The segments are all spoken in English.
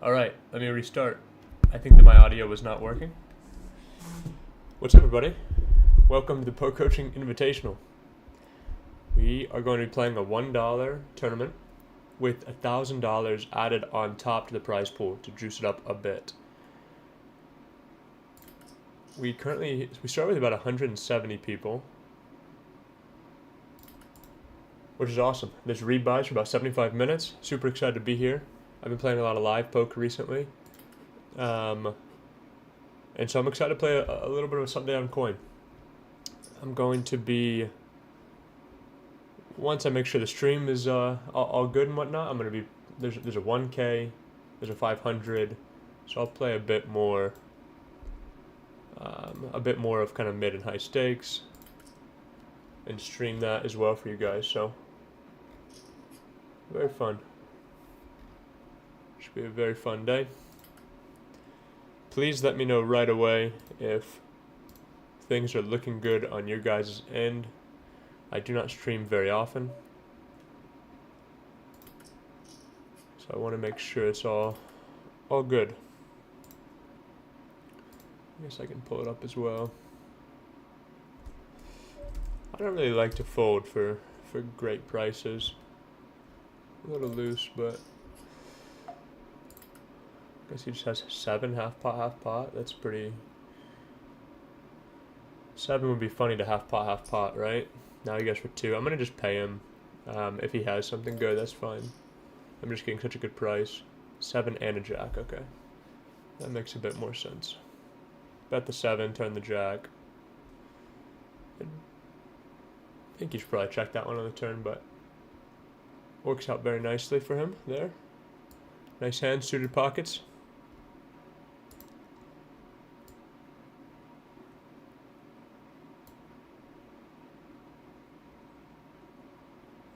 Alright, let me restart. I think that my audio was not working. What's up, everybody? Welcome to the PokerCoaching Invitational. We are going to be playing a $1 tournament with $1,000 added on top to the prize pool to juice it up a bit. We start with about 170 people, which is awesome. There's rebuys for about 75 minutes. Super excited to be here. I've been playing a lot of live poker recently. And so I'm excited to play a little bit of something on coin. I'm going to be, once I make sure the stream is all good and whatnot, I'm going to be, there's a 1K, there's a 500, so I'll play a bit more of kind of mid and high stakes and stream that as well for you guys, so very fun. Should be a very fun day. Please let me know right away if things are looking good on your guys' end. I do not stream very often, so I want to make sure it's all good. I guess I can pull it up as well. I don't really like to fold for great prices. A little loose, but I guess he just has 7 half pot. That's pretty. 7 would be funny to half pot, right? Now he goes for 2. I'm gonna just pay him. If he has something good, that's fine. I'm just getting such a good price. 7 and a jack. Okay, that makes a bit more sense. Bet the 7, turn the jack. I think he should probably check that one on the turn, but works out very nicely for him there. Nice hand, suited pockets.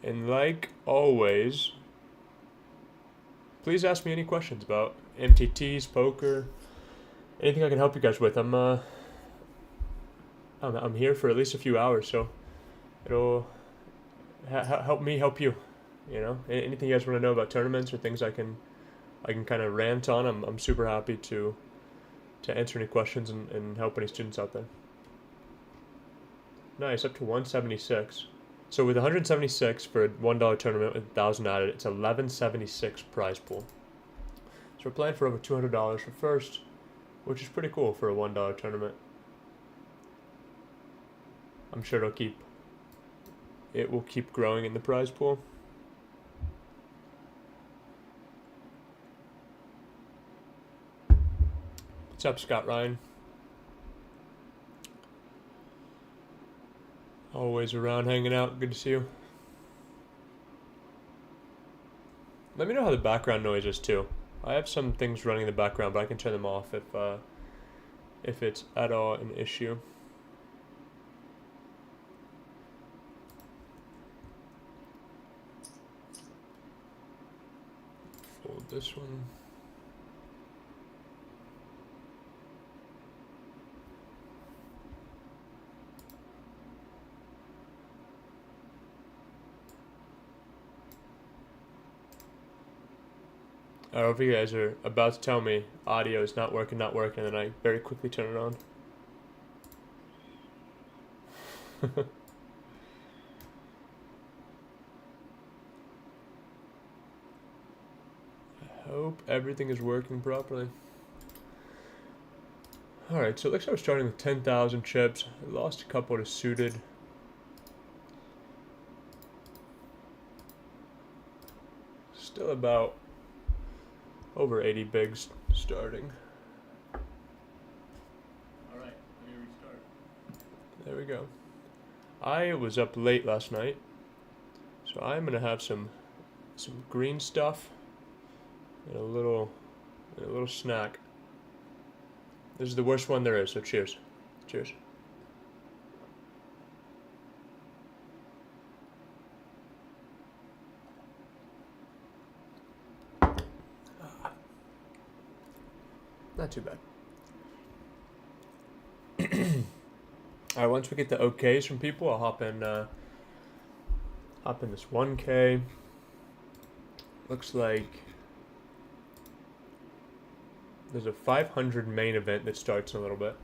And like always, please ask me any questions about MTTs, poker, anything I can help you guys with. I'm here for at least a few hours, so it'll help me help you. You know, anything you guys want to know about tournaments or things I can kind of rant on. I'm super happy to answer any questions and help any students out there. Nice, up to 176. So with 176 for a $1 tournament with 1,000 added, it's 1176 prize pool. So we're playing for over $200 for first, which is pretty cool for a $1 tournament. I'm sure it will keep growing in the prize pool. What's up, Scott Ryan? Always around hanging out. Good to see you. Let me know how the background noise is too. I have some things running in the background, but I can turn them off if it's at all an issue. Fold this one. I don't know if you guys are about to tell me audio is not working, and then I very quickly turn it on. I hope everything is working properly. Alright, so it looks like we're starting with 10,000 chips. I lost a couple to suited. Still about over 80 bigs starting. Alright, let me restart. There we go. I was up late last night, so I'm gonna have some green stuff and a little snack. This is the worst one there is, so cheers. Cheers. Not too bad. Alright, once we get the okays from people, I'll hop in this 1K. Looks like There's a 500 main event that starts in a little bit.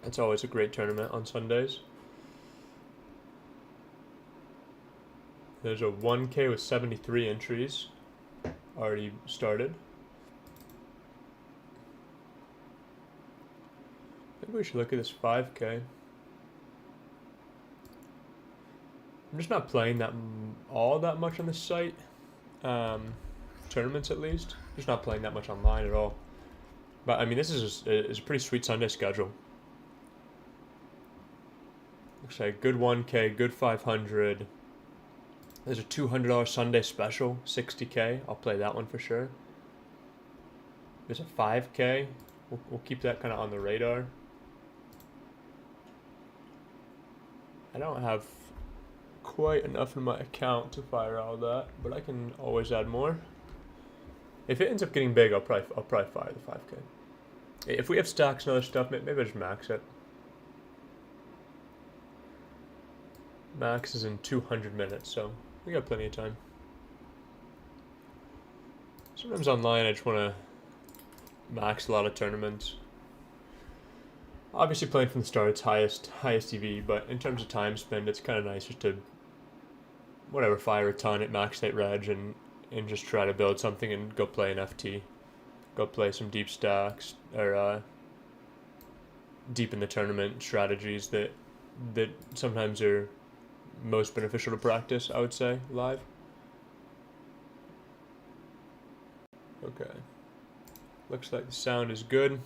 That's always a great tournament on Sundays. There's a 1K with 73 entries already started. Maybe we should look at this 5K. I'm just not playing all that much on this site. Tournaments at least. Just not playing that much online at all. But I mean, this is a pretty sweet Sunday schedule. Looks like good 1K, good 500. There's a $200 Sunday special, 60K. I'll play that one for sure. There's a 5K. We'll keep that kind of on the radar. I don't have quite enough in my account to fire all that, but I can always add more. If it ends up getting big, I'll probably fire the 5K. If we have stacks and other stuff, maybe I'll just max it. Max is in 200 minutes, so we got plenty of time. Sometimes online I just want to max a lot of tournaments. Obviously playing from the start it's highest EV, but in terms of time spent it's kind of nice just to fire a ton at max state reg and just try to build something and go play an FT. Go play some deep stacks or deep in the tournament strategies that sometimes are most beneficial to practice, I would say, live. Okay. Looks like the sound is good.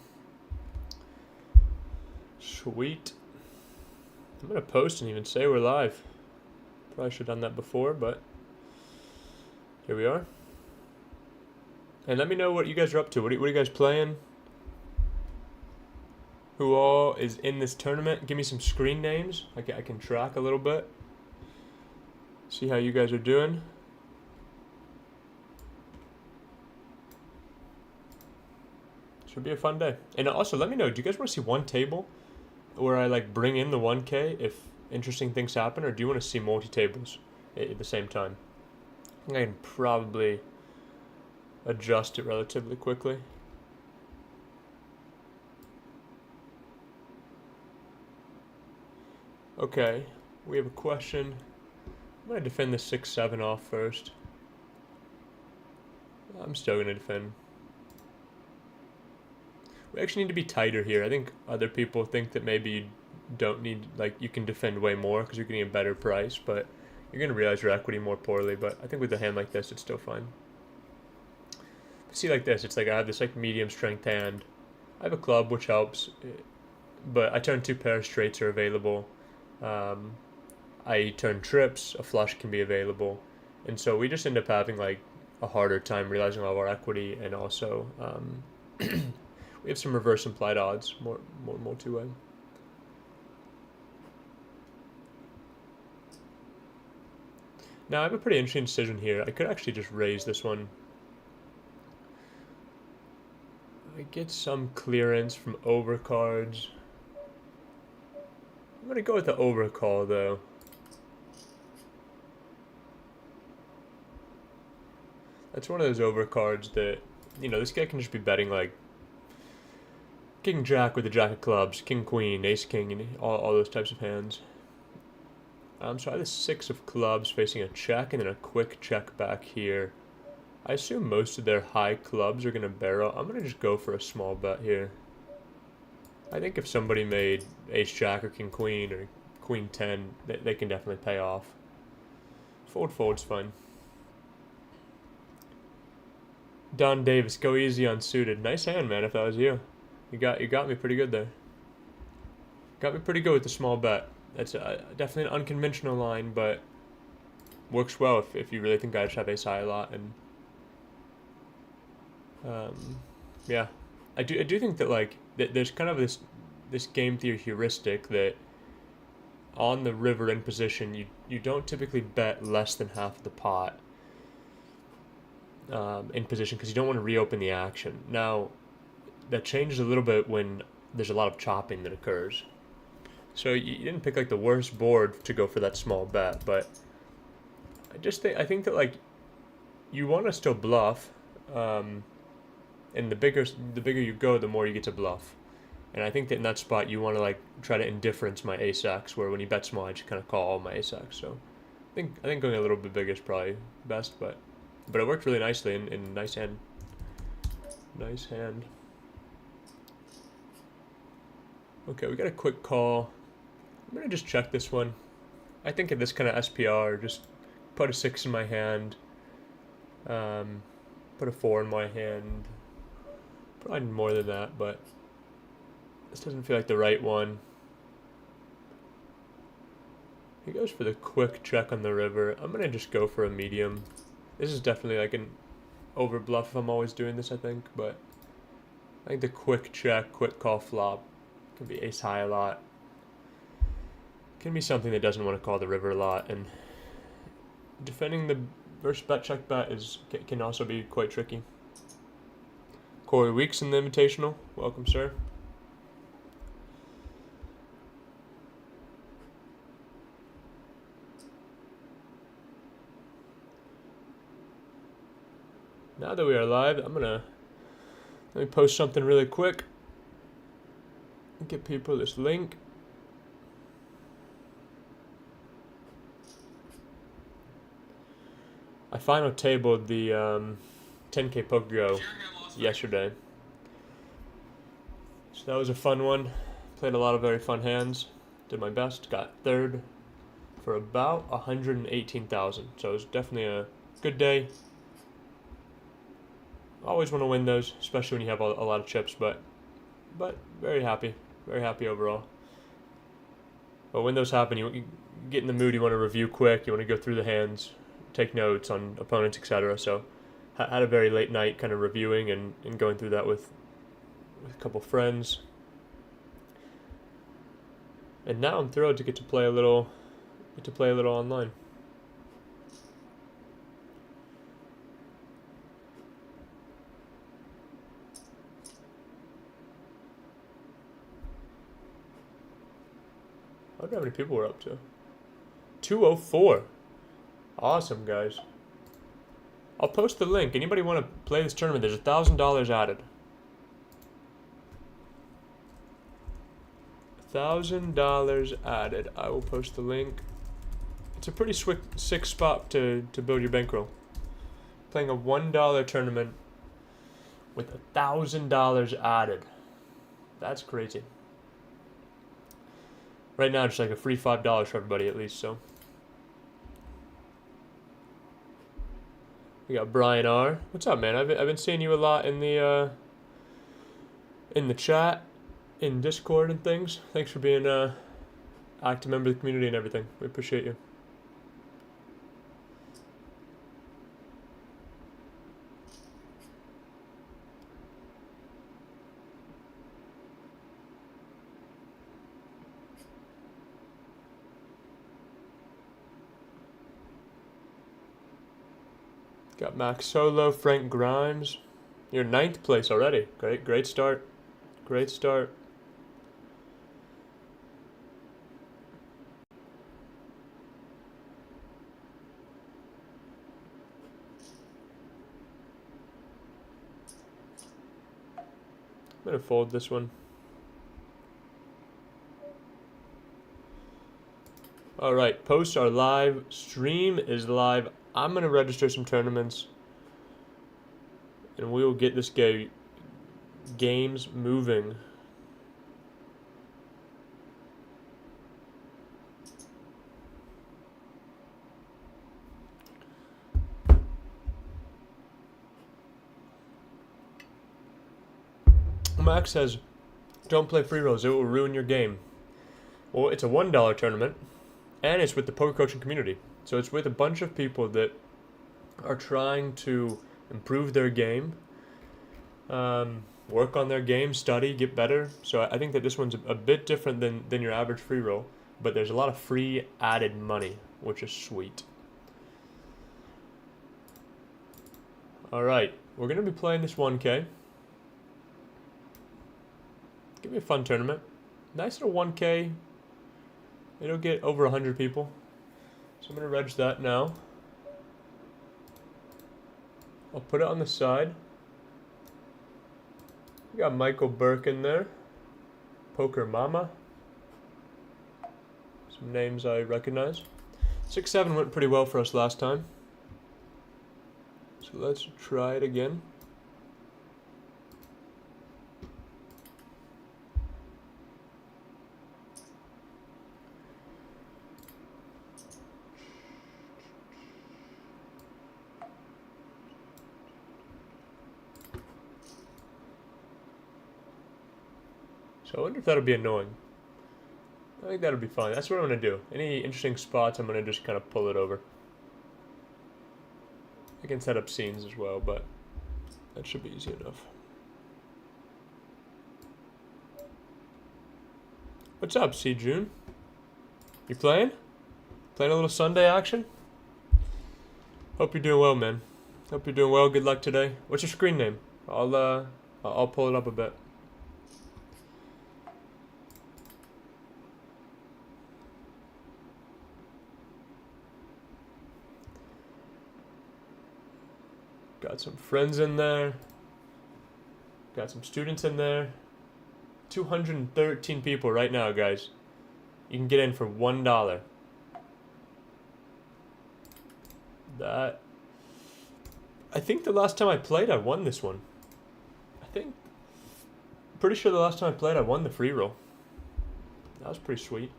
Sweet. I'm going to post and even say we're live. Probably should have done that before, but here we are. And let me know what you guys are up to. What are you guys playing? Who all is in this tournament? Give me some screen names. I can track a little bit. See how you guys are doing. Should be a fun day. And also, let me know, do you guys want to see one table where I like bring in the 1K if interesting things happen, or do you want to see multi-tables at the same time? I think I can probably adjust it relatively quickly. Okay, we have a question. I'm going to defend the 6-7 off first. I'm still going to defend. We actually need to be tighter here. I think other people think that maybe you don't need, like, you can defend way more because you're getting a better price, but you're going to realize your equity more poorly. But I think with a hand like this, it's still fine. See, like this, it's like I have this like medium strength hand. I have a club, which helps, but I turn 2 pair straights are available. I turn trips, a flush can be available, and so we just end up having like a harder time realizing all of our equity, and also we have some reverse implied odds, more multi-way. Now I have a pretty interesting decision here. I could actually just raise this one. I get some clearance from overcards. I'm gonna go with the overcall though. That's one of those overcards that, you know, this guy can just be betting like King Jack with the Jack of Clubs, King Queen, Ace King, and all those types of hands. So I have the 6 of clubs facing a check and then a quick check back here. I assume most of their high clubs are going to barrel. I'm going to just go for a small bet here. I think if somebody made Ace Jack or King Queen or Queen 10, they can definitely pay off. Fold's fine. Don Davis, go easy on suited. Nice hand, man, if that was you. You got me pretty good there. Got me pretty good with the small bet. That's definitely an unconventional line, but works well if you really think I should have ace high a lot. And yeah, I do think that like there's kind of this game theory heuristic that on the river in position you don't typically bet less than half the pot in position because you don't want to reopen the action. Now that changes a little bit when there's a lot of chopping that occurs. So you didn't pick like the worst board to go for that small bet, but I think that like you want to still bluff. And the bigger you go, the more you get to bluff. And I think that in that spot you want to like try to indifference my ace-x, where when you bet small, I just kind of call all my ace-x. So I think going a little bit bigger is probably best, but it worked really nicely in nice hand. Nice hand. Okay, we got a quick call. I'm gonna just check this one. I think at this kind of SPR, just put a 6 in my hand, put a 4 in my hand. Probably more than that, but this doesn't feel like the right one. He goes for the quick check on the river. I'm gonna just go for a medium. This is definitely like an over bluff if I'm always doing this, I think, but I think the quick check, quick call flop can be ace high a lot. Can be something that doesn't want to call the river a lot, and defending the versus bet check bet can also be quite tricky. Corey Weeks in the Invitational. Welcome, sir. Now that we are live, let me post something really quick. Get people this link. I final tabled the 10K Poker Go yesterday. So that was a fun one. Played a lot of very fun hands. Did my best. Got third for about 118,000. So it was definitely a good day. Always want to win those, especially when you have a lot of chips, but very happy overall. But when those happen, you get in the mood, you want to review quick, you want to go through the hands, take notes on opponents, etc. So had a very late night kind of reviewing and going through that with a couple friends. And now I'm thrilled to get to play a little online. I wonder how many people we're up to. 204. Awesome, guys. I'll post the link. Anybody want to play this tournament? There's $1,000 added. $1,000 added. I will post the link. It's a pretty sick spot to build your bankroll. Playing a $1 tournament with $1,000 added. That's crazy. Right now, it's like a free $5 for everybody at least. So we got Brian R. What's up, man? I've been seeing you a lot in the chat, in Discord and things. Thanks for being a active member of the community and everything. We appreciate you. Got Max Solo, Frank Grimes. You're 9th place already. Great start. Great start. I'm gonna fold this one. Alright, posts are live. Stream is live. I'm gonna register some tournaments, and we will get this games moving. Max says, "Don't play free rolls; it will ruin your game." Well, it's a $1 tournament, and it's with the poker coaching community. So it's with a bunch of people that are trying to improve their game, work on their game, study, get better. So I think that this one's a bit different than your average free roll, but there's a lot of free added money, which is sweet. All right, we're going to be playing this 1K. Give me a fun tournament. Nice little 1K. It'll get over 100 people. So I'm going to reg that now. I'll put it on the side. We got Michael Burke in there. Poker Mama. Some names I recognize. 6-7 went pretty well for us last time. So let's try it again. So I wonder if that'll be annoying. I think that'll be fine. That's what I'm going to do. Any interesting spots, I'm going to just kind of pull it over. I can set up scenes as well, but that should be easy enough. What's up, C. June? You playing? Playing a little Sunday action? Hope you're doing well, man. Hope you're doing well. Good luck today. What's your screen name? I'll pull it up a bit. Got some friends in there. Got some students in there. 213 people right now, guys. You can get in for $1. That... I think the last time I played, I won this one. Pretty sure the last time I played, I won the free roll. That was pretty sweet.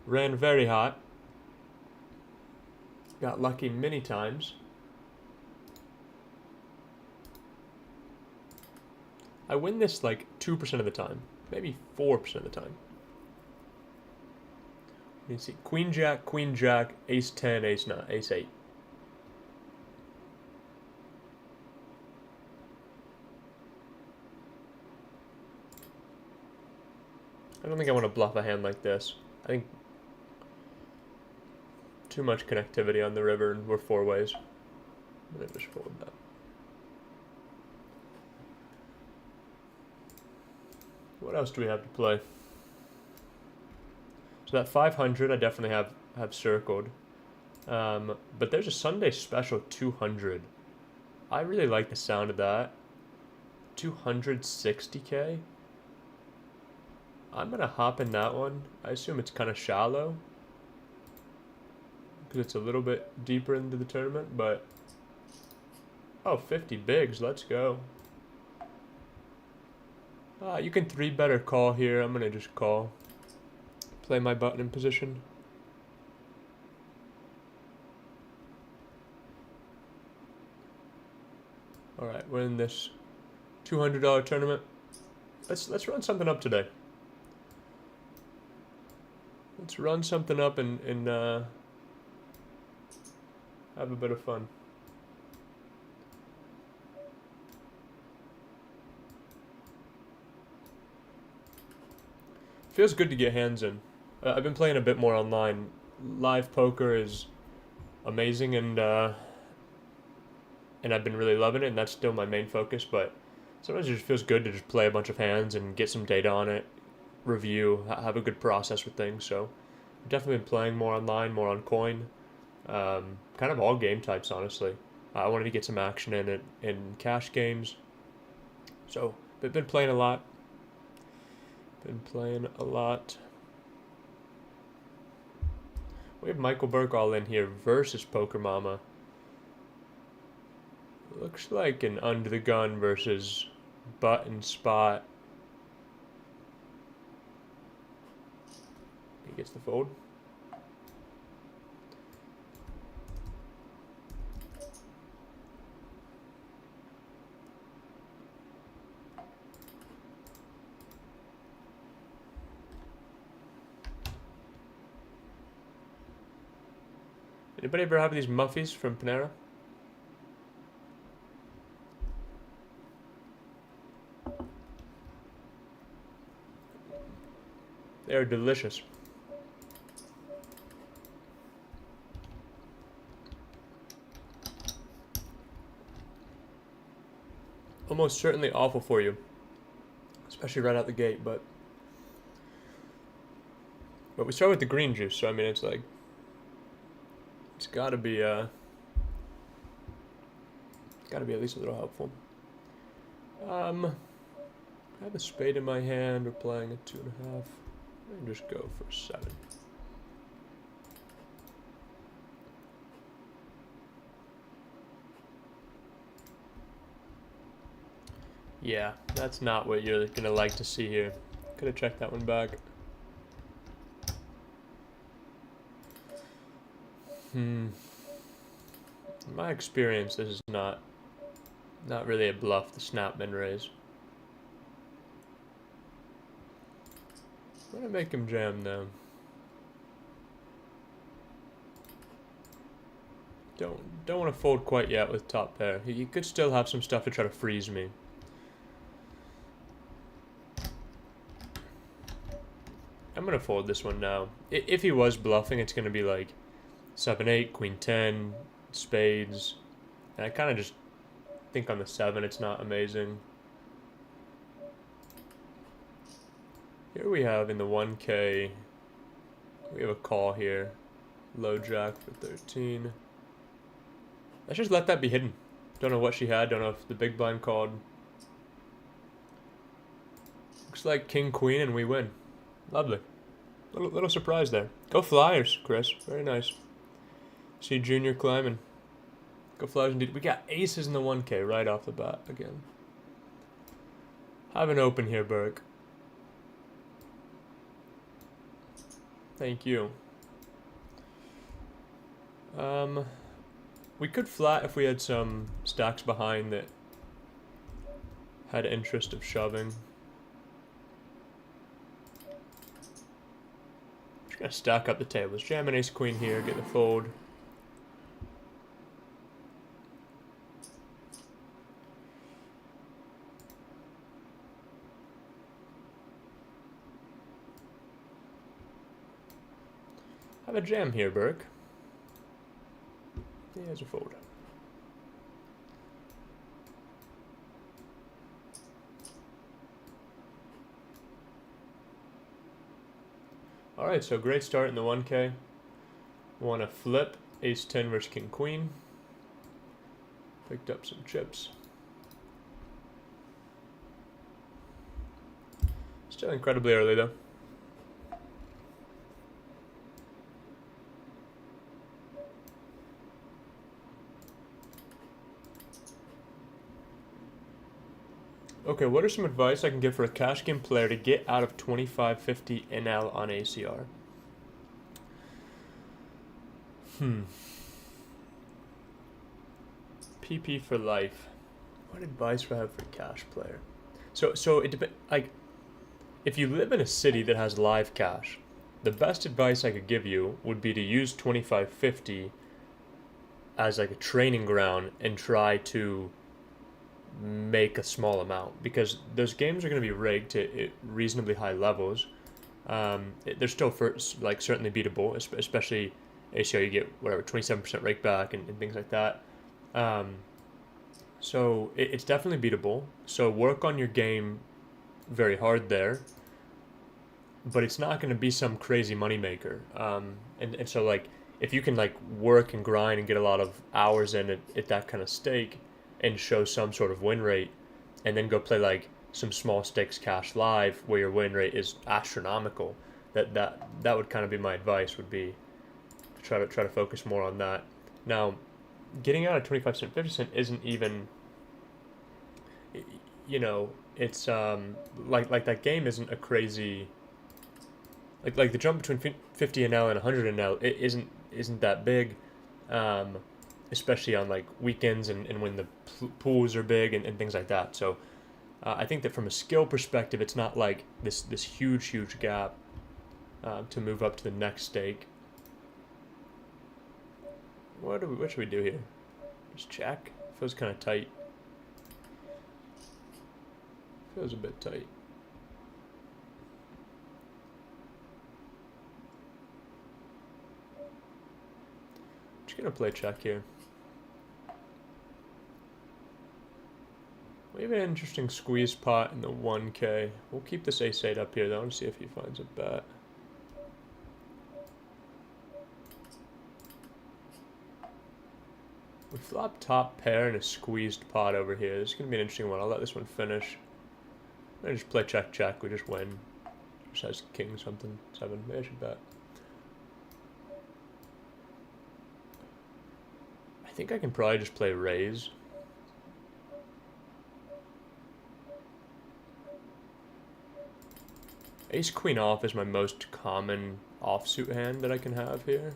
Ran very hot. Got lucky many times. I win this like 2% of the time, maybe 4% of the time. You can see Queen Jack, Ace 10, Ace 9, Ace 8. I don't think I want to bluff a hand like this. I think too much connectivity on the river and we're four ways. I'm going to just fold that. What else do we have to play? So that 500 I definitely have circled. But there's a Sunday special 200. I really like the sound of that. 260K. I'm going to hop in that one. I assume it's kind of shallow, because it's a little bit deeper into the tournament, but... Oh, 50 bigs. Let's go. You can 3-better call here. I'm going to just call. Play my button in position. Alright, we're in this $200 tournament. Let's run something up today. Let's run something up and have a bit of fun. Feels good to get hands in. I've been playing a bit more online. Live poker is amazing, and I've been really loving it, and that's still my main focus, but sometimes it just feels good to just play a bunch of hands and get some data on it, review, have a good process with things. So I've definitely been playing more online, more on coin, kind of all game types, honestly. I wanted to get some action in it in cash games, so I've been playing a lot. We have Michael Burke all in here versus Poker Mama. Looks like an under the gun versus button spot. He gets the fold. Anybody ever have these muffies from Panera? They are delicious. Almost certainly awful for you, especially right out the gate, but we start with the green juice, so I mean it's like it's got to be at least a little helpful. I have a spade in my hand. We're playing a 2.5. And just go for 7. Yeah, that's not what you're gonna like to see here. Could have checked that one back. In my experience, this is not really a bluff, the snap min raise. I'm gonna make him jam now. Don't want to fold quite yet with top pair. He could still have some stuff to try to freeze me. I'm gonna fold this one now. If he was bluffing, it's gonna be like 7-8, queen 10, spades. And I kind of just think on the 7 it's not amazing. Here we have in the 1K, we have a call here. Low jack for 13. Let's just let that be hidden. Don't know what she had, don't know if the big blind called. Looks like king queen and we win. Lovely. Little surprise there. Go Flyers, Chris. Very nice. See Junior climbing. Go Flyers indeed. We got aces in the 1K right off the bat again. Have an open here, Burke. Thank you. We could flat if we had some stacks behind that had interest of shoving. Just gonna stack up the tables. Jam an ace queen here, get the fold. Have a jam here, Burke. Here's a fold. Alright, so great start in the 1K. Want to flip ace 10 versus king queen. Picked up some chips. Still incredibly early though. Okay, what are some advice I can give for a cash game player to get out of 25.50 NL on ACR? PP for life. What advice do I have for a cash player? So it depends. Like, if you live in a city that has live cash, the best advice I could give you would be to use 25.50 as like a training ground and try to make a small amount, because those games are going to be rigged to reasonably high levels. They're still like certainly beatable, especially ACR. You get whatever 27% rake back and things like that. So it's definitely beatable. So work on your game very hard there, but it's not going to be some crazy moneymaker. And so like if you can like work and grind and get a lot of hours in at that kind of stake and show some sort of win rate, and then go play like some small stakes cash live where your win rate is astronomical, that would kind of be my advice, would be to try to focus more on that. Now, getting out of 25 cent, 50 cent isn't even, you know, it's like that game isn't a crazy, like the jump between 50 NL and 100 NL, it isn't that big. Especially on like weekends and when the pools are big and things like that. So I think that from a skill perspective, it's not like this huge gap to move up to the next stake. What should we do here? Just check. Feels kind of tight. Feels a bit tight. Just gonna play check here. We have an interesting squeeze pot in the 1K. We'll keep this ace-8 up here though and see if he finds a bet. We flop top pair and a squeezed pot over here. This is going to be an interesting one. I'll let this one finish. I just play check check. We just win. Just has king something. 7. Maybe I should bet. I think I can probably just play raise. Ace queen off is my most common offsuit hand that I can have here.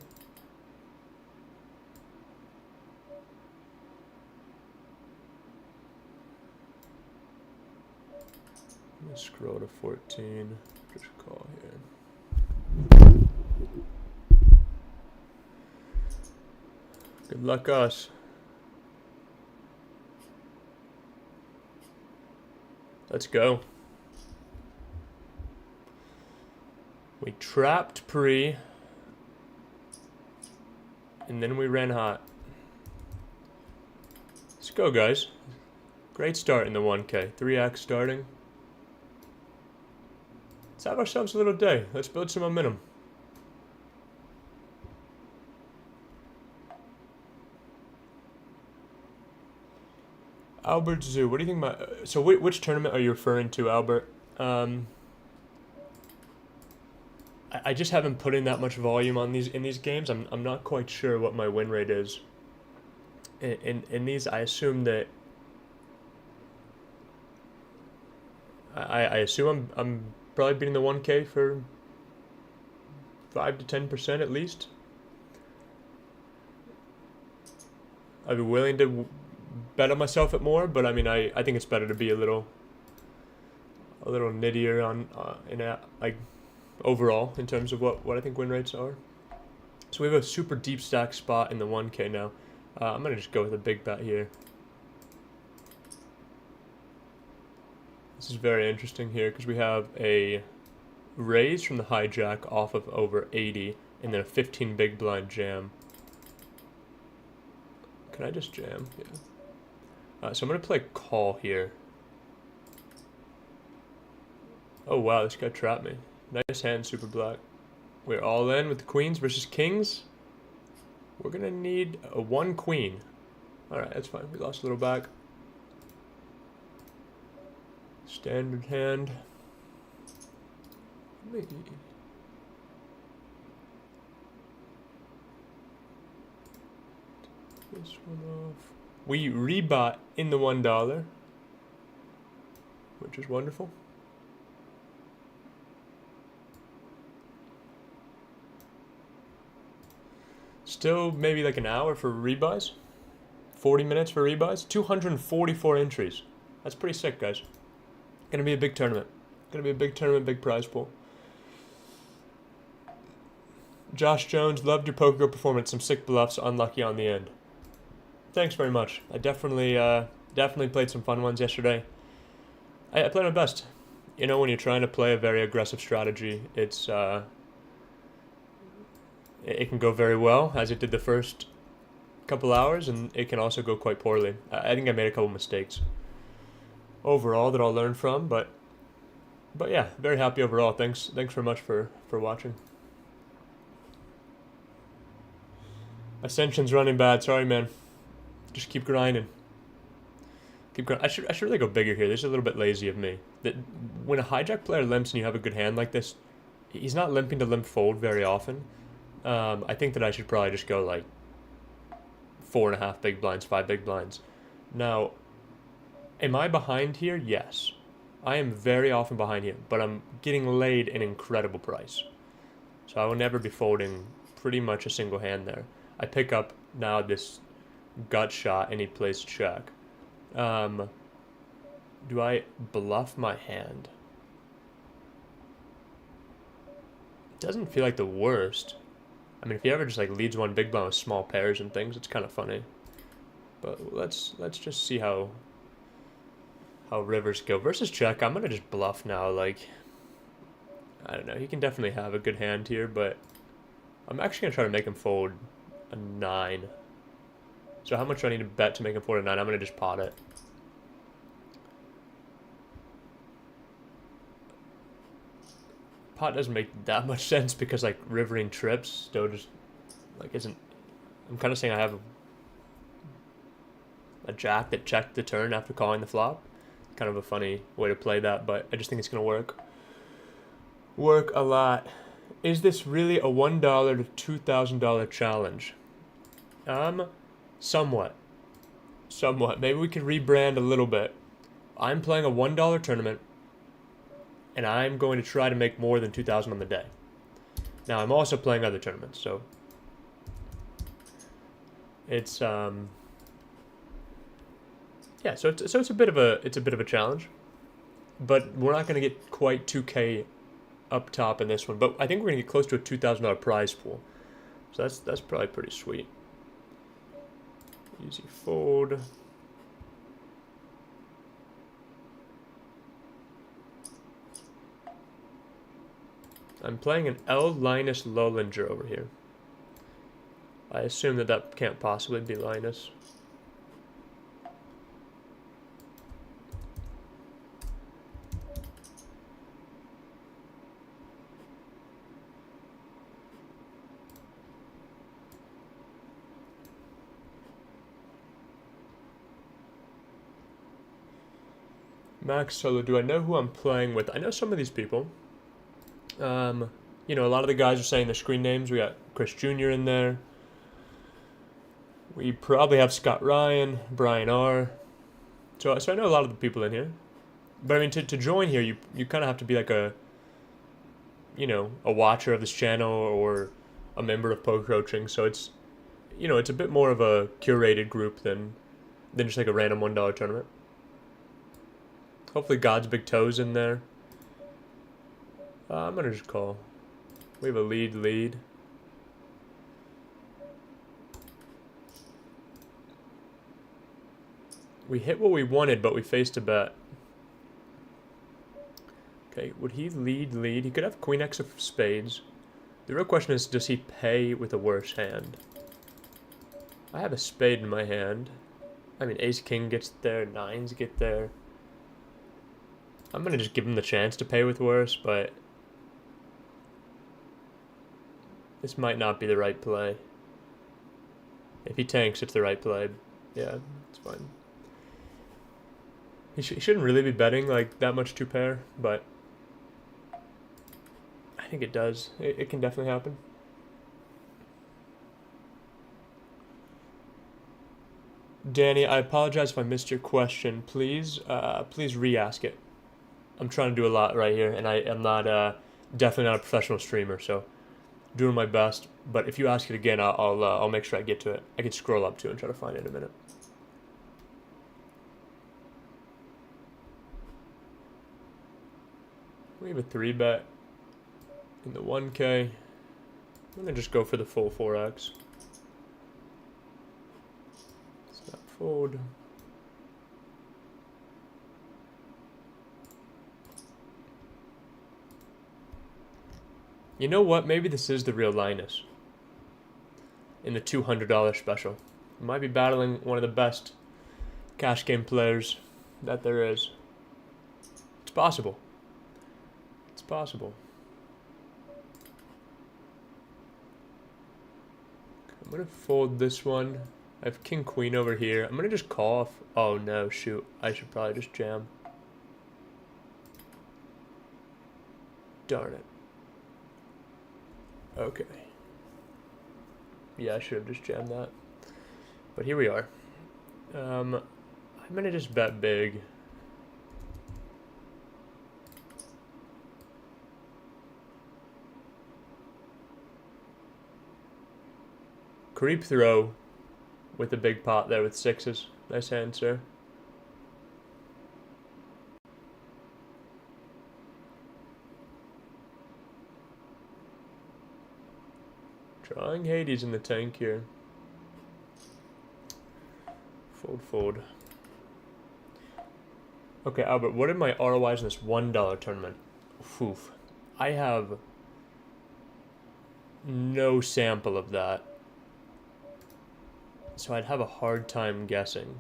I'm gonna scroll to 14. Just call here. Good luck us. Let's go. We trapped pre, and then we ran hot. Let's go, guys. Great start in the 1K. 3x starting. Let's have ourselves a little day. Let's build some momentum. Albert Zoo, what do you think so which tournament are you referring to, Albert? I just haven't put in that much volume on these games. I'm not quite sure what my win rate is. In these, I assume that I assume I'm probably beating the 1K for 5 to 10% at least. I'd be willing to bet on myself at more, but I mean I think it's better to be a little nittier on like overall in terms of what I think win rates are. So we have a super deep stack spot in the 1K now. I'm gonna just go with a big bet here. This is very interesting here because we have a raise from the hijack off of over 80 and then a 15 big blind jam. Can I just jam? Yeah. So I'm gonna play call here. Oh wow, this guy trapped me. Nice hand, super black. We're all in with the queens versus kings. We're gonna need a 1 queen. Alright, that's fine. We lost a little back. Standard hand. Maybe. This one off. We rebought in the $1, which is wonderful. Still maybe like an hour for rebuys. 40 minutes for rebuys. 244 entries. That's pretty sick, guys. Gonna be a big tournament. Gonna be a big tournament, big prize pool. Josh Jones, loved your poker performance. Some sick bluffs, unlucky on the end. Thanks very much. I definitely played some fun ones yesterday. I played my best. You know, when you're trying to play a very aggressive strategy, it's it can go very well, as it did the first couple hours, and it can also go quite poorly. I think I made a couple mistakes overall that I'll learn from, but yeah, very happy overall. Thanks very much for watching. Ascension's running bad. Sorry, man. Just keep grinding. Keep grinding. I should really go bigger here. This is a little bit lazy of me. When a hijack player limps and you have a good hand like this, he's not limping to limp fold very often. I think that I should probably just go like 4.5 big blinds, 5 big blinds. Now, am I behind here? Yes. I am very often behind here, but I'm getting laid an incredible price. So I will never be folding pretty much a single hand there. I pick up now this gut shot and he plays check. Do I bluff my hand? It doesn't feel like the worst. I mean, if he ever just like leads one big blind with small pairs and things, it's kind of funny. But let's just see how rivers go. Versus check, I'm gonna just bluff now. Like, I don't know. He can definitely have a good hand here, but I'm actually gonna try to make him fold a 9. So how much do I need to bet to make him fold a 9? I'm gonna just pot it. Pot doesn't make that much sense because like rivering trips still just like isn't. I'm kind of saying I have a jack that checked the turn after calling the flop. Kind of a funny way to play that, but I just think it's going to work a lot. Is this really a $1 to $2,000 challenge? Somewhat. Maybe we could rebrand a little bit. I'm playing a $1 tournament, and I'm going to try to make more than $2,000 on the day. Now, I'm also playing other tournaments, so it's yeah. So it's a bit of a challenge, but we're not going to get quite 2K up top in this one. But I think we're going to get close to a $2,000 prize pool, so that's probably pretty sweet. Easy fold. I'm playing an L Linus Lollinger over here. I assume that can't possibly be Linus. Max Solo, do I know who I'm playing with? I know some of these people. You know, a lot of the guys are saying their screen names. We got Chris Jr. in there. We probably have Scott Ryan, Brian R. So I know a lot of the people in here. But I mean, to join here, you kind of have to be like a watcher of this channel or a member of Poker Coaching. So it's a bit more of a curated group than just like a random $1 tournament. Hopefully God's Big Toe's in there. I'm going to just call. We have a lead. We hit what we wanted, but we faced a bet. Okay, would he lead? He could have Queen X of spades. The real question is, does he pay with a worse hand? I have a spade in my hand. I mean, Ace King gets there, nines get there. I'm going to just give him the chance to pay with worse, but this might not be the right play. If he tanks, it's the right play. Yeah, it's fine. He shouldn't really be betting like that much two pair, but I think it does. It can definitely happen. Danny, I apologize if I missed your question. Please re-ask it. I'm trying to do a lot right here, and I am not definitely not a professional streamer, so doing my best. But if you ask it again, I'll make sure I get to it. I can scroll up too and try to find it in a minute. We have a 3-bet in the 1K. I'm gonna just go for the full 4x. Let's not fold. You know what? Maybe this is the real Linus in the $200 special. Might be battling one of the best cash game players that there is. It's possible. It's possible. I'm going to fold this one. I have King Queen over here. I'm going to just call off. Oh no, shoot. I should probably just jam. Darn it. Okay. Yeah, I should have just jammed that. But here we are. I'm going to just bet big. Creep throw with a big pot there with sixes. Nice hand, sir. Trying Hades in the tank here. Fold. Okay, Albert, what are my ROIs in this $1 tournament? Oof. I have no sample of that. So I'd have a hard time guessing.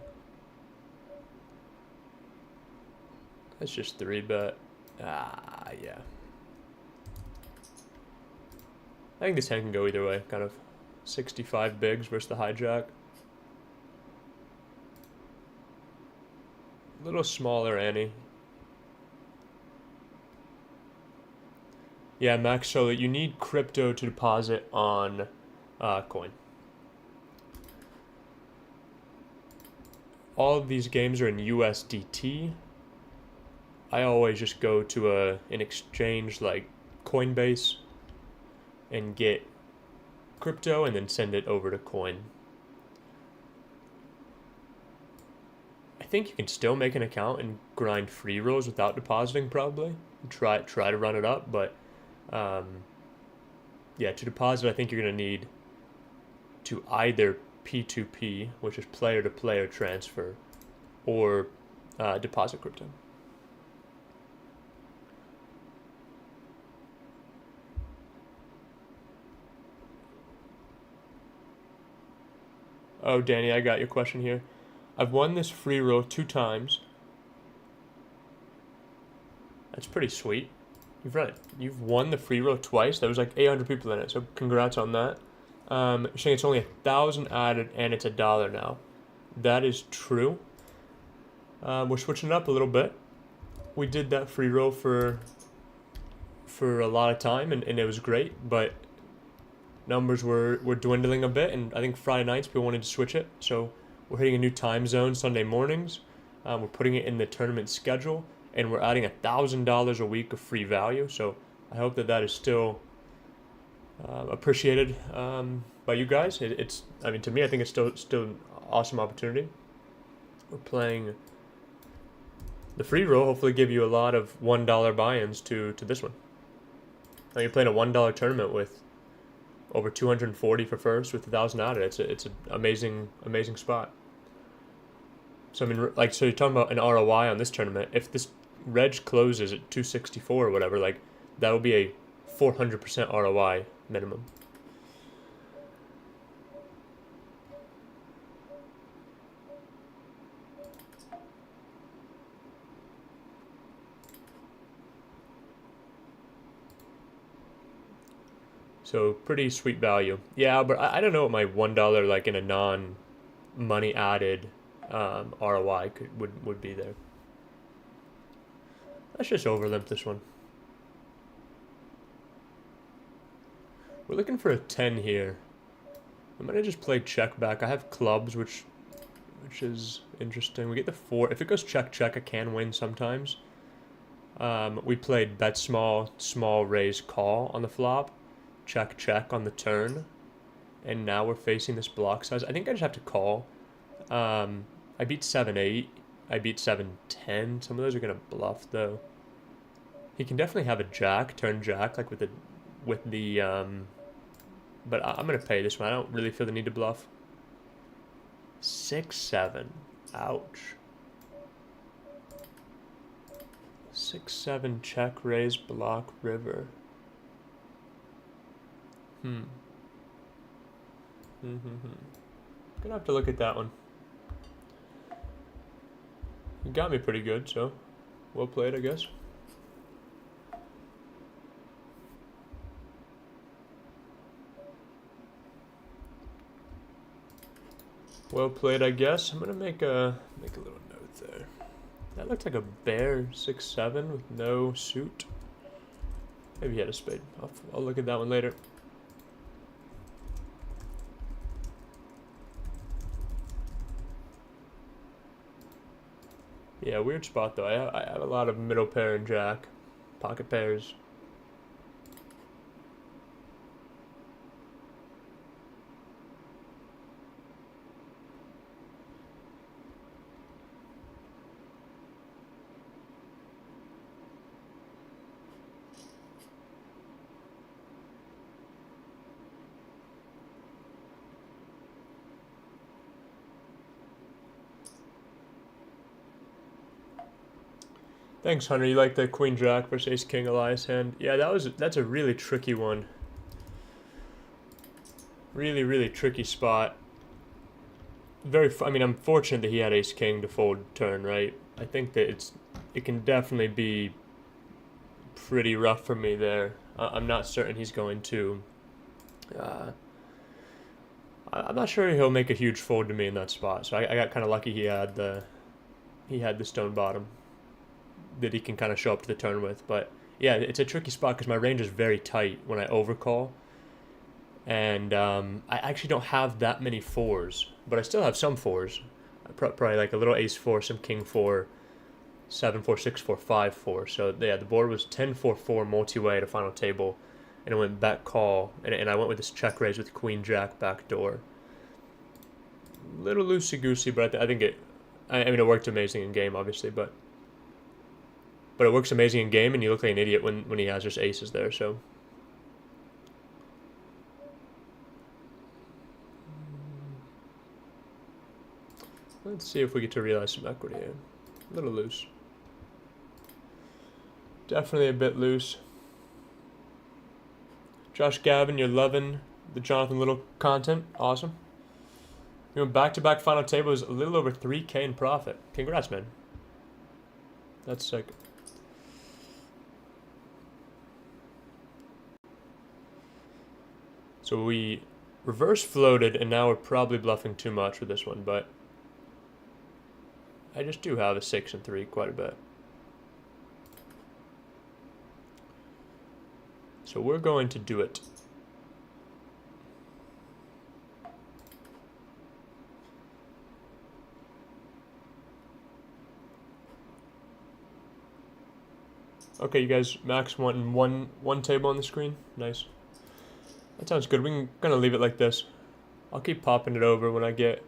That's just 3-bet. Ah, yeah. I think this hand can go either way, kind of 65 bigs versus the hijack. A little smaller ante. Yeah, Max, so you need crypto to deposit on coin. All of these games are in USDT. I always just go to an exchange like Coinbase and get crypto and then send it over to coin. I think you can still make an account and grind free rolls without depositing probably. Try to run it up, but yeah, to deposit I think you're going to need to either P2P, which is player-to-player transfer, or deposit crypto. Oh, Danny, I got your question here. I've won this free roll 2 times. That's pretty sweet. You've won the free roll twice. There was like 800 people in it, so congrats on that. You're saying it's only 1,000 added and it's $1 now. That is true. We're switching it up a little bit. We did that free roll for a lot of time, and it was great, but numbers were dwindling a bit, and I think Friday nights people wanted to switch it, so we're hitting a new time zone Sunday mornings. We're putting it in the tournament schedule, and we're adding $1,000 a week of free value, so I hope that is still appreciated by you guys. It's I mean, to me, I think it's still an awesome opportunity. We're playing the free roll, hopefully give you a lot of $1 buy-ins to this one. Now you're playing a $1 tournament with over 240 for first with 1,000 added. It's an amazing spot. So I mean, so you're talking about an ROI on this tournament. If this reg closes at 264 or whatever, like that would be a 400% ROI minimum. So pretty sweet value. Yeah, but I don't know what my $1 like in a non-money added ROI would be there. Let's just overlimp this one. We're looking for a 10 here. I'm gonna just play check back. I have clubs, which is interesting. We get the 4. If it goes check check, I can win sometimes. We played bet small, small raise call on the flop, check check on the turn, and now we're facing this block size. I think I just have to call. I beat 7-8. I beat 7-10. Some of those are gonna bluff though. He can definitely have a jack, turn jack, like with the but I'm gonna pay this one. I don't really feel the need to bluff. 6-7. Ouch. 6-7 check raise block river. Gonna have to look at that one. You got me pretty good, so well played, I guess. Well played, I guess. I'm gonna make a little note there. That looked like a bear 6-7 with no suit. Maybe he had a spade. I'll look at that one later. Yeah, weird spot though. I have a lot of middle pair and jack, pocket pairs. Thanks, Hunter. You like the Queen Jack versus Ace King Elias hand? Yeah, that's a really tricky one. Really tricky spot. I mean, I'm fortunate that he had Ace King to fold turn, right? I think that it can definitely be pretty rough for me there. I'm not certain he's going to. I'm not sure he'll make a huge fold to me in that spot. So I got kind of lucky. He he had the stone bottom that he can kind of show up to the turn with. But yeah, it's a tricky spot because my range is very tight when I overcall. And I actually don't have that many fours, but I still have some fours. Probably like a little ace four, some king four, 7-4, 6-4, 5-4. So yeah, the board was 10-4-4 multi-way at a final table, and it went back call, and I went with this check raise with queen jack backdoor. Little loosey goosey, but I think it. I mean, it worked amazing in game, obviously, but it works amazing in game, and you look like an idiot when he has just aces there. So. Let's see if we get to realize some equity here. A little loose. Definitely a bit loose. Josh Gavin, you're loving the Jonathan Little content. Awesome. We went back-to-back final tables, a little over 3K in profit. Congrats, man. That's sick. So we reverse floated, and now we're probably bluffing too much with this one, but I just do have a 6 and 3 quite a bit. So we're going to do it. Okay, you guys, max wanting one table on the screen. Nice. That sounds good. We're gonna leave it like this. I'll keep popping it over when I get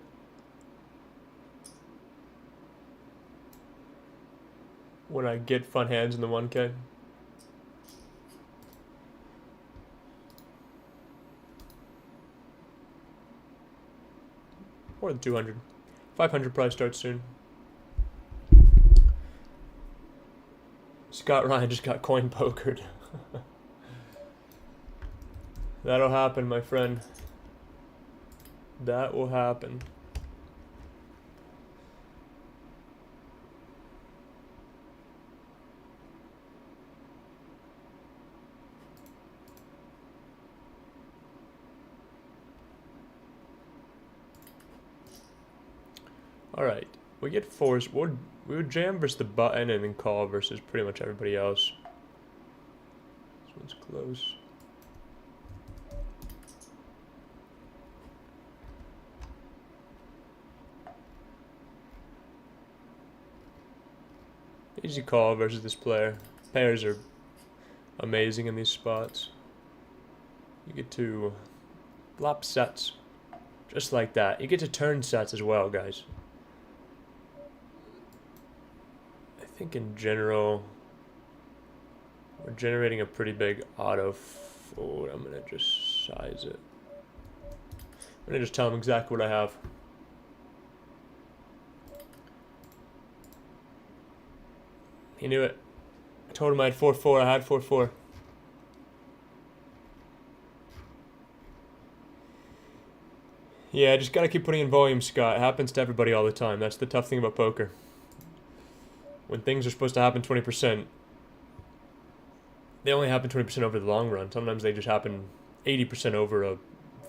fun hands in the 1K. Or the 200. 500 probably starts soon. Scott Ryan just got CoinPokered. That'll happen, my friend. That will happen. All right, we get fours. We would jam versus the button and then call versus pretty much everybody else. This one's close. Easy call versus this player. Pairs are amazing in these spots. You get to flop sets just like that. You get to turn sets as well, guys. I think in general, we're generating a pretty big auto fold. I'm going to just size it. I'm going to just tell him exactly what I have. He knew it. I told him I had 4-4. I had 4-4. Yeah, just gotta keep putting in volume, Scott. It happens to everybody all the time. That's the tough thing about poker. When things are supposed to happen 20%, they only happen 20% over the long run. Sometimes they just happen 80% over a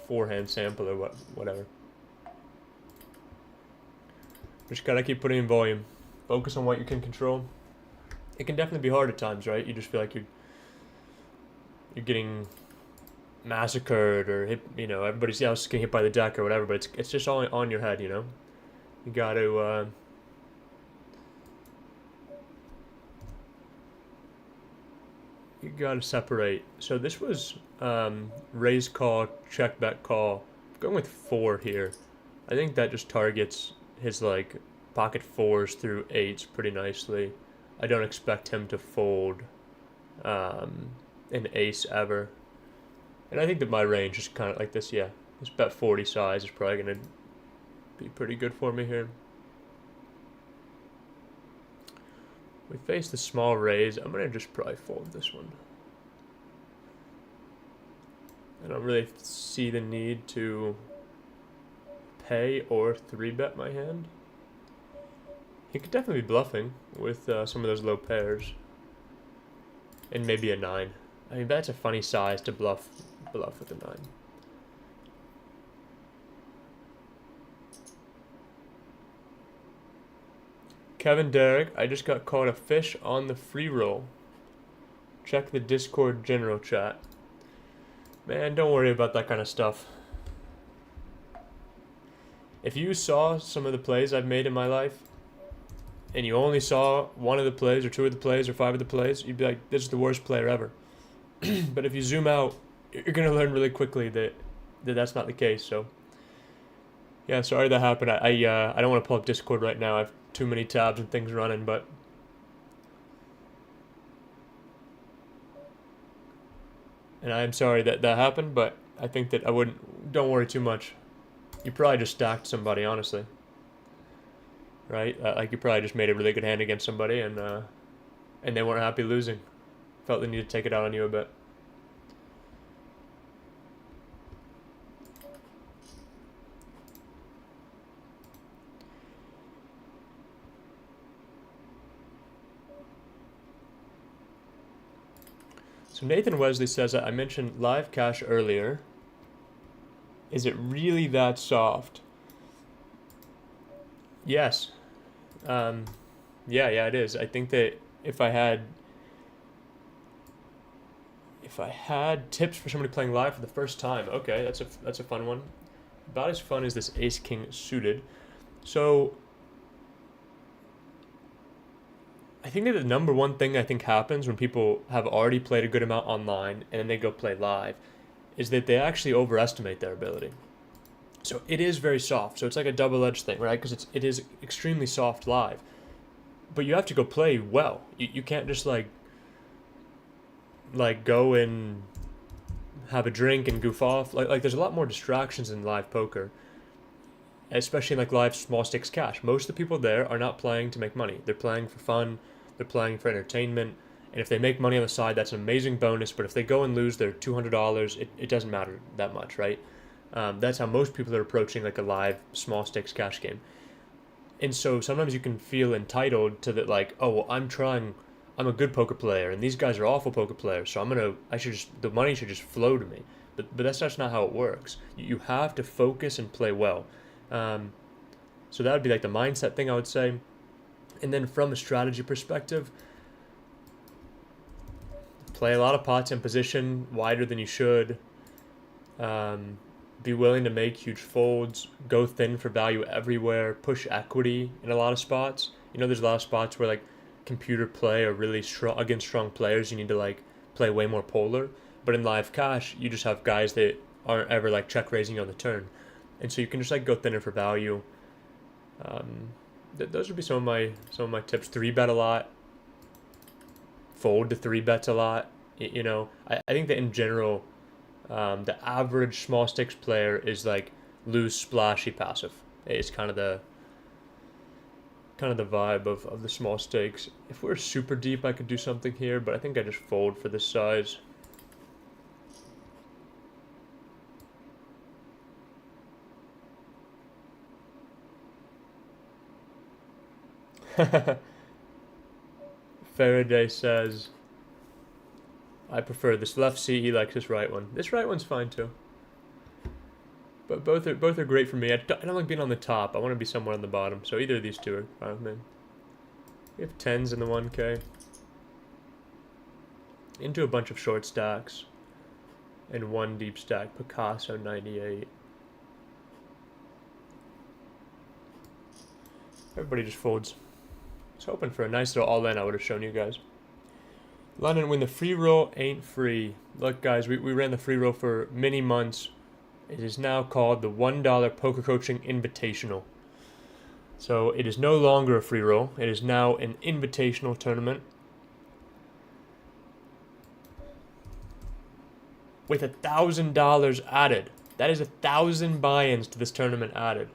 4-hand sample or whatever. Just gotta keep putting in volume. Focus on what you can control. It can definitely be hard at times, right? You just feel like you're getting massacred or hit, you know, everybody else is getting hit by the deck or whatever, but it's just all on your head, you know? You gotta separate. So this was raise call, check bet call. I'm going with 4 here. I think that just targets his like pocket 4s through 8s pretty nicely. I don't expect him to fold an ace ever. And I think that my range is kind of like this, yeah. This bet 40 size is probably going to be pretty good for me here. We face the small raise. I'm going to just probably fold this one. I don't really see the need to pay or 3-bet my hand. He could definitely be bluffing with some of those low pairs. And maybe a 9. I mean, that's a funny size to bluff with a 9. Kevin Derrick, I just got caught a fish on the free roll. Check the Discord general chat. Man, don't worry about that kind of stuff. If you saw some of the plays I've made in my life, and you only saw one of the plays, or two of the plays, or five of the plays, you'd be like, this is the worst player ever. But if you zoom out, you're going to learn really quickly that that's not the case. So, yeah, sorry that happened. I don't want to pull up Discord right now. I have too many tabs and things running, but... And I am sorry that happened, but I think that don't worry too much. You probably just stacked somebody, honestly. Right? Like you probably just made a really good hand against somebody and they weren't happy losing. Felt they needed to take it out on you a bit. So Nathan Wesley says, I mentioned live cash earlier. Is it really that soft? Yes. Yeah, it is. I think that if I had tips for somebody playing live for the first time, okay, that's a fun one. About as fun as this ace king suited. So I think that the number one thing I think happens when people have already played a good amount online and then they go play live is that they actually overestimate their ability. So it is very soft. So it's like a double-edged thing, right? Because it is extremely soft live. But you have to go play well. You can't just like go and have a drink and goof off. Like there's a lot more distractions in live poker, especially in like live small stakes cash. Most of the people there are not playing to make money. They're playing for fun. They're playing for entertainment. And if they make money on the side, that's an amazing bonus. But if they go and lose their $200, it doesn't matter that much, right? That's how most people are approaching like a live small stakes cash game. And so sometimes you can feel entitled to that, like, oh, well, I'm a good poker player, and these guys are awful poker players, so the money should just flow to me. But that's just not how it works. You have to focus and play well. So that would be like the mindset thing, I would say. And then from a strategy perspective, play a lot of pots in position wider than you should. Be willing to make huge folds, go thin for value everywhere, push equity in a lot of spots. You know, there's a lot of spots where like computer play are really strong against strong players. You need to like play way more polar. But in live cash, you just have guys that aren't ever like check raising you on the turn, and so you can just like go thinner for value. Those would be some of my tips. 3-bet a lot. Fold to 3-bets a lot. You know, I think that in general, the average small stakes player is like loose, splashy, passive. It's kind of the vibe of the small stakes. If we're super deep, I could do something here, but I think I just fold for this size. Faraday says, I prefer this left seat. He likes this right one. This right one's fine too. But both are great for me. I don't like being on the top. I want to be somewhere on the bottom. So either of these two are fine with me. We have 10s in the 1K. Into a bunch of short stacks. And one deep stack. Picasso 98. Everybody just folds. I was hoping for a nice little all-in I would have shown you guys. London, when the free roll ain't free. Look, guys, we ran the free roll for many months. It is now called the $1 Poker Coaching Invitational. So it is no longer a free roll. It is now an invitational tournament. With $1,000 added. That is 1,000 buy-ins to this tournament added.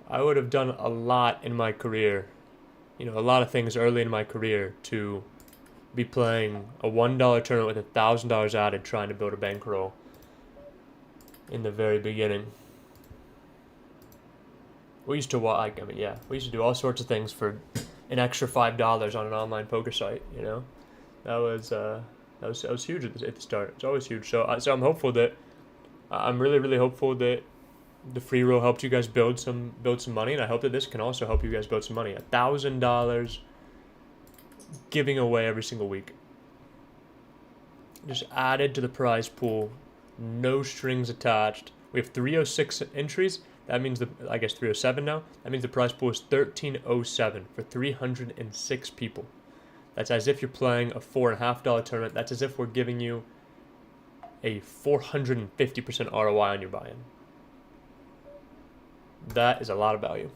I would have done a lot in my career. You know, a lot of things early in my career to be playing a $1 tournament with $1,000 added, trying to build a bankroll in the very beginning. We used to we used to do all sorts of things for an extra $5 on an online poker site. You know, that was huge at the start. It's always huge. So I'm hopeful that I'm really hopeful that the free roll helped you guys build some money, and I hope that this can also help you guys build some money. $1,000 giving away every single week. Just added to the prize pool, no strings attached. We have 306 entries. That means I guess 307 now. That means the prize pool is 1307 for 306 people. That's as if you're playing a $4.50 tournament. That's as if we're giving you a 450% ROI on your buy-in. That is a lot of value.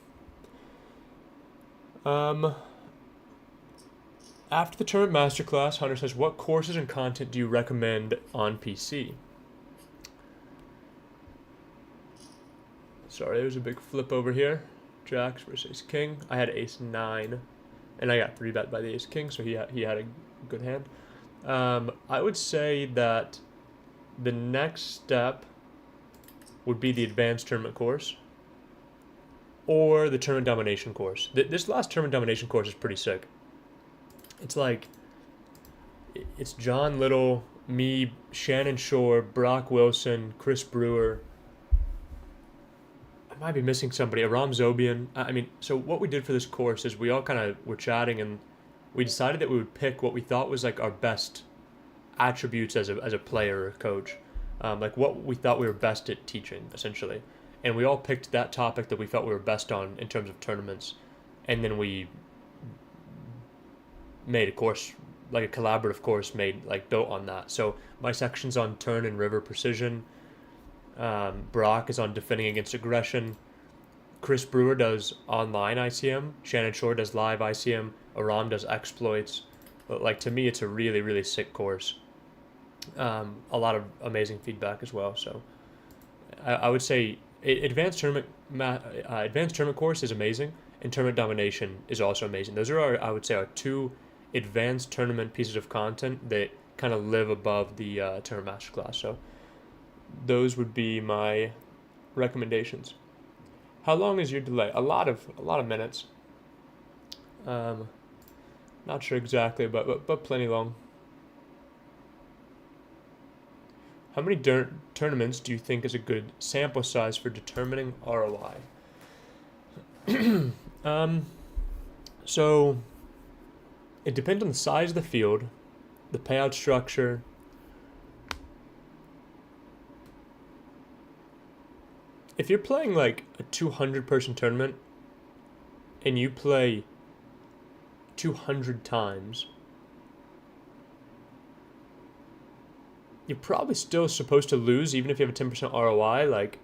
After the tournament masterclass, Hunter says, what courses and content do you recommend on PC? Sorry, there's a big flip over here. Jacks versus King. I had ace 9, and I got 3-bet by the ace king, so he had a good hand. I would say that the next step would be the advanced tournament course or the tournament domination course. This last tournament domination course is pretty sick. It's like, it's John Little, me, Shannon Shore, Brock Wilson, Chris Brewer. I might be missing somebody, Aram Zobian. I mean, so what we did for this course is we all kind of were chatting, and we decided that we would pick what we thought was like our best attributes as a player or coach. Like what we thought we were best at teaching, essentially. And we all picked that topic that we felt we were best on in terms of tournaments. And then we made a course, like a collaborative course built on that. So my section's on turn and river precision. Brock is on defending against aggression. Chris Brewer does online ICM. Shannon Shore does live ICM. Aram does exploits. But like, to me, it's a really, really sick course. A lot of amazing feedback as well. So I would say advanced tournament course is amazing, and tournament domination is also amazing. Those are I would say our two advanced tournament pieces of content that kind of live above the tournament masterclass. So those would be my recommendations. How long is your delay? A lot of minutes. Not sure exactly, but plenty long. How many tournaments do you think is a good sample size for determining ROI? So it depends on the size of the field, the payout structure. If you're playing like a 200-person tournament and you play 200 times, you're probably still supposed to lose even if you have a 10% ROI. Like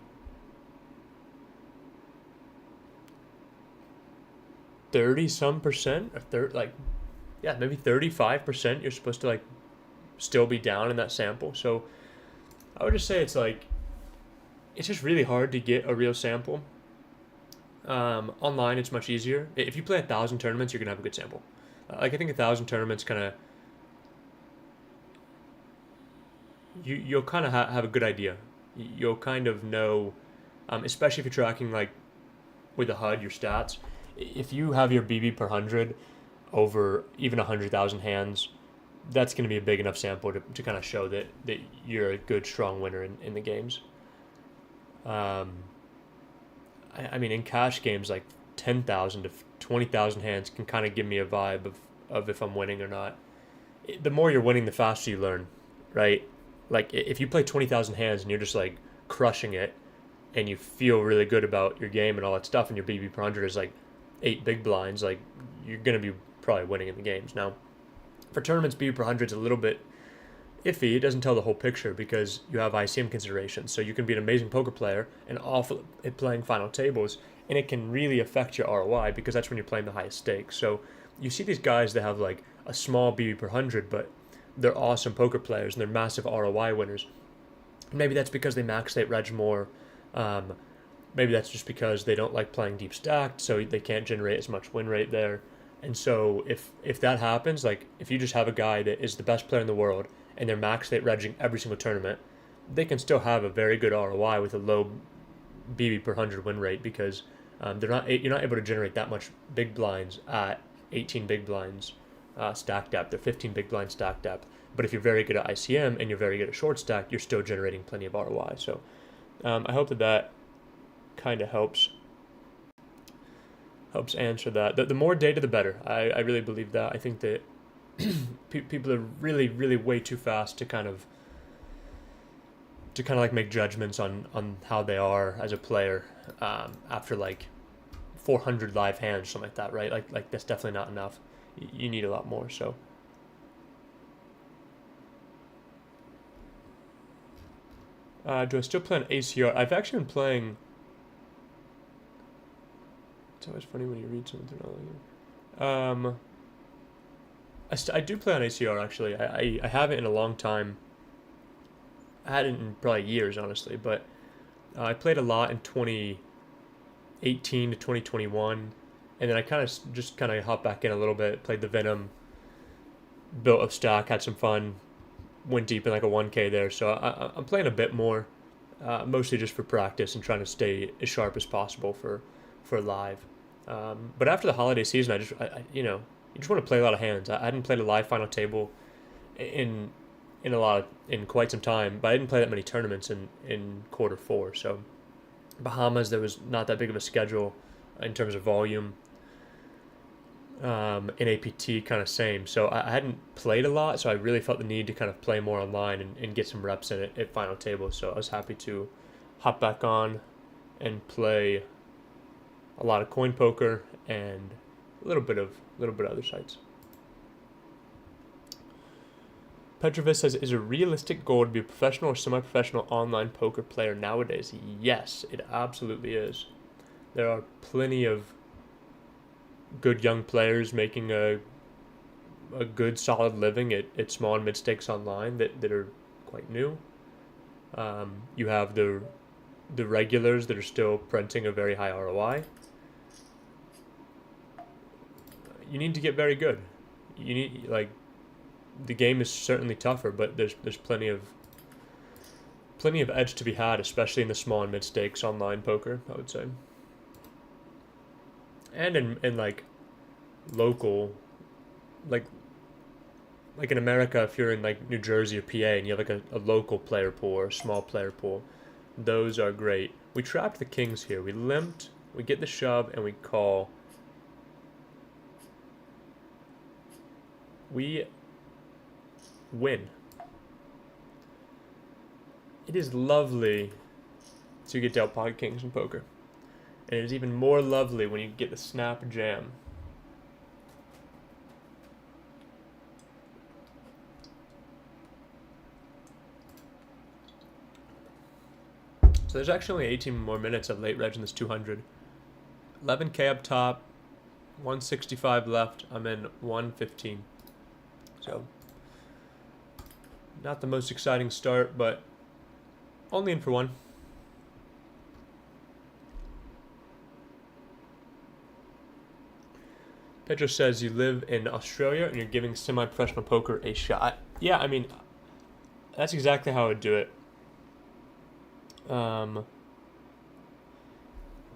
30-some%, maybe 35% you're supposed to like still be down in that sample. So I would just say it's just really hard to get a real sample. Online it's much easier. If you play 1,000 tournaments, you're gonna have a good sample. I think 1,000 tournaments kind of you'll kind of have a good idea. You'll kind of know, especially if you're tracking like with the HUD your stats. If you have your BB per 100 over even 100,000 hands, that's going to be a big enough sample to kind of show that you're a good, strong winner in the games. I mean, in cash games, like 10,000 to 20,000 hands can kind of give me a vibe of if I'm winning or not. The more you're winning, the faster you learn, right? Like, if you play 20,000 hands and you're just, like, crushing it and you feel really good about your game and all that stuff, and your BB per 100 is, like, 8 big blinds, like, you're going to be probably winning in the games. Now, for tournaments, BB per 100 is a little bit iffy. It doesn't tell the whole picture because you have ICM considerations. So you can be an amazing poker player and awful at playing final tables, and it can really affect your ROI because that's when you're playing the highest stakes. So you see these guys that have, like, a small BB per 100, but they're awesome poker players and they're massive ROI winners. Maybe that's because they max late reg more. Maybe that's just because they don't like playing deep stacked, so they can't generate as much win rate there. And so if that happens, like if you just have a guy that is the best player in the world and they're max late regging every single tournament, they can still have a very good ROI with a low BB per 100 win rate because you're not able to generate that much big blinds at 18 big blinds stack depth or 15 big blind stack depth. But if you're very good at ICM and you're very good at short stack, you're still generating plenty of ROI. So I hope that kind of helps answer that. The more data, the better. I really believe that. I think that people are really way too fast to kind of like make judgments on how they are as a player after like 400 live hands, something like that, right? Like that's definitely not enough. You need a lot more. So do I still play on ACR? I've actually been playing. It's always funny when you read something. I do play on ACR actually. I haven't in a long time. I hadn't in probably years, honestly, but I played a lot in 2018 to 2021, and then I kind of hopped back in a little bit, played the Venom, built a stack, had some fun, went deep in like a 1K there, so I'm playing a bit more, mostly just for practice and trying to stay as sharp as possible for live. But after the holiday season, you just want to play a lot of hands. I hadn't played a live final table in quite some time, but I didn't play that many tournaments in Q4. So Bahamas, there was not that big of a schedule in terms of volume. In APT, kind of same. So I hadn't played a lot, so I really felt the need to kind of play more online and get some reps in it at final table. So I was happy to hop back on and play a lot of CoinPoker and a little bit of other sites. Petrovis says, is a realistic goal to be a professional or semi-professional online poker player nowadays? Yes, it absolutely is. There are plenty of good young players making a good solid living at small and mid stakes online that are quite new. You have the regulars that are still printing a very high ROI. You need to get very good. You need the game is certainly tougher, but there's plenty of edge to be had, especially in the small and mid stakes online poker, I would say. And in like local, like in America, if you're in like New Jersey or PA and you have like a local player pool or a small player pool, those are great. We trapped the kings here. We limped, we get the shove, and we call. We win. It is lovely to get dealt pocket kings in poker. And it is even more lovely when you get the snap jam. So there's actually only 18 more minutes of late reg in this 200. 11K up top, 165 left. I'm in 115. So not the most exciting start, but only in for one. Pedro says you live in Australia and you're giving semi-professional poker a shot. Yeah, I mean, that's exactly how I would do it.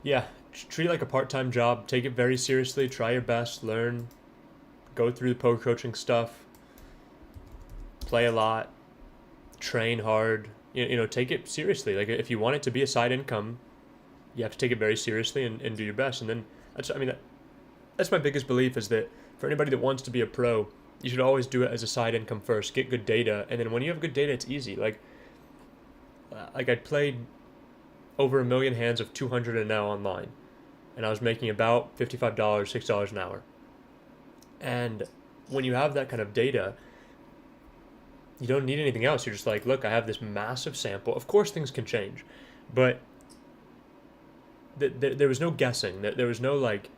Yeah, treat it like a part-time job. Take it very seriously. Try your best. Learn. Go through the poker coaching stuff. Play a lot. Train hard. You know, take it seriously. Like, if you want it to be a side income, you have to take it very seriously and do your best. And then, that's my biggest belief, is that for anybody that wants to be a pro, you should always do it as a side income first. Get good data, and then when you have good data, it's easy. Like I played over 1 million hands of 200 and now online, and I was making about $55, $6 an hour. And when you have that kind of data, you don't need anything else. You're just like, look, I have this massive sample. Of course, things can change, but there was no guessing. There was no like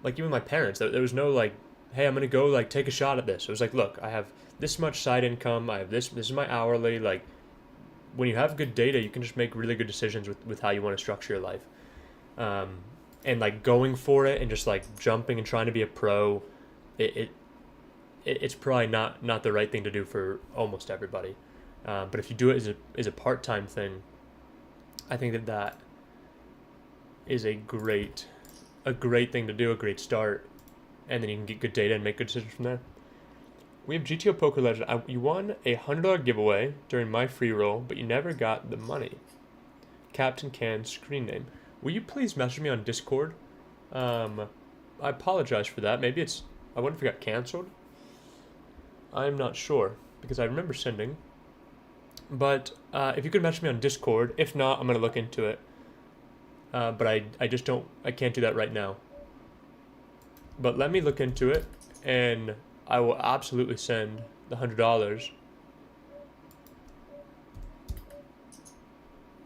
even my parents, there was no like, hey, I'm gonna go like take a shot at this. It was like, look, I have this much side income. I have this is my hourly. Like, when you have good data, you can just make really good decisions with how you want to structure your life. And like going for it and just like jumping and trying to be a pro, it's probably not the right thing to do for almost everybody. But if you do it as a part-time thing, I think that is a great thing to do, a great start, and then you can get good data and make good decisions from there. We have GTO Poker Legend. You won a $100 giveaway during my free roll, but you never got the money. Captain Can screen name. Will you please message me on Discord? I apologize for that. Maybe it's, I wonder if it got canceled. I'm not sure because I remember sending. But if you could message me on Discord, if not, I'm gonna look into it. But I just don't, I can't do that right now. But let me look into it, and I will absolutely send the $100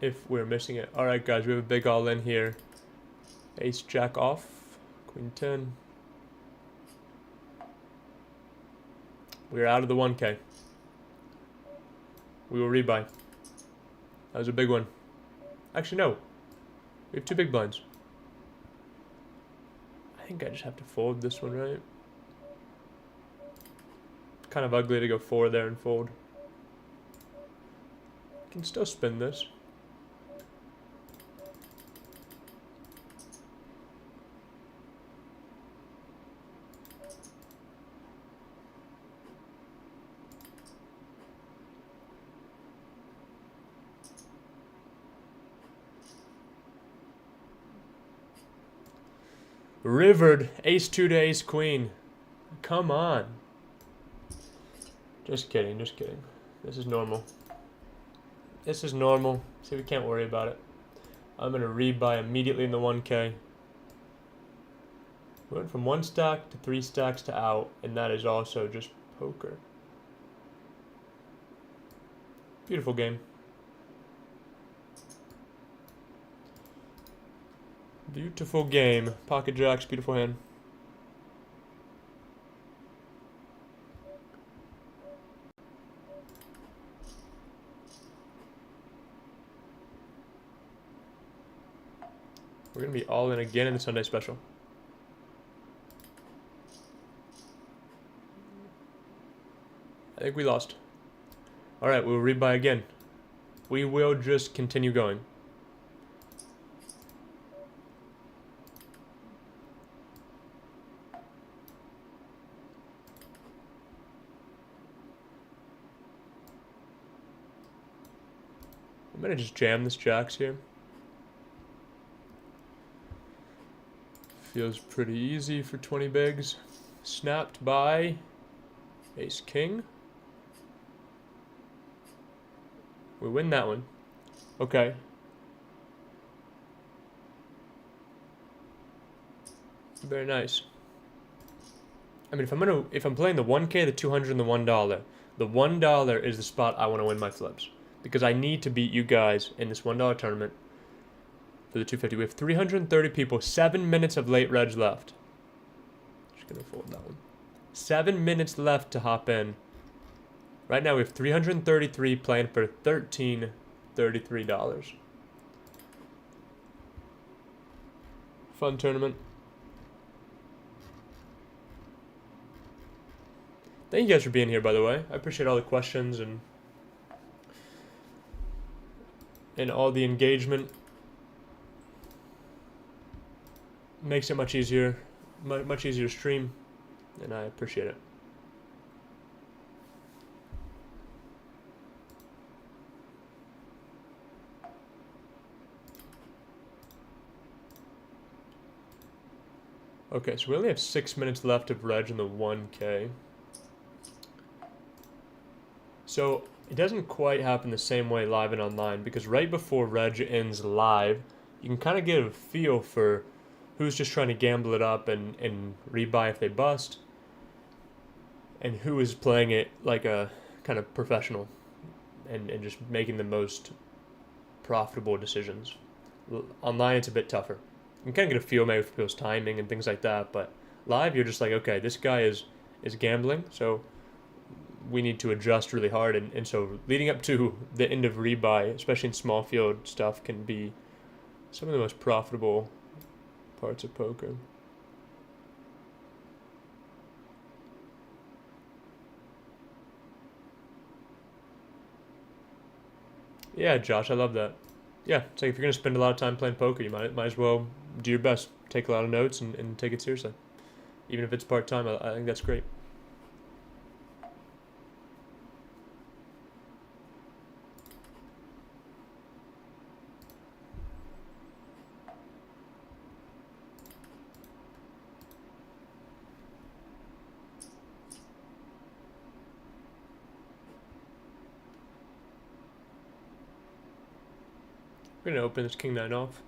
if we're missing it. All right, guys, we have a big all in here. Ace jack off, queen 10. We're out of the 1K. We will rebuy. That was a big one. Actually, no. We have 2 big blinds. I think I just have to fold this one, right? Kind of ugly to go 4 there and fold. Can still spin this. Rivered, ace 2 to ace queen. Come on. Just kidding, just kidding. This is normal. This is normal. See, we can't worry about it. I'm going to rebuy immediately in the 1K. We went from 1 stack to 3 stacks to out, and that is also just poker. Beautiful game. Beautiful game. Pocket jacks, beautiful hand. We're going to be all in again in the Sunday special. I think we lost. Alright, we'll rebuy again. We will just continue going. I'm going to just jam this jacks here. Feels pretty easy for 20 bigs. Snapped by ace king. We win that one. Okay. Very nice. I mean, if I'm playing the 1K, the 200, and the $1, the $1 is the spot I want to win my flips, because I need to beat you guys in this $1 tournament for the 250. We have 330 people, 7 minutes of late reg left. Just gonna fold that one. 7 minutes left to hop in. Right now we have 333 playing for $1333. Fun tournament. Thank you guys for being here, by the way. I appreciate all the questions and all the engagement. Makes it much easier to stream, and I appreciate it. Okay, so we only have 6 minutes left of reg in the 1K. So it doesn't quite happen the same way live and online, because right before reg ends live, you can kind of get a feel for who's just trying to gamble it up and rebuy if they bust, and who is playing it like a kind of professional and just making the most profitable decisions. Online, it's a bit tougher. You can kind of get a feel maybe for people's timing and things like that, but live, you're just like, okay, this guy is gambling, so we need to adjust really hard, and so leading up to the end of rebuy, especially in small field stuff, can be some of the most profitable parts of poker. Yeah, Josh, I love that. Yeah, it's like if you're going to spend a lot of time playing poker, you might as well do your best. Take a lot of notes and take it seriously. Even if it's part-time, I think that's great. We're gonna open this king 9 off.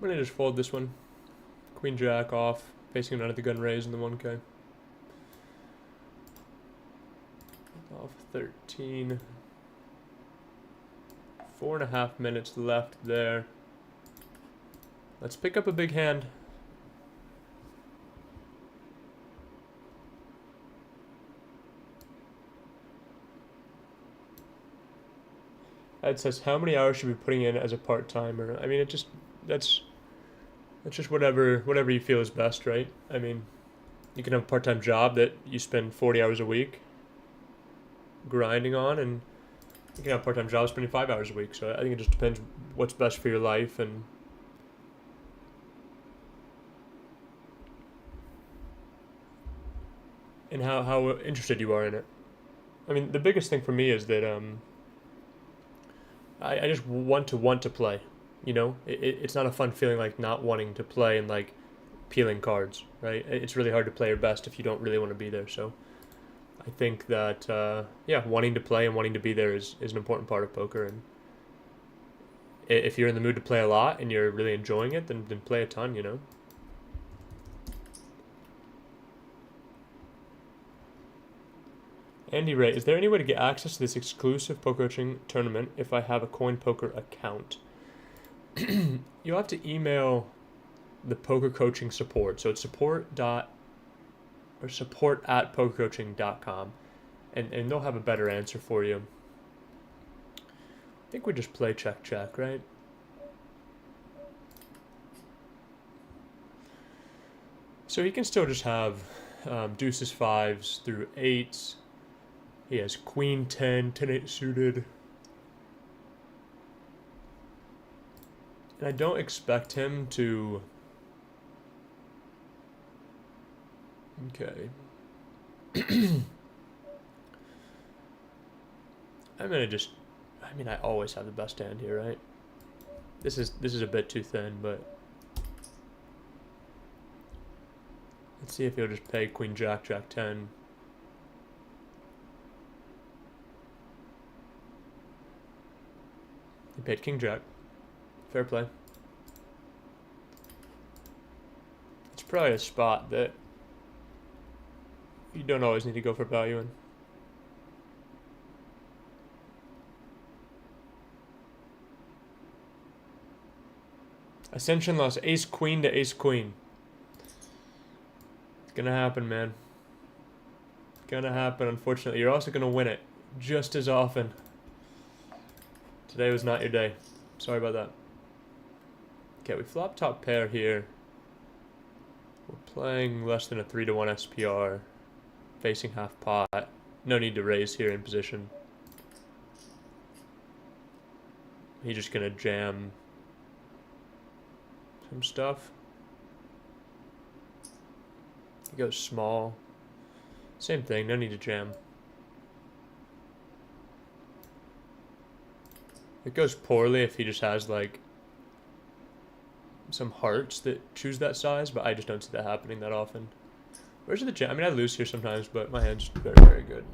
I'm gonna just fold this one. Queen jack off, facing him under the gun raise in the 1K. Off 13. 4.5 minutes left there. Let's pick up a big hand. It says how many hours should we be putting in as a part-timer. I mean, that's just whatever you feel is best, right? I mean, you can have a part-time job that you spend 40 hours a week grinding on, and you can have a part-time job spending 5 hours a week. So I think it just depends what's best for your life and how interested you are in it. I mean, the biggest thing for me is that I just want to play. You know, it's not a fun feeling like not wanting to play and like peeling cards, right? It's really hard to play your best if you don't really want to be there. So I think that yeah, wanting to play and wanting to be there is an important part of poker. And if you're in the mood to play a lot and you're really enjoying it, then play a ton, you know. Andy Ray, is there any way to get access to this exclusive poker coaching tournament if I have a CoinPoker account? You'll have to email the poker coaching support. So it's support at pokercoaching.com, and they'll have a better answer for you. I think we just play check, right? So he can still just have deuces 5s through 8s. He has queen 10, 10-8 suited. And I don't expect him to... Okay. I'm gonna just... I mean, I always have the best hand here, right? This is a bit too thin, but... Let's see if he'll just pay queen jack, jack 10. He paid king jack. Fair play. It's probably a spot that you don't always need to go for value in. Ascension lost ace queen to ace queen. It's gonna happen, man. It's gonna happen, unfortunately. You're also gonna win it just as often. Today was not your day. Sorry about that. Okay, we flop top pair here. We're playing less than a 3-to-1 SPR. Facing half pot. No need to raise here in position. He's just gonna jam some stuff. He goes small. Same thing, no need to jam. It goes poorly if he just has like some hearts that choose that size, but I just don't see that happening that often. Where's the jam? I mean, I lose here sometimes, but my hand's very, very good.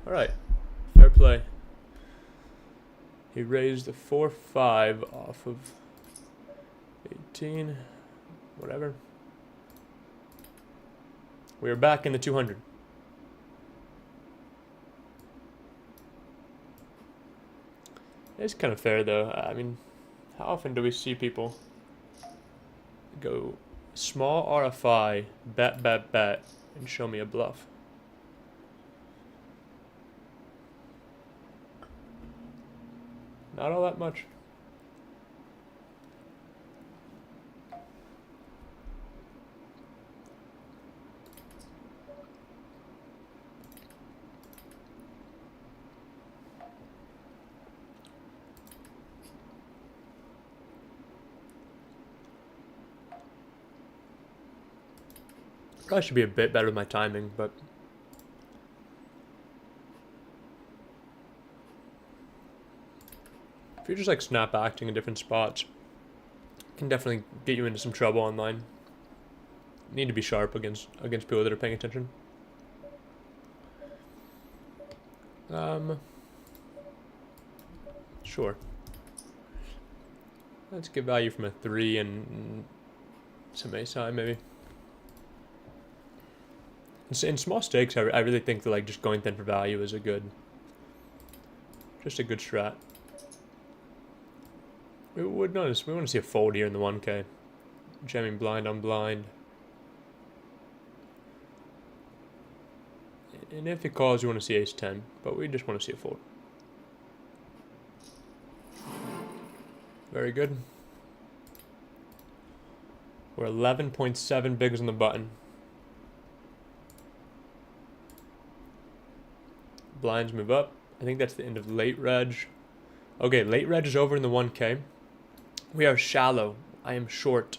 Alright, fair play. He raised the 4-5 off of 18, whatever. We are back in the 200. It's kind of fair though. I mean, how often do we see people go small RFI, bet, and show me a bluff? Not all that much. Probably should be a bit better with my timing, but if you're just like snap acting in different spots, it can definitely get you into some trouble online. You need to be sharp against people that are paying attention. Sure. Let's get value from a 3 and some ace high maybe. In small stakes, I really think that like just going thin for value is just a good strat. We want to see a fold here in the 1K. Jamming blind on blind. And if it calls, you want to see ace 10, but we just want to see a fold. Very good. We're 11.7 bigs on the button. Blinds move up. I think that's the end of late reg. Okay, late reg is over in the 1K. We are shallow. I am short.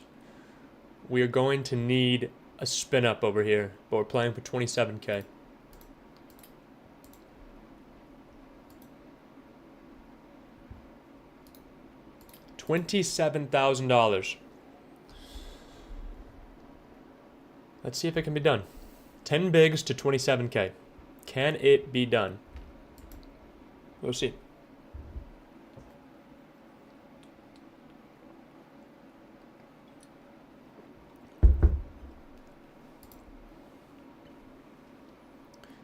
We are going to need a spin up over here, but we're playing for 27K. $27,000. Let's see if it can be done. 10 bigs to 27K. Can it be done? We'll see.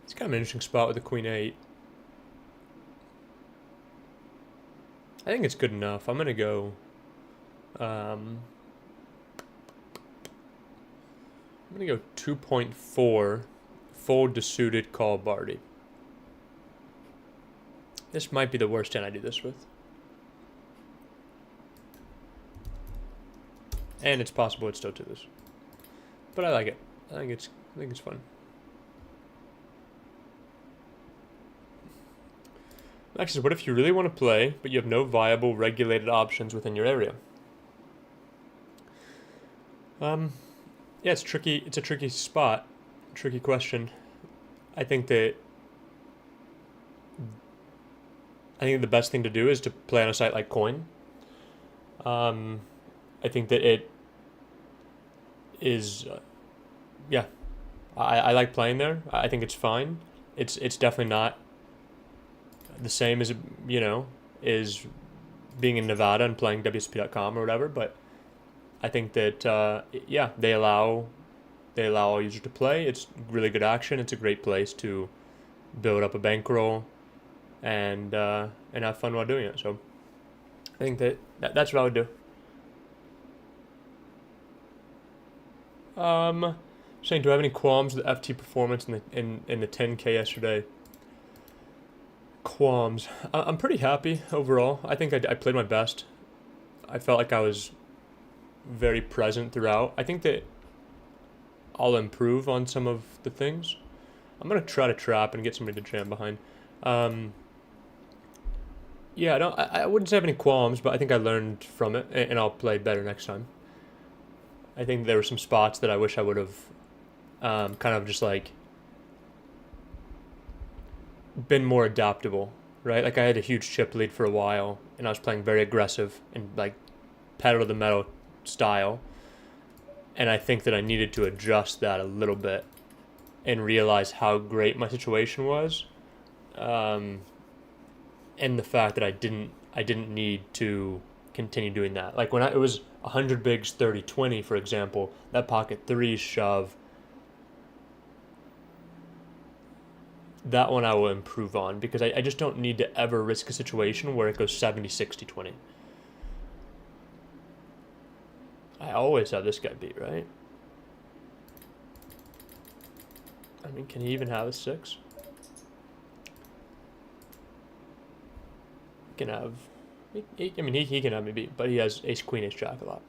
It's kind of an interesting spot with the queen 8. I think it's good enough. I'm gonna go. I'm gonna go 2.4. Fold to suited, call Barty. This might be the worst hand I do this with. And it's possible it's still to this. But I like it. I think it's fun. Max says, what if you really want to play, but you have no viable regulated options within your area? Yeah, it's tricky. It's a tricky spot. Tricky question. I think the best thing to do is to play on a site like Coin. I think that it is, yeah, I like playing there. I think it's fine. It's definitely not the same as, is being in Nevada and playing WSP.com or whatever, but I think that, yeah, they allow all users to play. It's really good action. It's a great place to build up a bankroll and have fun while doing it. So I think that's what I would do. Saying, do I have any qualms with the FT performance in the 10K yesterday? Qualms. I'm pretty happy overall. I think I played my best. I felt like I was very present throughout. I think that I'll improve on some of the things. I'm gonna try to trap and get somebody to jam behind. Yeah, I wouldn't say I have any qualms, but I think I learned from it, and I'll play better next time. I think there were some spots that I wish I would have kind of just like been more adaptable, right? Like I had a huge chip lead for a while, and I was playing very aggressive and like pedal to the metal style. And I think that I needed to adjust that a little bit and realize how great my situation was, and the fact that I didn't need to continue doing that. Like when it was 100 bigs 30-20, for example, that pocket 3 shove, that one I will improve on, because I just don't need to ever risk a situation where it goes 70-60-20. I always have this guy beat, right? I mean, can he even have a 6? He can have... he can have me beat, but he has ace, queen, ace, jack a lot.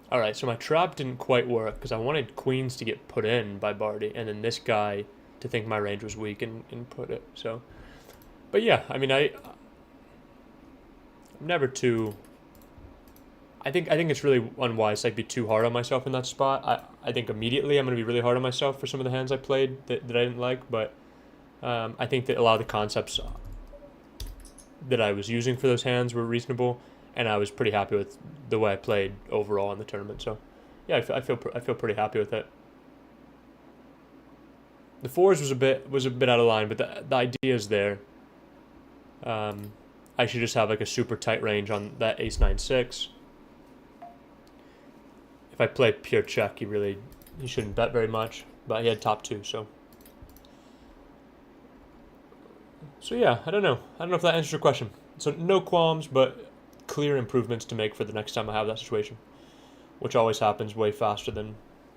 Alright, so my trap didn't quite work, because I wanted queens to get put in by Barty, and then this guy to think my range was weak and put it, so... But yeah, I mean, I'm never too I think it's really unwise to like be too hard on myself in that spot. I think immediately I'm going to be really hard on myself for some of the hands I played that I didn't like, but I think that a lot of the concepts that I was using for those hands were reasonable, and I was pretty happy with the way I played overall in the tournament. So, yeah, I feel pretty happy with it. The fours was a bit out of line, but the idea is there. I should just have like a super tight range on that ace 9-6. If I play pure check, he shouldn't bet very much, but he had top two, so yeah, I don't know if that answers your question. So no qualms, but clear improvements to make for the next time I have that situation, which always happens way faster than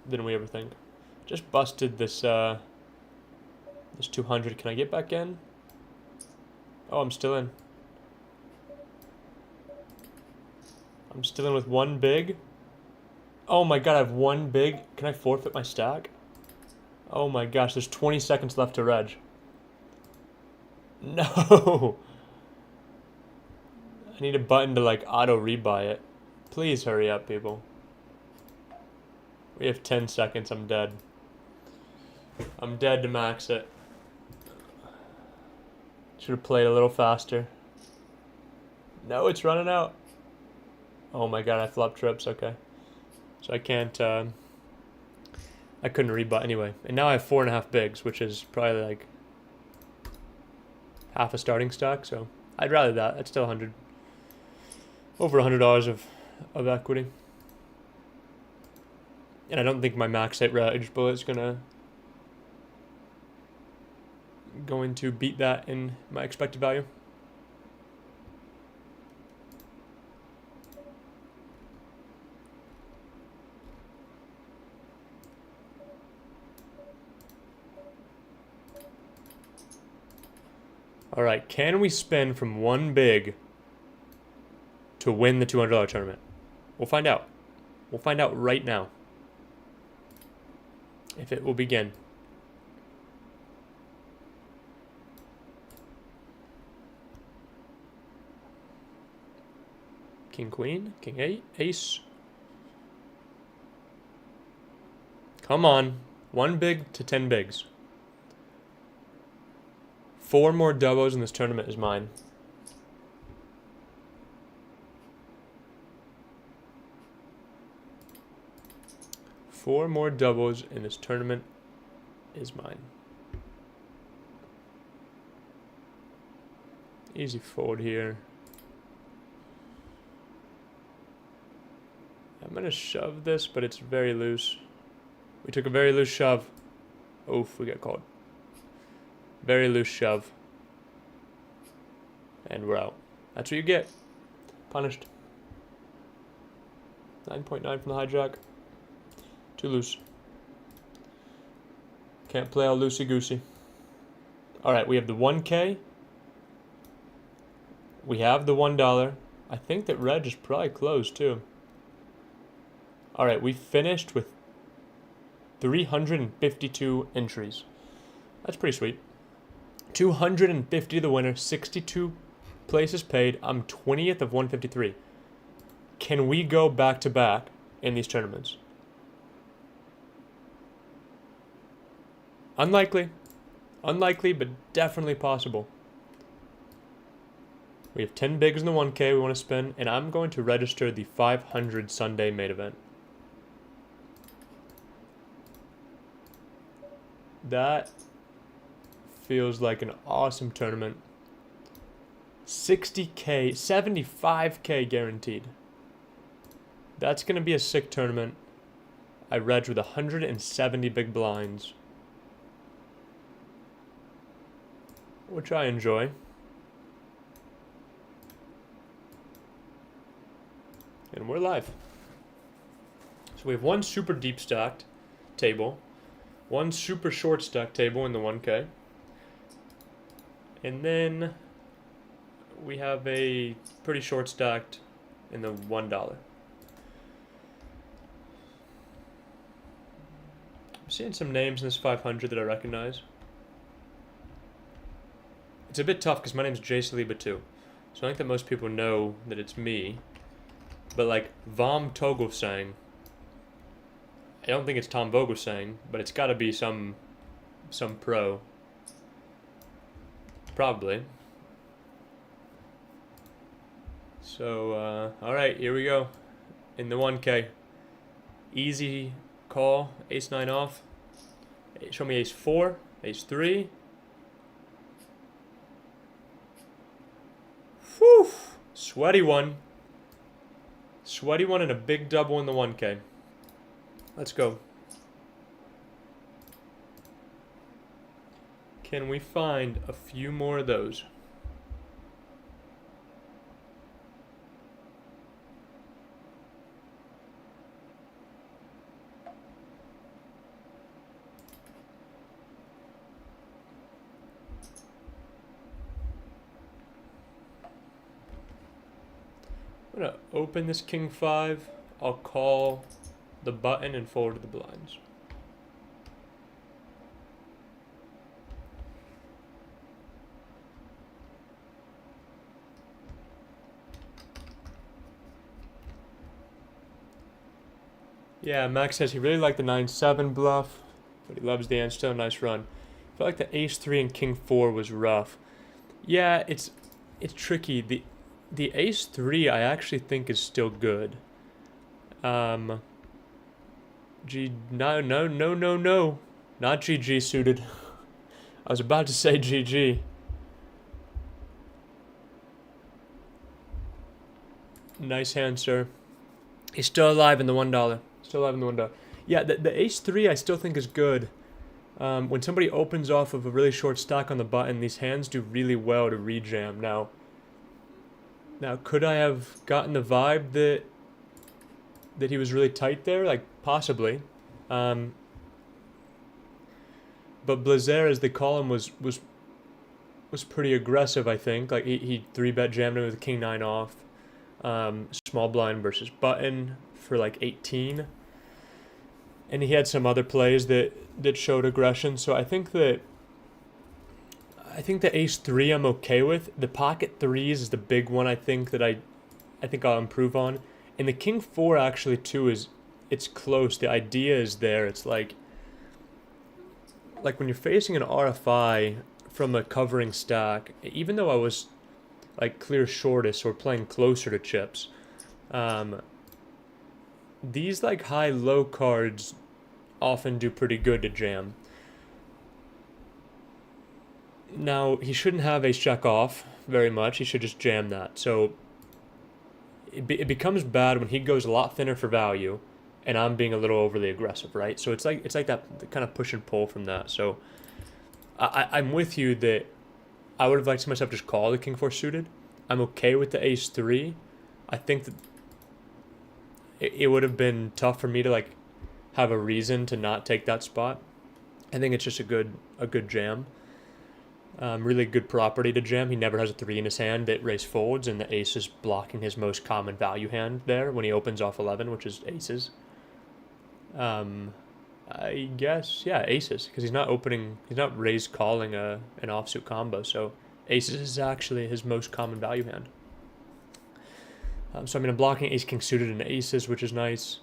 we ever think. Just busted this this 200. Can I get back in? Oh, I'm still in. I'm still in with one big. Oh my god, I have one big. Can I forfeit my stack? Oh my gosh, there's 20 seconds left to reg. No! I need a button to like auto rebuy it. Please hurry up, people. We have 10 seconds, I'm dead. I'm dead to max it. Should have played a little faster. No, it's running out. Oh my god, I flop trips, okay. So I can't, I couldn't rebut anyway. And now I have 4.5 bigs, which is probably like half a starting stack, so I'd rather that. That's still over $100 of equity. And I don't think my max height reg bullet is going to beat that in my expected value. All right, can we spin from one big to win the $200 tournament? We'll find out. We'll find out right now if it will begin. King, queen, king, eight, ace. Come on. One big to 10 bigs. 4 more doubles in this tournament is mine. Four more doubles in this tournament is mine. Easy fold here. I'm going to shove this, but it's very loose. We took a very loose shove. Oof, we got called. Very loose shove. And we're out. That's what you get. Punished. 9.9 from the hijack. Too loose. Can't play all loosey-goosey. Alright, we have the 1K. We have the $1. I think that reg is probably closed too. Alright, we finished with 352 entries. That's pretty sweet. 250 to the winner, 62 places paid. I'm 20th of 153. Can we go back to back in these tournaments? Unlikely. Unlikely, but definitely possible. We have 10 bigs in the 1K we want to spin, and I'm going to register the 500 Sunday main event. That feels like an awesome tournament. 60K, 75K guaranteed. That's going to be a sick tournament. I reg with 170 big blinds, which I enjoy. And we're live. So we have one super deep stacked table, one super short stacked table in the 1K, and then we have a pretty short stacked in the $1. I'm seeing some names in this 500 that I recognize. It's a bit tough because my name's Saliba too, so I think that most people know that it's me. But like Vom Togelsang, I don't think it's Tom Vogelsang, but it's got to be some pro. Probably. So, all right, here we go. In the 1K. Easy call, ace-9 off. Show me ace-4, ace-3. Whew! Sweaty one. Sweaty one and a big double in the 1K. Let's go. Can we find a few more of those? I'm gonna open this king 5. I'll call the button and fold to the blinds. Yeah, Max says he really liked the 9-7 bluff, but he loves the end still. Nice run. I feel like the ace-3 and king-4 was rough. Yeah, it's tricky. The ace-3 I actually think is still good. No, not GG suited. I was about to say GG. Nice hand, sir. He's still alive in the $1. Still alive in the $1. Yeah, the ace-3 I still think is good. When somebody opens off of a really short stack on the button, these hands do really well to rejam. Now, could I have gotten the vibe that he was really tight there? Like, possibly. But Blazer, as they call him, was pretty aggressive, I think. Like, he 3-bet jammed him with king-9 off. Small blind versus button for like 18. And he had some other plays that showed aggression. So I think the ace-3 I'm okay with. The pocket 3s is the big one I think that I think I'll improve on. And the king-4 actually too it's close. The idea is there. It's like when you're facing an RFI from a covering stack, even though I was like clear shortest or playing closer to chips, these like high-low cards often do pretty good to jam. Now, he shouldn't have ace-jack off very much. He should just jam that. So it becomes bad when he goes a lot thinner for value and I'm being a little overly aggressive, right? So it's like that kind of push and pull from that. So I'm with you that I would have liked to myself just call the king-4 suited. I'm okay with the ace-3. I think that it would have been tough for me to like have a reason to not take that spot. I think it's just a good jam. Really good property to jam. He never has a 3 in his hand that raise folds, and the ace is blocking his most common value hand there when he opens off 11, which is aces. I guess, yeah, aces, because he's not raise calling an offsuit combo, so aces is actually his most common value hand. So I mean, I'm blocking ace king suited and aces, which is nice,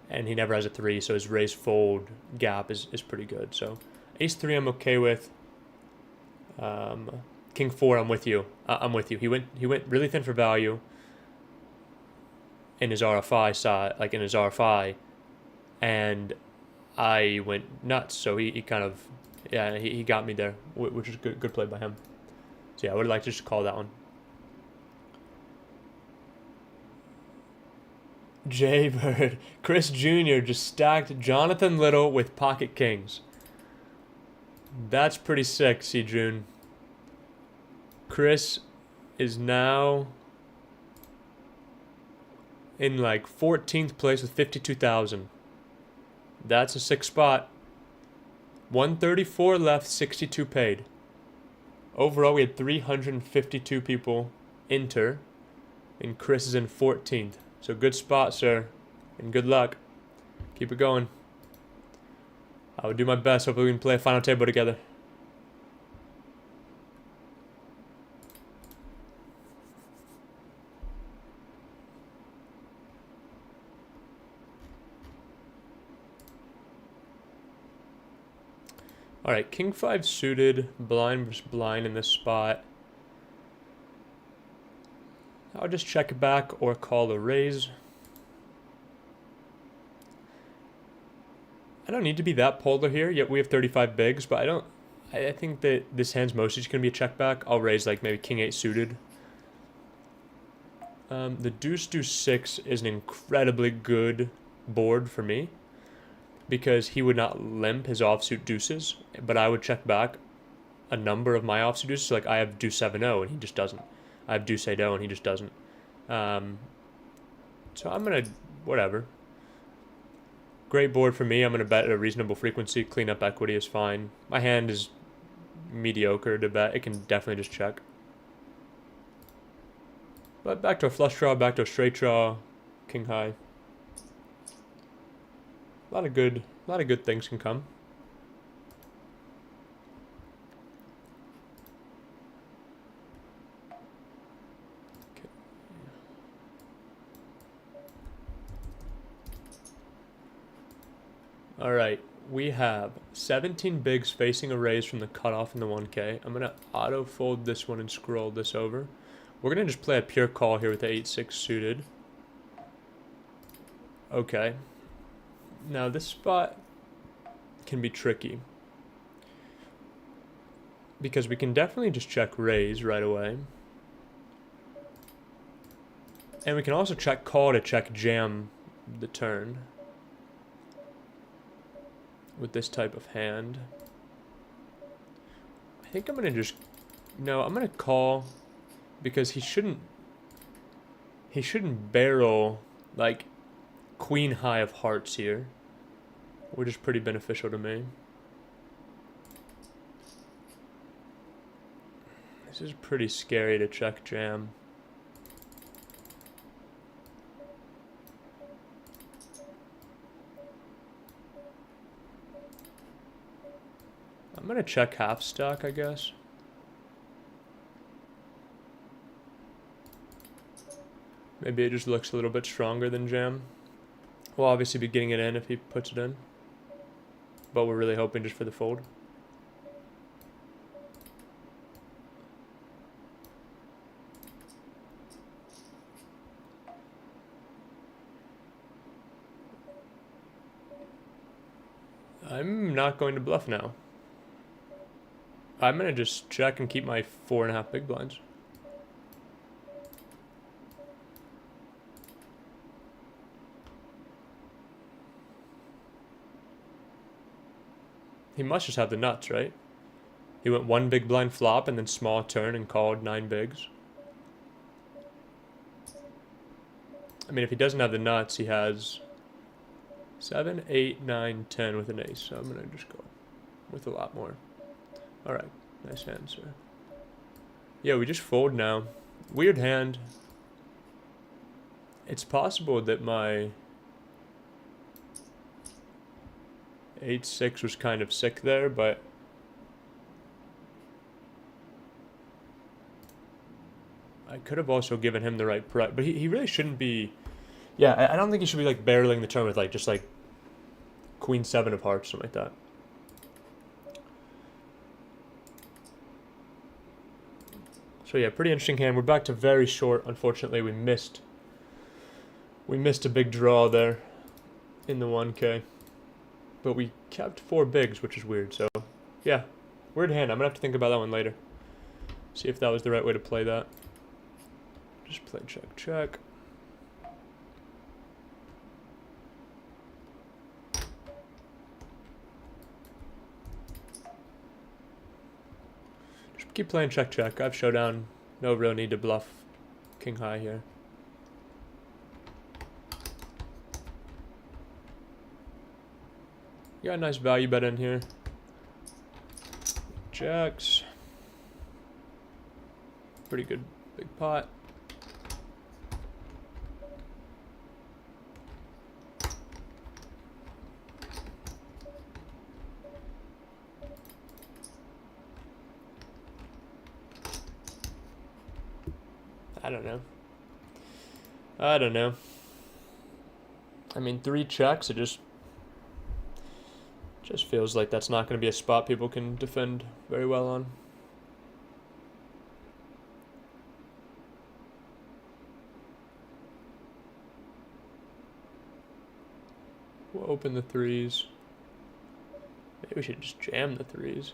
and he never has a 3, so his raise fold gap is pretty good. So ace-3 I'm okay with. King-4 I'm with you. He went really thin for value in his RFI side, like in his RFI, and I went nuts. So he kind of, yeah, he got me there, which is good play by him. So yeah, I would like to just call that one. Jaybird. Chris Jr. just stacked Jonathan Little with pocket kings. That's pretty sick, C. June. Chris is now in like 14th place with 52,000. That's a sick spot. 134 left, 62 paid. Overall, we had 352 people enter, and Chris is in 14th. So good spot, sir, and good luck. Keep it going. I will do my best. Hopefully we can play a final table together. All right, king 5 suited, blind versus blind in this spot. I'll just check it back or call a raise. I don't need to be that polar here, yet we have 35 bigs, but I think that this hand's mostly just going to be a check back. I'll raise like maybe king 8 suited. The deuce 6 is an incredibly good board for me because he would not limp his offsuit deuces, but I would check back a number of my offsuit deuces. So like I have deuce 7-0 and he just doesn't. I have deuce 8-0 and he just doesn't. So I'm going to, whatever. Great board for me. I'm going to bet at a reasonable frequency. Clean up equity is fine. My hand is mediocre to bet. It can definitely just check. But back to a flush draw, back to a straight draw, king high. A lot of good things can come. Okay. All right, we have 17 bigs facing a raise from the cutoff in the 1K. I'm gonna auto fold this one and scroll this over. We're going to just play a pure call here with the 8-6 suited. Okay. Now this spot can be tricky. Because we can definitely just check raise right away. And we can also check call to check jam the turn. With this type of hand. I think I'm going to just... No, I'm going to call... Because he shouldn't barrel like queen high of hearts here, which is pretty beneficial to me. This is pretty scary to check jam. I'm gonna check half stack, I guess. Maybe it just looks a little bit stronger than jam. We'll obviously be getting it in if he puts it in. But we're really hoping just for the fold. I'm not going to bluff now. I'm going to just check and keep my 4.5 big blinds. He must just have the nuts, right? He went 1 big blind flop and then small turn and called 9 bigs. I mean, if he doesn't have the nuts, he has 7, 8, 9, 10 with an ace. So I'm going to just go with a lot more. All right. Nice hand, sir. Yeah, we just fold now. Weird hand. It's possible that my 8-6 was kind of sick there, but I could have also given him the right price. But he really shouldn't be. Yeah, I don't think he should be like barreling the turn with like just like queen 7 of hearts, something like that. So yeah, pretty interesting hand. We're back to very short. Unfortunately, we missed a big draw there in the 1K. But we kept 4 bigs, which is weird. So, yeah, weird hand. I'm going to have to think about that one later. See if that was the right way to play that. Just play check, check. Just keep playing check, check. I have showdown. No real need to bluff king high here. You got a nice value bet in here. Jacks. Pretty good big pot. I don't know. I mean, 3 checks, it just... Just feels like that's not going to be a spot people can defend very well on. We'll open the threes. Maybe we should just jam the threes.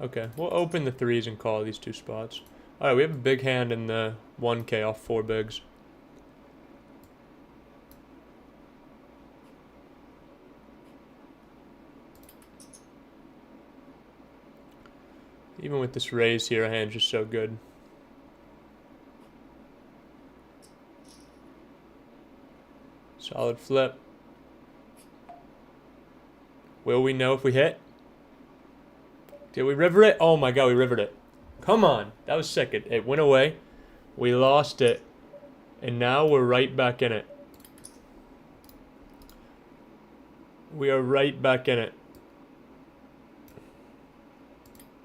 Okay, we'll open the threes and call these two spots. Alright, we have a big hand in the 1K off 4 bigs. Even with this raise here, our hand's just so good. Solid flip. Will we know if we hit? Did we river it? Oh my god, we rivered it. Come on. That was sick. It went away. We lost it. And now we're right back in it. We are right back in it.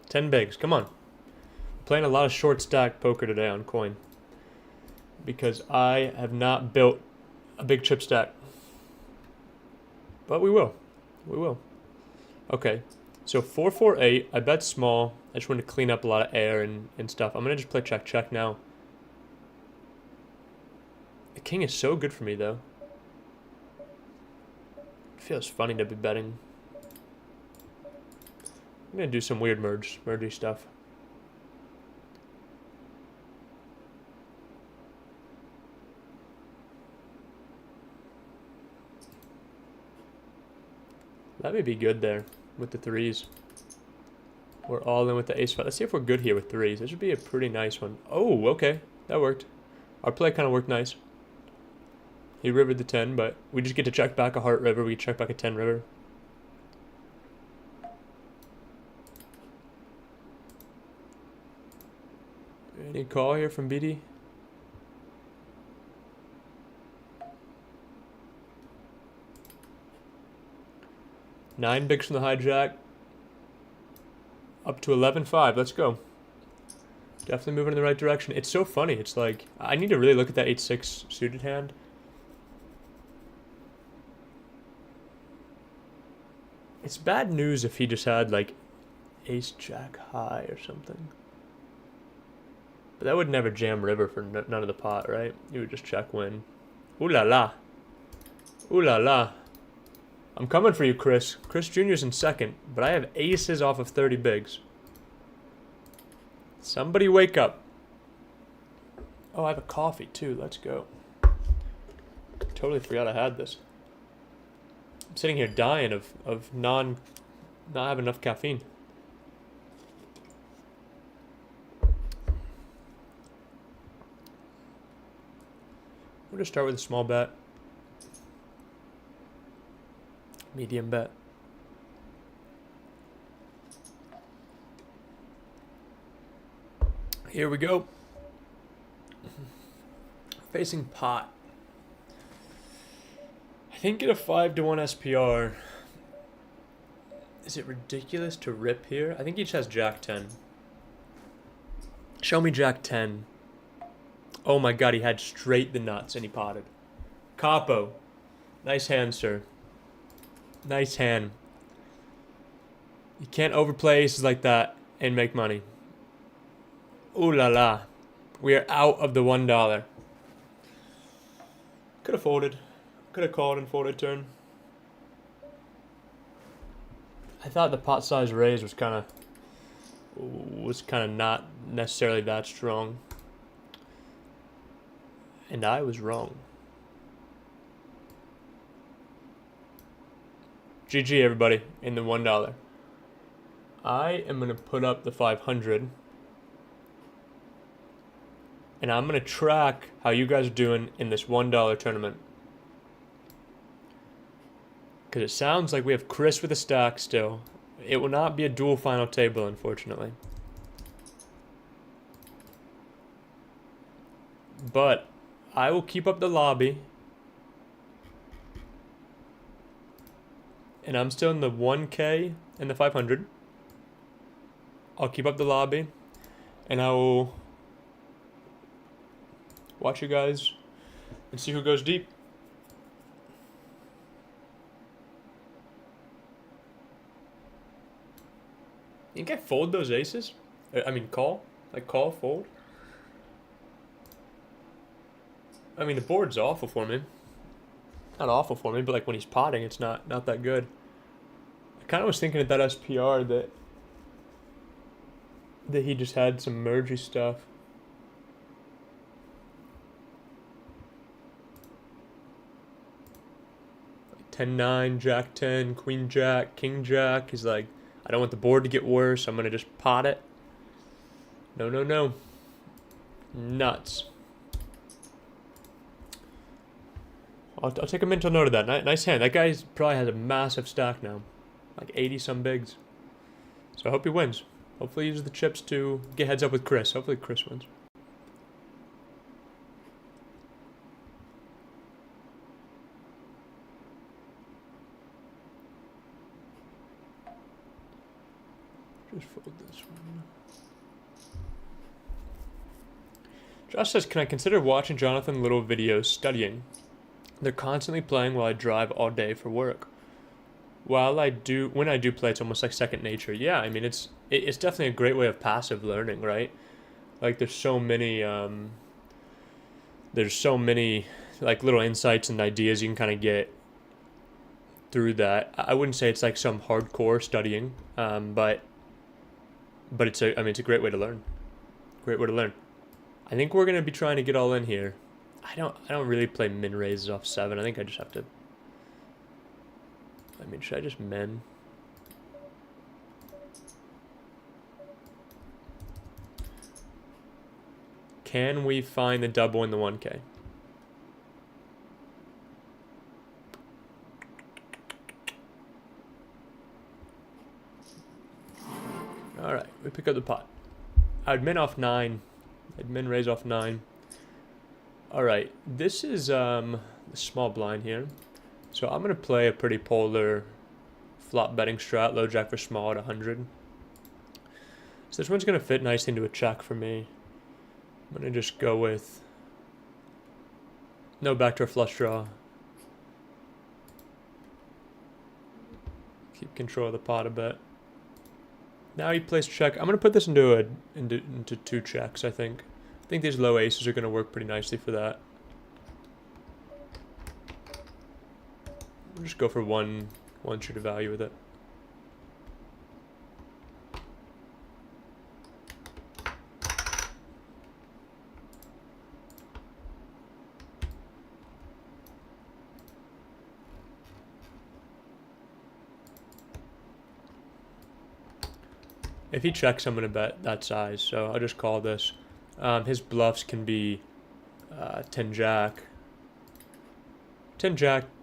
10 bigs. Come on. Playing a lot of short stack poker today on coin. Because I have not built a big chip stack. But we will. We will. Okay. So 4-4-8. I bet small. I just want to clean up a lot of air and stuff. I'm going to just play check now. The king is so good for me though. It feels funny to be betting. I'm going to do some weird mergey stuff. That may be good there with the threes. We're all in with the ace-5. Let's see if we're good here with threes. This should be a pretty nice one. Oh, okay. That worked. Our play kind of worked nice. He rivered the 10, but we just get to check back a heart river. We check back a 10 river. Any call here from BD? Nine bigs from the hijack. Up to 11-5. Let's go. Definitely moving in the right direction. It's so funny. It's like, I need to really look at that 8-6 suited hand. It's bad news if he just had like ace-jack high or something. But that would never jam river for none of the pot, right? You would just check win. Ooh la la. Ooh la la. I'm coming for you, Chris. Chris Jr.'s in second, but I have aces off of 30 bigs. Somebody wake up. Oh, I have a coffee too. Let's go. Totally forgot I had this. I'm sitting here dying of not having enough caffeine. We'll just start with a small bet. Medium bet. Here we go. Facing pot. I think at a 5-1 SPR. Is it ridiculous to rip here? I think he just has Jack 10. Show me Jack 10. Oh my god, he had straight the nuts and he potted. Capo. Nice hand, sir. Nice hand. You can't overplay aces like that and make money. Ooh la la. We are out of the $1. Could have folded. Could have called and folded turn. I thought the pot size raise was kind of not necessarily that strong. And I was wrong. GG everybody in the $1. I am going to put up the 500. And I'm going to track how you guys are doing in this $1 tournament. Because it sounds like we have Chris with a stack still. It will not be a dual final table, unfortunately. But I will keep up the lobby. And I'm still in the 1K and the 500. I'll keep up the lobby. And I will watch you guys and see who goes deep. You think I fold those aces? I mean, call? Like, call, fold? I mean, the board's awful for me. Not awful for me, but like when he's potting, it's not that good. I kind of was thinking at that SPR that he just had some mergey stuff. Like 10-9, Jack 10, Queen Jack, King Jack. He's like, I don't want the board to get worse. I'm gonna just pot it. No, no, no. Nuts. I'll take a mental note of that. Nice hand. That guy probably has a massive stack now. Like 80 some bigs. So I hope he wins. Hopefully he uses the chips to get heads up with Chris. Hopefully Chris wins. Just fold this one. Josh says, can I consider watching Jonathan Little videos studying? They're constantly playing while I drive all day for work. When I do play, it's almost like second nature. Yeah, I mean, it's definitely a great way of passive learning, right? Like there's so many like little insights and ideas you can kind of get through that. I wouldn't say it's like some hardcore studying, but it's a great way to learn. Great way to learn. I think we're gonna be trying to get all in here. I don't really play min raises off 7. I think I just have to. I mean, should I just min? Can we find the double in the 1K? All right, we pick up the pot. I'd min off 9. I'd min raise off 9. All right, this is the small blind here. So I'm gonna play a pretty polar flop betting strat, low jack for small at 100. So this one's gonna fit nicely into a check for me. I'm gonna just go with no backdoor flush draw. Keep control of the pot a bit. Now he plays check. I'm gonna put this into 2 checks. I think these low aces are gonna work pretty nicely for that. We'll just go for one shooter value with it. If he checks, I'm going to bet that size, so I'll just call this. His bluffs can be 10 jack,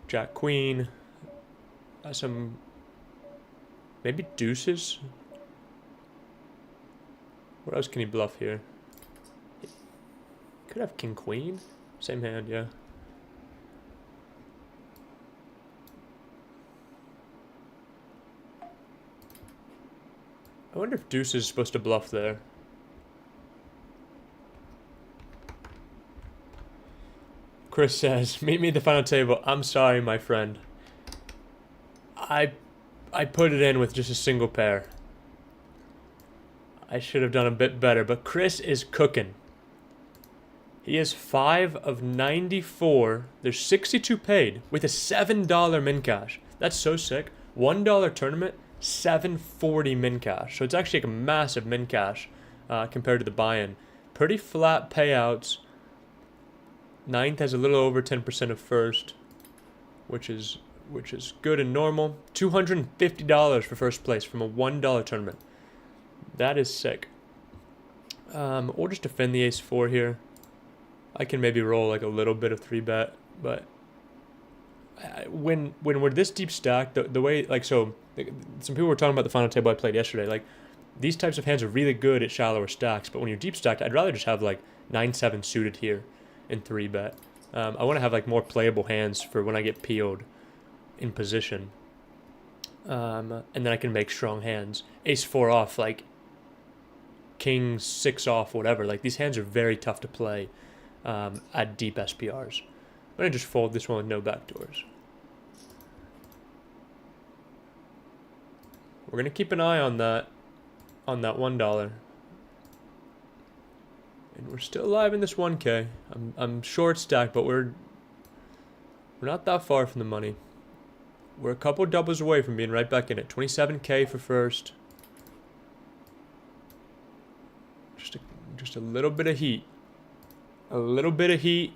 jack queen, some maybe deuces. What else can he bluff here? Could have king queen, same hand, yeah. I wonder if deuce is supposed to bluff there. Chris says, meet me at the final table. I'm sorry, my friend. I put it in with just a single pair. I should have done a bit better, but Chris is cooking. He is 5 of 94. There's 62 paid with a $7 min cash. That's so sick. $1 tournament, $7.40 min cash. So it's actually like a massive min cash compared to the buy-in. Pretty flat payouts. Ninth has a little over 10% of first, which is good and normal. $250 for first place from a $1 tournament. That is sick. We'll just defend the ace-4 here. I can maybe roll like a little bit of 3-bet, but when we're this deep stacked, the way, like, so some people were talking about the final table I played yesterday. Like, these types of hands are really good at shallower stacks, but when you're deep stacked, I'd rather just have like 9-7 suited here in 3-bet. I want to have like more playable hands for when I get peeled in position, and then I can make strong hands. Ace-4 off, like king 6 off, whatever. Like, these hands are very tough to play at deep SPRs. I'm gonna just fold this one with no backdoors. We're gonna keep an eye on that. on that $1. And we're still alive in this 1K. I'm short stacked, but we're not that far from the money. We're a couple doubles away from being right back in it. 27K for first. Just a little bit of heat. A little bit of heat.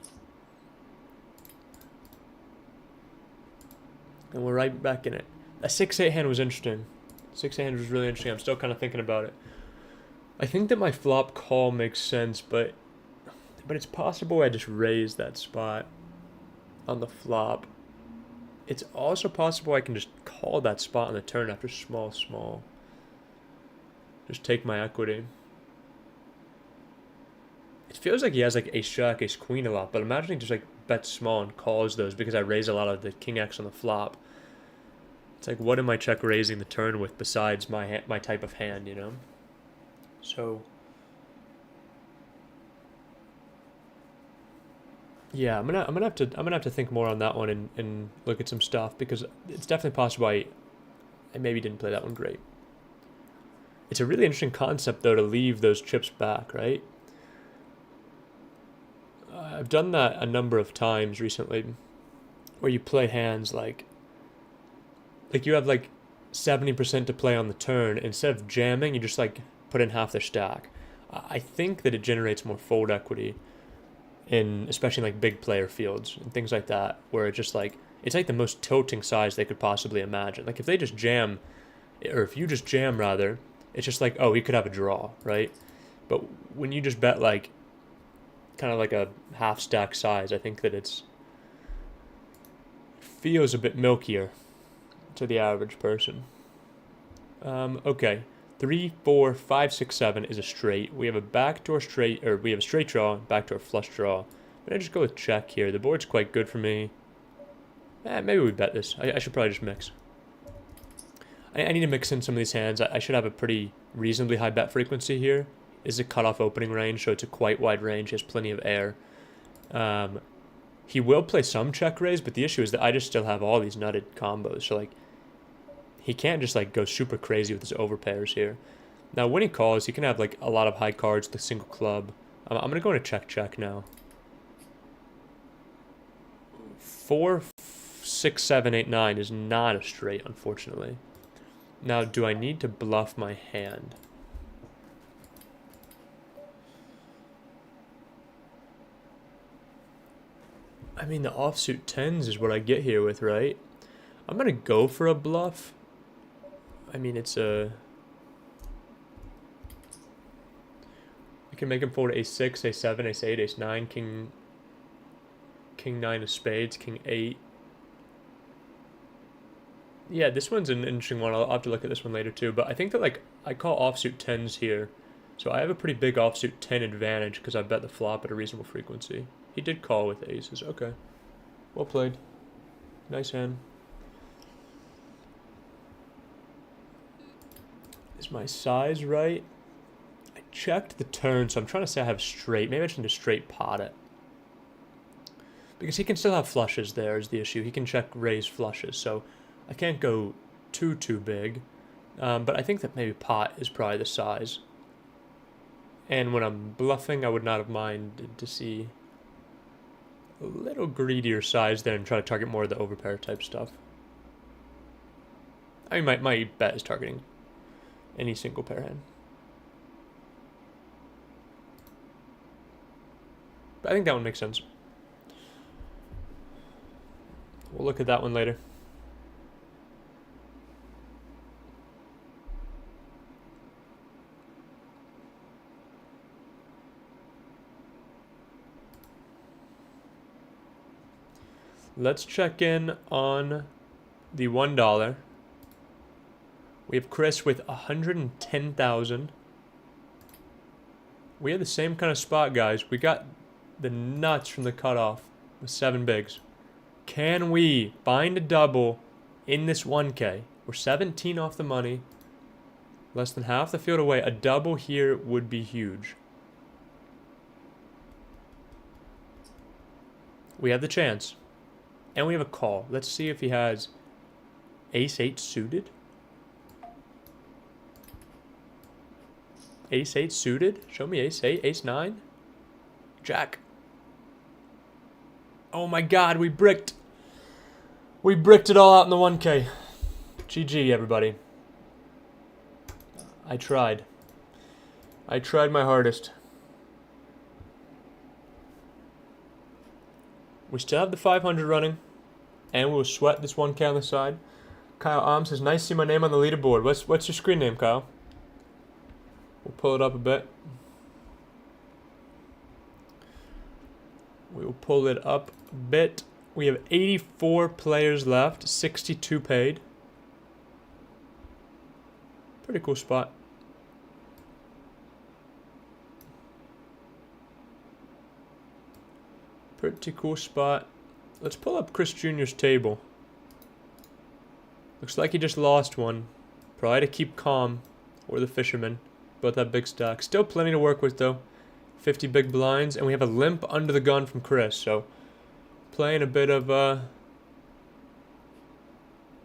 And we're right back in it. A 6-8 hand was interesting. 6-8 hand was really interesting. I'm still kind of thinking about it. I think that my flop call makes sense, but it's possible I just raise that spot on the flop. It's also possible I can just call that spot on the turn after small. Just take my equity. It feels like he has like ace jack, ace queen a lot, but imagine he just like bets small and calls those because I raise a lot of the king X on the flop. It's like, what am I check raising the turn with besides my type of hand, you know? So yeah, I'm gonna have to think more on that one and look at some stuff, because it's definitely possible I maybe didn't play that one great. It's a really interesting concept though to leave those chips back, right? I've done that a number of times recently, where you play hands like you have like 70% to play on the turn. Instead of jamming, you just like put in half their stack. I think that it generates more fold equity in especially like big player fields and things like that, where it's just like, it's like the most tilting size they could possibly imagine. Like if they just jam, or if you just jam rather, it's just like, oh, he could have a draw, right? But when you just bet like kind of like a half stack size, I think that feels a bit milkier to the average person. Okay, 3, 4, 5, 6, 7 is a straight. We have a backdoor straight, or we have a straight draw, backdoor flush draw. I'm gonna just go with check here. The board's quite good for me. Maybe we bet this. I should probably just mix. I need to mix in some of these hands. I should have a pretty reasonably high bet frequency here. This is a cutoff opening range, so it's a quite wide range. He has plenty of air. He will play some check raise, but the issue is that I just still have all these nutted combos. So like, he can't just like go super crazy with his overpairs here. Now when he calls, he can have like a lot of high cards with a single club. I'm gonna go into check now. 4, 6, 7, 8, 9 is not a straight, unfortunately. Now, do I need to bluff my hand? I mean, the offsuit 10s is what I get here with, right? I'm gonna go for a bluff. I mean, it's a... We can make him fold ace 6, ace 7, ace 8, ace 9, king 9 of spades, king 8. Yeah, this one's an interesting one. I'll have to look at this one later too. But I think that like I call offsuit 10s here. So I have a pretty big offsuit 10 advantage because I bet the flop at a reasonable frequency. He did call with aces. Okay. Well played. Nice hand. Is my size right? I checked the turn, so I'm trying to say I have straight. Maybe I just need to straight pot it. Because he can still have flushes there is the issue. He can check raise flushes, so I can't go too big. But I think that maybe pot is probably the size. And when I'm bluffing, I would not have minded to see a little greedier size there and try to target more of the overpair type stuff. I mean, my bet is targeting any single pair hand. But I think that one makes sense. We'll look at that one later. Let's check in on the $1. We have Chris with 110,000. We have the same kind of spot, guys. We got the nuts from the cutoff with 7 bigs. Can we find a double in this 1K? We're 17 off the money. Less than half the field away. A double here would be huge. We have the chance. And we have a call. Let's see if he has ace 8 suited. Ace 8 suited? Show me ace 8, ace 9. Jack. Oh my god, we bricked. We bricked it all out in the 1K. GG, everybody. I tried. I tried my hardest. We still have the 500 running, and we'll sweat this 1K on the side. Kyle Om says, nice to see my name on the leaderboard. What's your screen name, Kyle? We'll pull it up a bit. We will pull it up a bit. We have 84 players left, 62 paid. Pretty cool spot. Pretty cool spot. Let's pull up Chris Jr.'s table. Looks like he just lost one. Probably to keep calm. Or the fisherman. Both have big stacks. Still plenty to work with though. 50 big blinds. And we have a limp under the gun from Chris. So playing a bit of a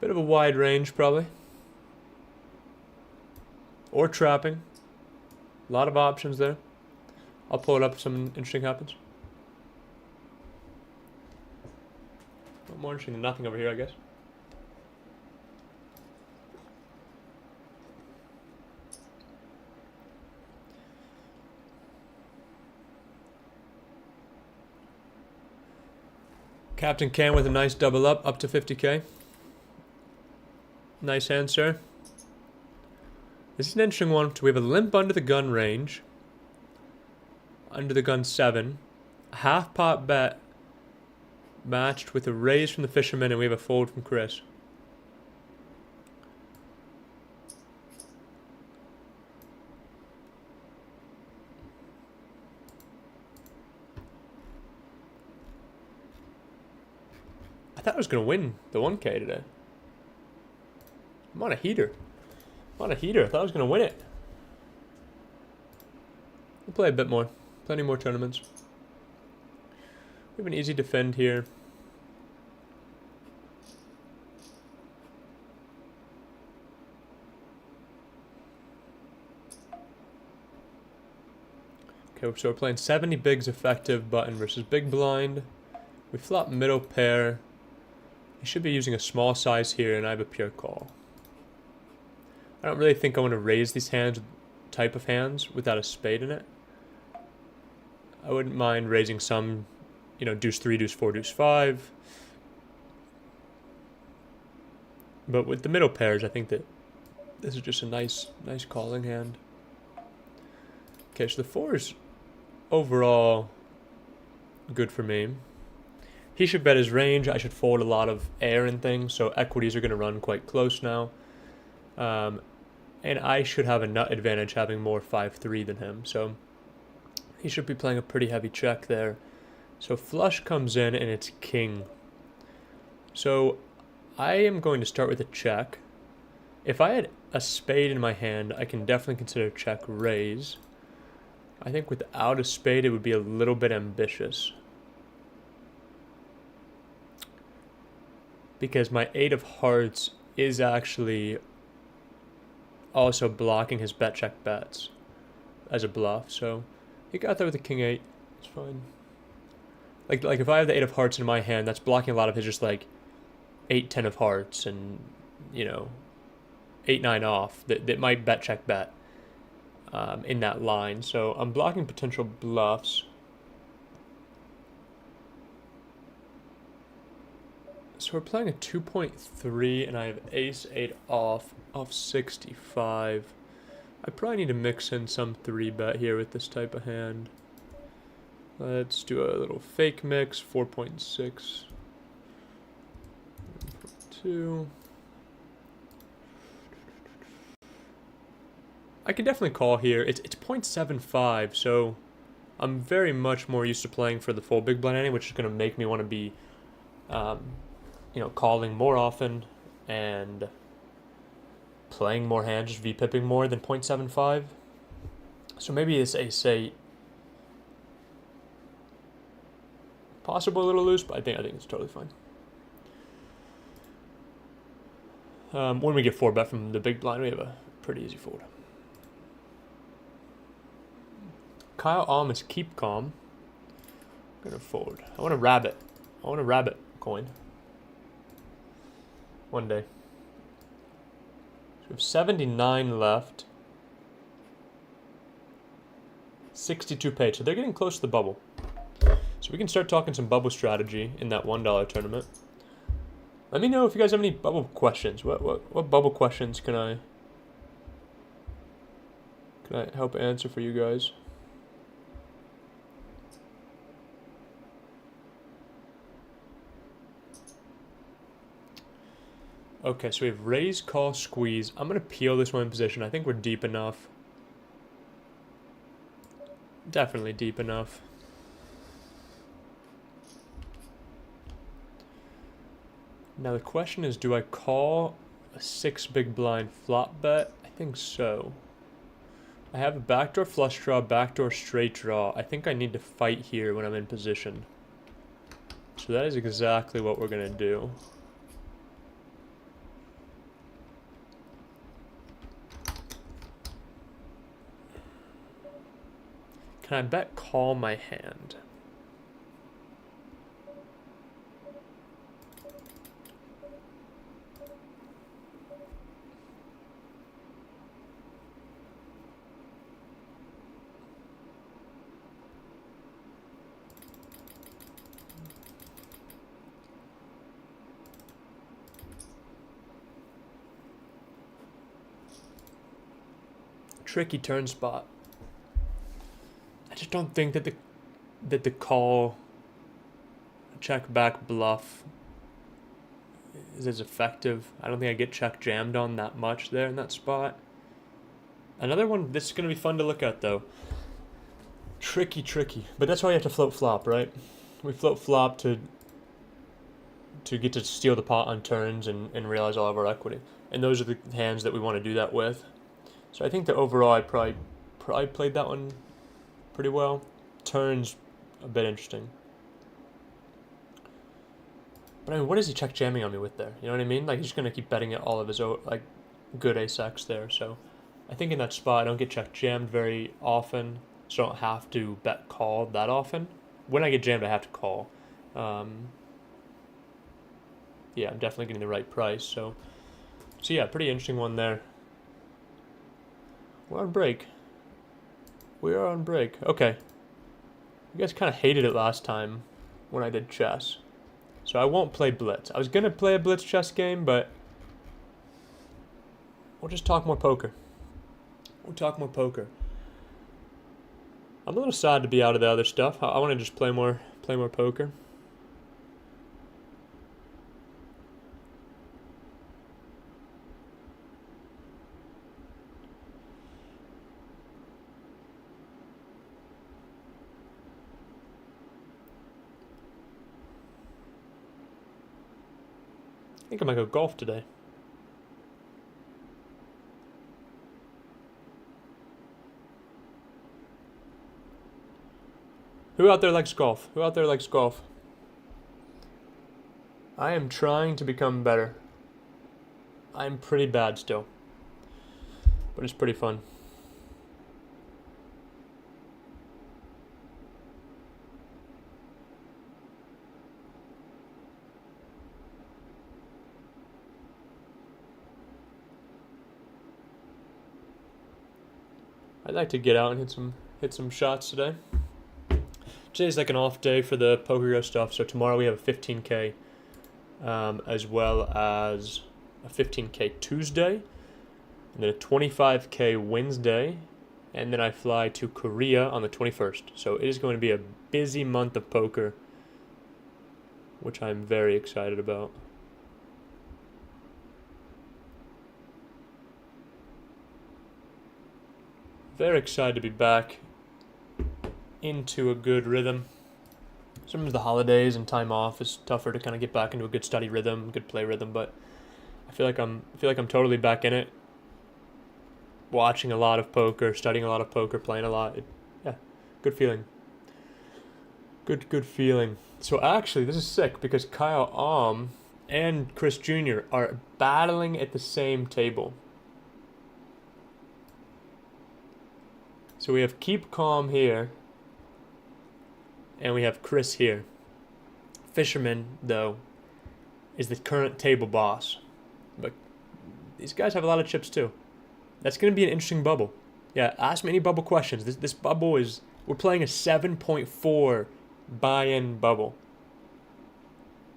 wide range probably. Or trapping. A lot of options there. I'll pull it up if something interesting happens. More interesting than nothing over here, I guess. Captain Cam with a nice double up to 50k. Nice hand, sir. This is an interesting one. So we have a limp under the gun range. Under the gun 7. Half pot bet. Matched with a raise from the fisherman, and we have a fold from Chris. I thought I was going to win the 1K today. I'm on a heater. I thought I was going to win it. We'll play a bit more. Plenty more tournaments. We have an easy defend here. Okay, so we're playing 70 bigs effective button versus big blind. We flop middle pair. He should be using a small size here, and I have a pure call. I don't really think I want to raise these hands, type of hands, without a spade in it. I wouldn't mind raising some, you know, deuce 3, deuce 4, deuce 5. But with the middle pairs, I think that this is just a nice calling hand. Okay, so the 4 is overall good for me. He should bet his range. I should fold a lot of air and things, so equities are going to run quite close now. And I should have a nut advantage having more 5-3 than him, so he should be playing a pretty heavy check there. So flush comes in and it's king. So I am going to start with a check. If I had a spade in my hand, I can definitely consider check raise. I think without a spade, it would be a little bit ambitious. Because my 8 of hearts is actually also blocking his bet check bets as a bluff. So he got there with a king 8. It's fine. Like if I have the 8 of hearts in my hand, that's blocking a lot of his just like 8, 10 of hearts and, you know, 8, 9 off that might bet check bet. In that line, so I'm blocking potential bluffs. So we're playing a 2.3 and I have ace 8 off 65. I probably need to mix in some 3-bet here with this type of hand. Let's do a little fake mix, 4.6, 2. I can definitely call here. It's 0.75, so I'm very much more used to playing for the full big blind ante, which is going to make me want to be, you know, calling more often and playing more hands, just V-pipping more than 0.75. So maybe it's ace 8. Possible a little loose, but I think it's totally fine. When we get 4-bet from the big blind, we have a pretty easy fold. Kyle Alm is keep calm. I'm gonna fold. I want a rabbit. I want a rabbit coin. One day. So we have 79 left. 62 paid. So they're getting close to the bubble. So we can start talking some bubble strategy in that $1 tournament. Let me know if you guys have any bubble questions. What bubble questions can I help answer for you guys? Okay, so we have raise, call, squeeze. I'm going to peel this one in position. I think we're deep enough. Definitely deep enough. Now the question is, do I call a 6 big blind flop bet? I think so. I have a backdoor flush draw, backdoor straight draw. I think I need to fight here when I'm in position. So that is exactly what we're going to do. Can I bet call my hand? Tricky turn spot. I just don't think that the call check back bluff is as effective. I don't think I get check jammed on that much there in that spot. Another one, this is going to be fun to look at though. Tricky. But that's why you have to float flop, right? We float flop to get to steal the pot on turns and realize all of our equity. And those are the hands that we want to do that with. So I think that overall I probably played that one pretty well. Turns a bit interesting. But I mean, what is he check jamming on me with there? You know what I mean? Like, he's just going to keep betting it all of his like good ace-x there. So I think in that spot I don't get check jammed very often. So I don't have to bet call that often. When I get jammed I have to call. Yeah, I'm definitely getting the right price. So yeah, pretty interesting one there. We're on break. We are on break. Okay. You guys kind of hated it last time when I did chess. So I won't play blitz. I was going to play a blitz chess game, but we'll just talk more poker. We'll talk more poker. I'm a little sad to be out of the other stuff. I want to just play more poker. I think I might go golf today. Who out there likes golf? Who out there likes golf? I am trying to become better. I'm pretty bad still. But it's pretty fun. I'd like to get out and hit some shots today. Today's like an off day for the PokerGo stuff, so tomorrow we have a 15K, as well as a 15K Tuesday, and then a 25K Wednesday, and then I fly to Korea on the 21st. So it is going to be a busy month of poker, which I'm very excited about. Very excited to be back into a good rhythm. Sometimes the holidays and time off is tougher to kind of get back into a good study rhythm, good play rhythm, but I feel like I'm totally back in it. Watching a lot of poker, studying a lot of poker, playing a lot. Yeah, good feeling. Good feeling. So actually, this is sick because Kyle Alm and Chris Jr. are battling at the same table. So we have Keep Calm here, and we have Chris here. Fisherman, though, is the current table boss. But these guys have a lot of chips, too. That's going to be an interesting bubble. Yeah, ask me any bubble questions. This bubble is... We're playing a 7.4 buy-in bubble.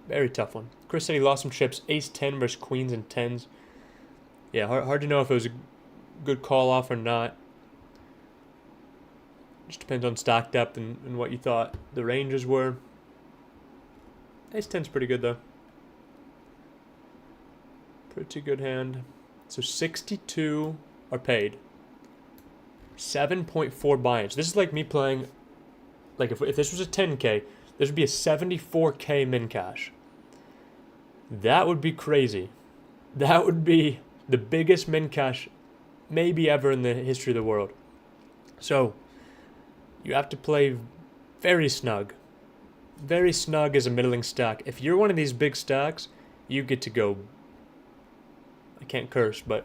Very tough one. Chris said he lost some chips. Ace-10 versus queens and tens. Yeah, hard to know if it was a good call-off or not. Just depends on stack depth and what you thought the ranges were. Ace-10's pretty good, though. Pretty good hand. So 62 are paid. 7.4 buy-ins. This is like me playing... Like, if this was a 10K, this would be a 74K min cash. That would be crazy. That would be the biggest min cash maybe ever in the history of the world. So, you have to play very snug. Very snug as a middling stack. If you're one of these big stacks, you get to go... I can't curse, but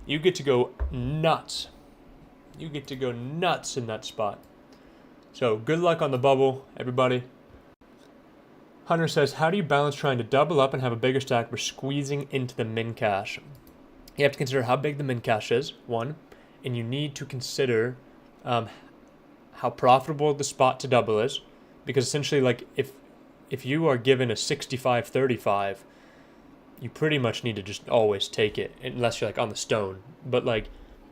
you get to go nuts. You get to go nuts in that spot. So, good luck on the bubble, everybody. Hunter says, how do you balance trying to double up and have a bigger stack versus squeezing into the min cash? You have to consider how big the min cash is, one, and you need to consider how profitable the spot to double is, because essentially, like, if you are given a 65-35, you pretty much need to just always take it, unless you're like on the stone. But like,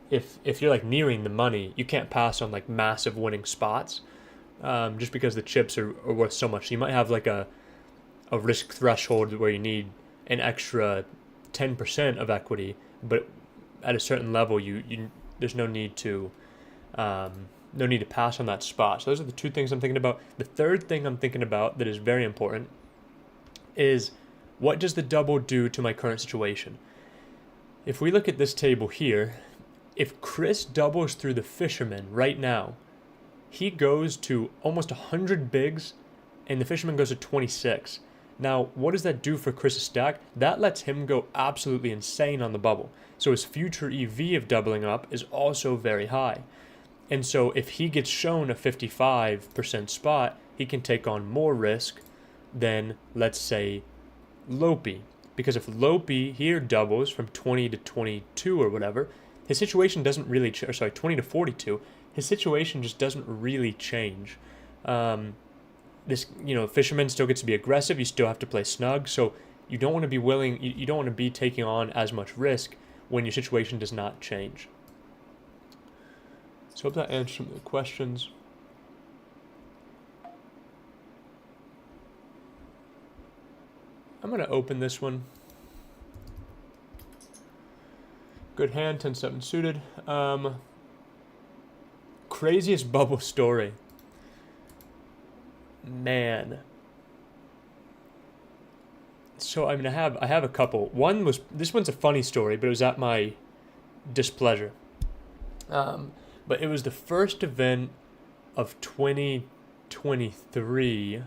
if you're like nearing the money, you can't pass on like massive winning spots, just because the chips are worth so much. So you might have like a risk threshold where you need an extra 10% of equity, but at a certain level, you there's no need to pass on that spot. So those are the two things I'm thinking about. The third thing I'm thinking about that is very important is, what does the double do to my current situation? If we look at this table here, if Chris doubles through the fisherman right now, he goes to almost 100 bigs, and the fisherman goes to 26. Now, what does that do for Chris's stack? That lets him go absolutely insane on the bubble. So his future EV of doubling up is also very high. And so if he gets shown a 55% spot, he can take on more risk than, let's say, Lopi. Because if Lopi here doubles from 20 to 22 or whatever, his situation doesn't really 20 to 42, his situation just doesn't really change. This, fisherman still gets to be aggressive. You still have to play snug. So you don't want to be you don't want to be taking on as much risk when your situation does not change. So hope that answers some of the questions. I'm going to open this one. Good hand, 10-7 suited. Craziest bubble story. Man. So I have a couple. This one's a funny story, but it was at my displeasure. But it was the first event of 2023.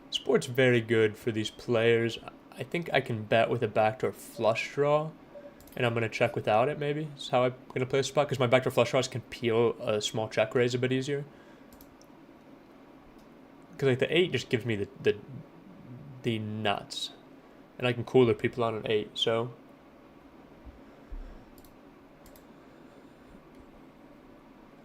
Sport's very good for these players. I think I can bet with a backdoor flush draw, and I'm going to check without it, maybe. That's how I'm going to play the spot, because my backdoor flush draws can peel a small check raise a bit easier. Because like the 8 just gives me the nuts, and I can cooler people on an 8, so...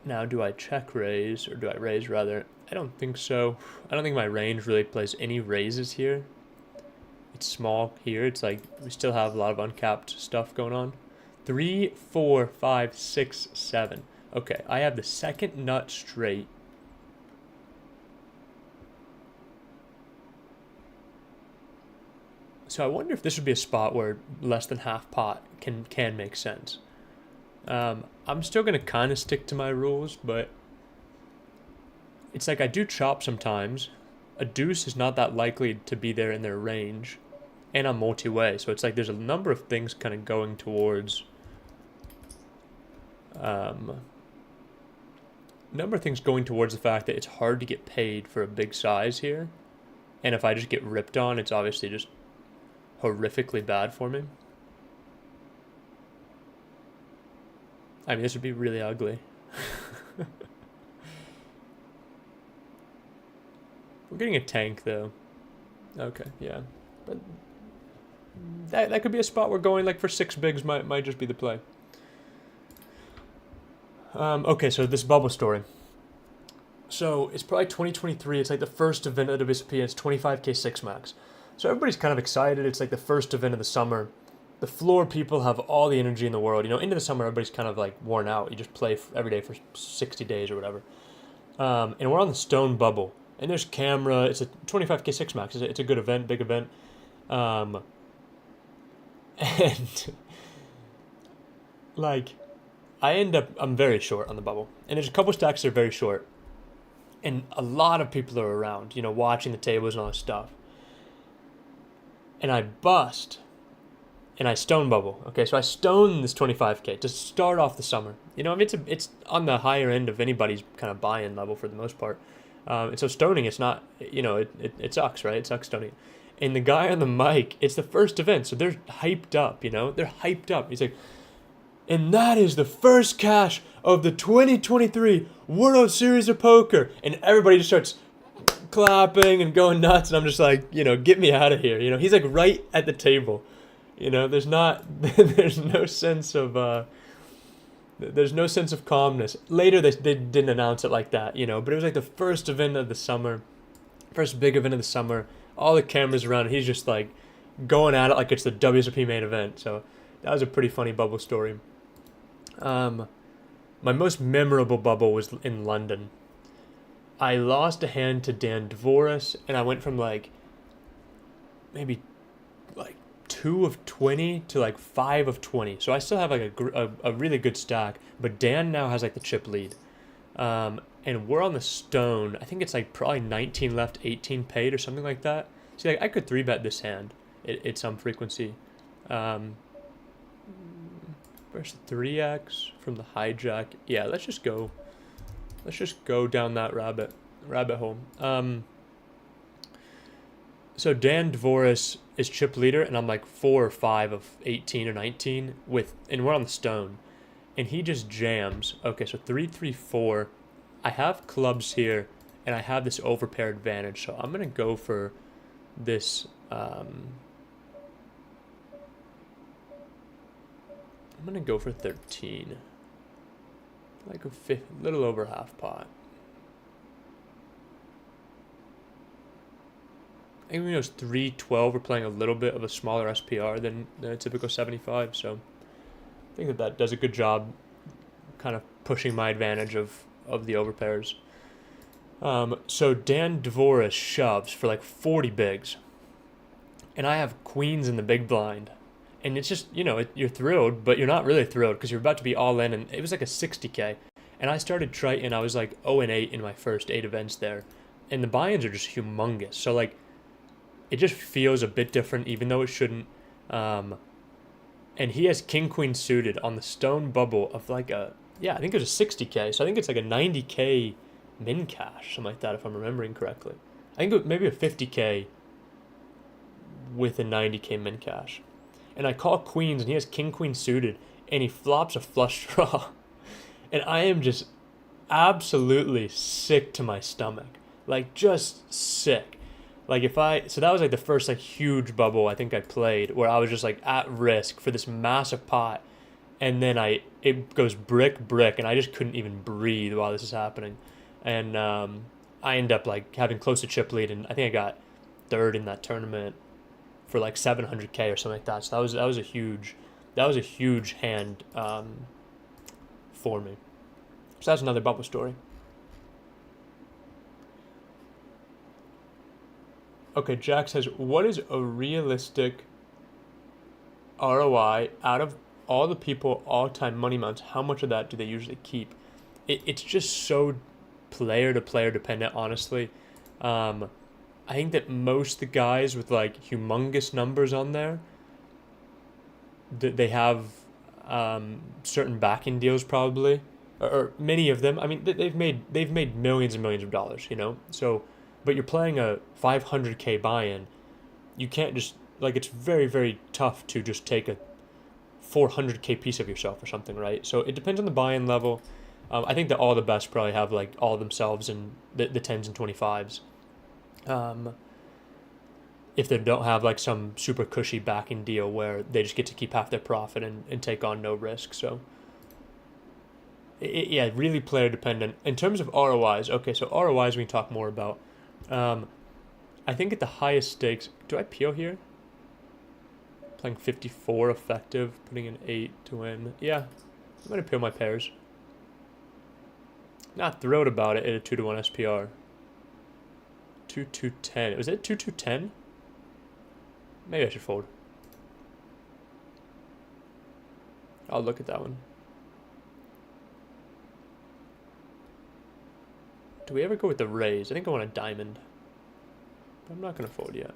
Now, do I check raise, or do I raise rather? I don't think so. I don't think my range really plays any raises here. It's small here. It's like we still have a lot of uncapped stuff going on. 3, 4, 5, 6, 7. Okay, I have the second nut straight. So I wonder if this would be a spot where less than half pot can make sense. I'm still going to kind of stick to my rules, but it's like I do chop sometimes. A deuce is not that likely to be there in their range, and I'm multi-way, so it's like there's a number of things kind of going towards the fact that it's hard to get paid for a big size here, and if I just get ripped on, it's obviously just horrifically bad for me. I mean, this would be really ugly. We're getting a tank though. Okay, yeah, but that could be a spot where going like for 6 bigs might just be the play. Okay, so this bubble story. So it's probably 2023. It's like the first event of the WSOP. It's 25K 6 max. So everybody's kind of excited. It's like the first event of the summer. The floor people have all the energy in the world. You know, into the summer, everybody's kind of like worn out. You just play every day for 60 days or whatever. And we're on the stone bubble. And there's camera. It's a 25K 6 max. It's a good event, big event. And like, I'm very short on the bubble. And there's a couple stacks that are very short. And a lot of people are around, you know, watching the tables and all this stuff. And I bust. And I stone bubble. Okay, so I stone this 25K to start off the summer. You know, I mean, it's on the higher end of anybody's kind of buy-in level for the most part. And so stoning, it's not, you know, it sucks, right? It sucks stoning. And the guy on the mic, it's the first event, so they're hyped up, you know? They're hyped up. He's like, and that is the first cash of the 2023 World Series of Poker. And everybody just starts clapping and going nuts. And I'm just like, you know, get me out of here. You know, he's like right at the table. You know, there's no sense of calmness. Later, they didn't announce it like that, you know, but it was like the first event of the summer, first big event of the summer. All the cameras around, and he's just like going at it like it's the WSOP main event. So that was a pretty funny bubble story. My most memorable bubble was in London. I lost a hand to Dan Dvoris, and I went from like maybe like 2 of 20 to like 5 of 20. So I still have like a really good stack, but Dan now has like the chip lead. And we're on the stone. I think it's like probably 19 left, 18 paid or something like that. See, like I could 3-bet this hand at some frequency. Where's the 3x from the hijack? Yeah, let's just go down that rabbit hole. So Dan Dvoris is chip leader, and I'm like 4 or 5 of 18 or 19 and we're on the stone, and he just jams. Okay, so 3-3-4. I have clubs here, and I have this overpair advantage, so I'm gonna go for this. I'm gonna go for 13, like a little over half pot. I think when it was 3-12, we're playing a little bit of a smaller SPR than a typical 75, so I think that does a good job kind of pushing my advantage of the overpairs. So Dan Dvoris shoves for like 40 bigs, and I have queens in the big blind, and it's just, you know, you're thrilled, but you're not really thrilled because you're about to be all in, and it was like a 60K, and I started Triton. I was like 0-8 in my first 8 events there, and the buy-ins are just humongous, so like it just feels a bit different, even though it shouldn't. And he has king queen suited on the stone bubble of like I think it was a 60K, so I think it's like a 90K min cash, something like that, if I'm remembering correctly. I think it maybe a 50K with a 90K min cash. And I call queens, and he has king queen suited, and he flops a flush draw. And I am just absolutely sick to my stomach. Like, just sick. Like, so that was like the first like huge bubble I think I played, where I was just like at risk for this massive pot. And then it goes brick, and I just couldn't even breathe while this is happening. And I end up like having close to chip lead, and I think I got third in that tournament for like 700K or something like that. So that was a huge hand for me. So that's another bubble story. Okay, Jack says, what is a realistic ROI out of all the people all-time money amounts? How much of that do they usually keep? It's just so player-to-player dependent, honestly. I think that most of the guys with like humongous numbers on there, they have certain backing deals probably, or many of them. I mean, they've made millions and millions of dollars, you know. So, but you're playing a 500K buy-in. You can't just like, it's very, very tough to just take a 400K piece of yourself or something, right? So it depends on the buy-in level. I think that all the best probably have like all themselves in the 10s and 25s. If they don't have like some super cushy backing deal where they just get to keep half their profit and take on no risk. So yeah, really player dependent. In terms of ROIs, okay, so ROIs we can talk more about. I think at the highest stakes, do I peel here? Playing 54 effective, putting in 8 to win. Yeah, I'm going to peel my pairs. Not thrilled about it at a 2-to-1 SPR. 2-2-10. Was it 2-2-10? Maybe I should fold. I'll look at that one. Do we ever go with the raise? I think I want a diamond. But I'm not going to fold yet.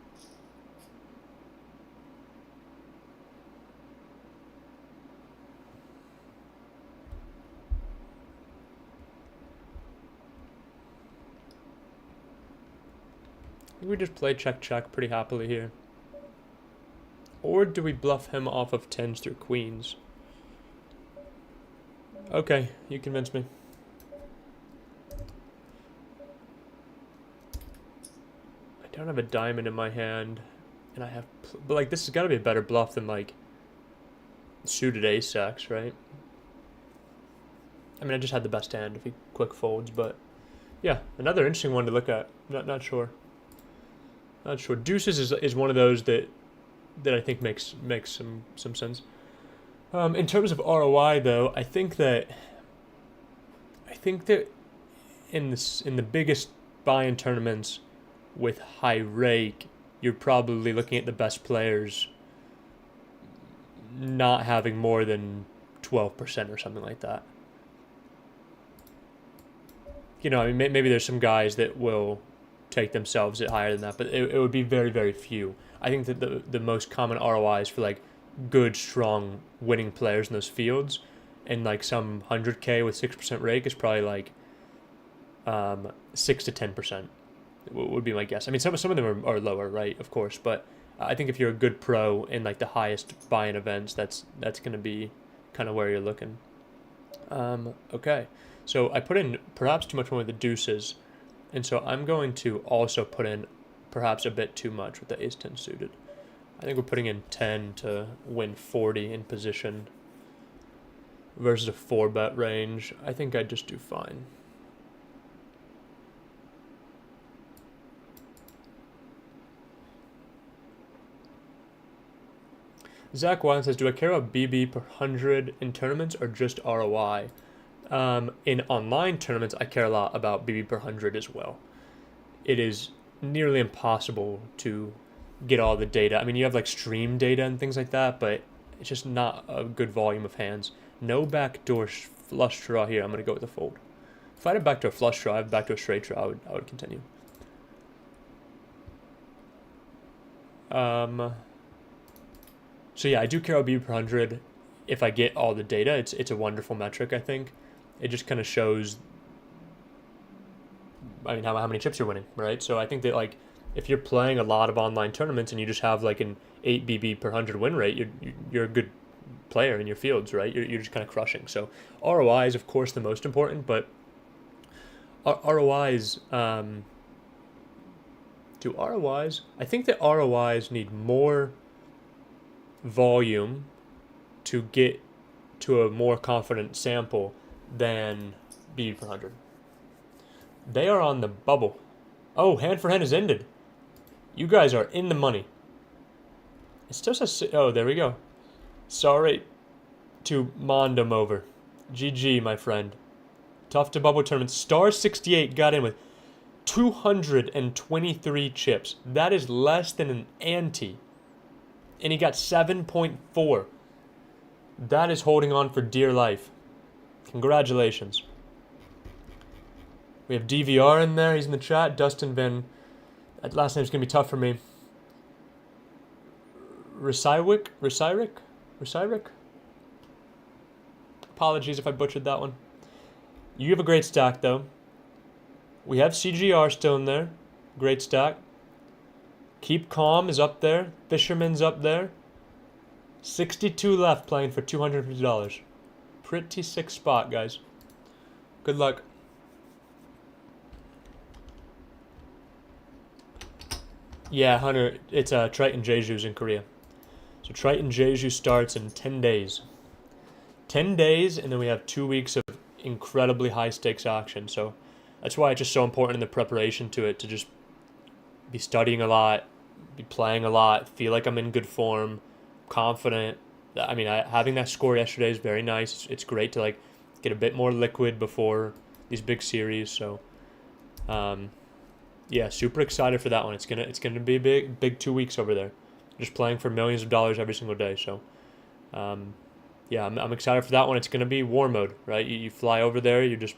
We just play check pretty happily here. Or do we bluff him off of 10s through queens? Okay, you convinced me. I don't have a diamond in my hand, and I have, but like this has got to be a better bluff than like suited ace-x, right? I mean, I just had the best hand if he quick folds, but yeah, another interesting one to look at. Not sure. Not sure. Deuces is one of those that I think makes some sense. In terms of ROI, though, I think that in the biggest buy-in tournaments with high rake, you're probably looking at the best players not having more than 12% or something like that. You know, I mean, maybe there's some guys that will take themselves at higher than that, but it would be very, very few. I think that the most common ROIs for like good, strong, winning players in those fields, and like some 100K with 6% rake is probably like 6 to 10%. Would be my guess. I mean, some of them are lower, right? Of course, but I think if you're a good pro in like the highest buy-in events, that's going to be kind of where you're looking. Okay, so I put in perhaps too much more with the deuces, and so I'm going to also put in perhaps a bit too much with the ace-10 suited. I think we're putting in 10 to win 40 in position versus a 4-bet range. I think I'd just do fine. Zach Williams says, do I care about BB per 100 in tournaments or just ROI? In online tournaments, I care a lot about BB per 100 as well. It is nearly impossible to get all the data. I mean, you have like stream data and things like that, but it's just not a good volume of hands. No backdoor flush draw here. I'm going to go with the fold. If I had a backdoor flush draw, I have backdoor straight draw, I would continue. So yeah, I do care about BB per 100. If I get all the data, it's a wonderful metric, I think. It just kind of shows, I mean, how many chips you're winning, right? So I think that like if you're playing a lot of online tournaments and you just have like an 8 BB per 100 win rate, you're a good player in your fields, right? You're just kind of crushing. So ROI is of course the most important, but ROIs, do ROIs? I think that ROIs need more volume to get to a more confident sample than BB per 100. They are on the bubble. Oh, hand for hand is ended. You guys are in the money. It still says, oh, there we go. Sorry to Mondum over. GG, my friend. Tough to bubble tournament. Star 68 got in with 223 chips. That is less than an ante. And he got 7.4. That is holding on for dear life. Congratulations. We have DVR in there. He's in the chat. Dustin Van... That last name's going to be tough for me. Rysiwick? Apologies if I butchered that one. You have a great stack, though. We have CGR still in there. Great stack. Keep Calm is up there. Fisherman's up there. 62 left playing for $250. Pretty sick spot, guys. Good luck. Yeah, Hunter, it's Triton Jeju's in Korea. So Triton Jeju starts in 10 days. 10 days, and then we have 2 weeks of incredibly high stakes action. So that's why it's just so important in the preparation to it to just be studying a lot, be playing a lot, feel like I'm in good form, confident. I mean, having that score yesterday is very nice. It's great to like get a bit more liquid before these big series. So, yeah, super excited for that one. It's gonna be a big 2 weeks over there. Just playing for millions of dollars every single day. So, yeah, I'm excited for that one. It's gonna be war mode, right? You fly over there, you just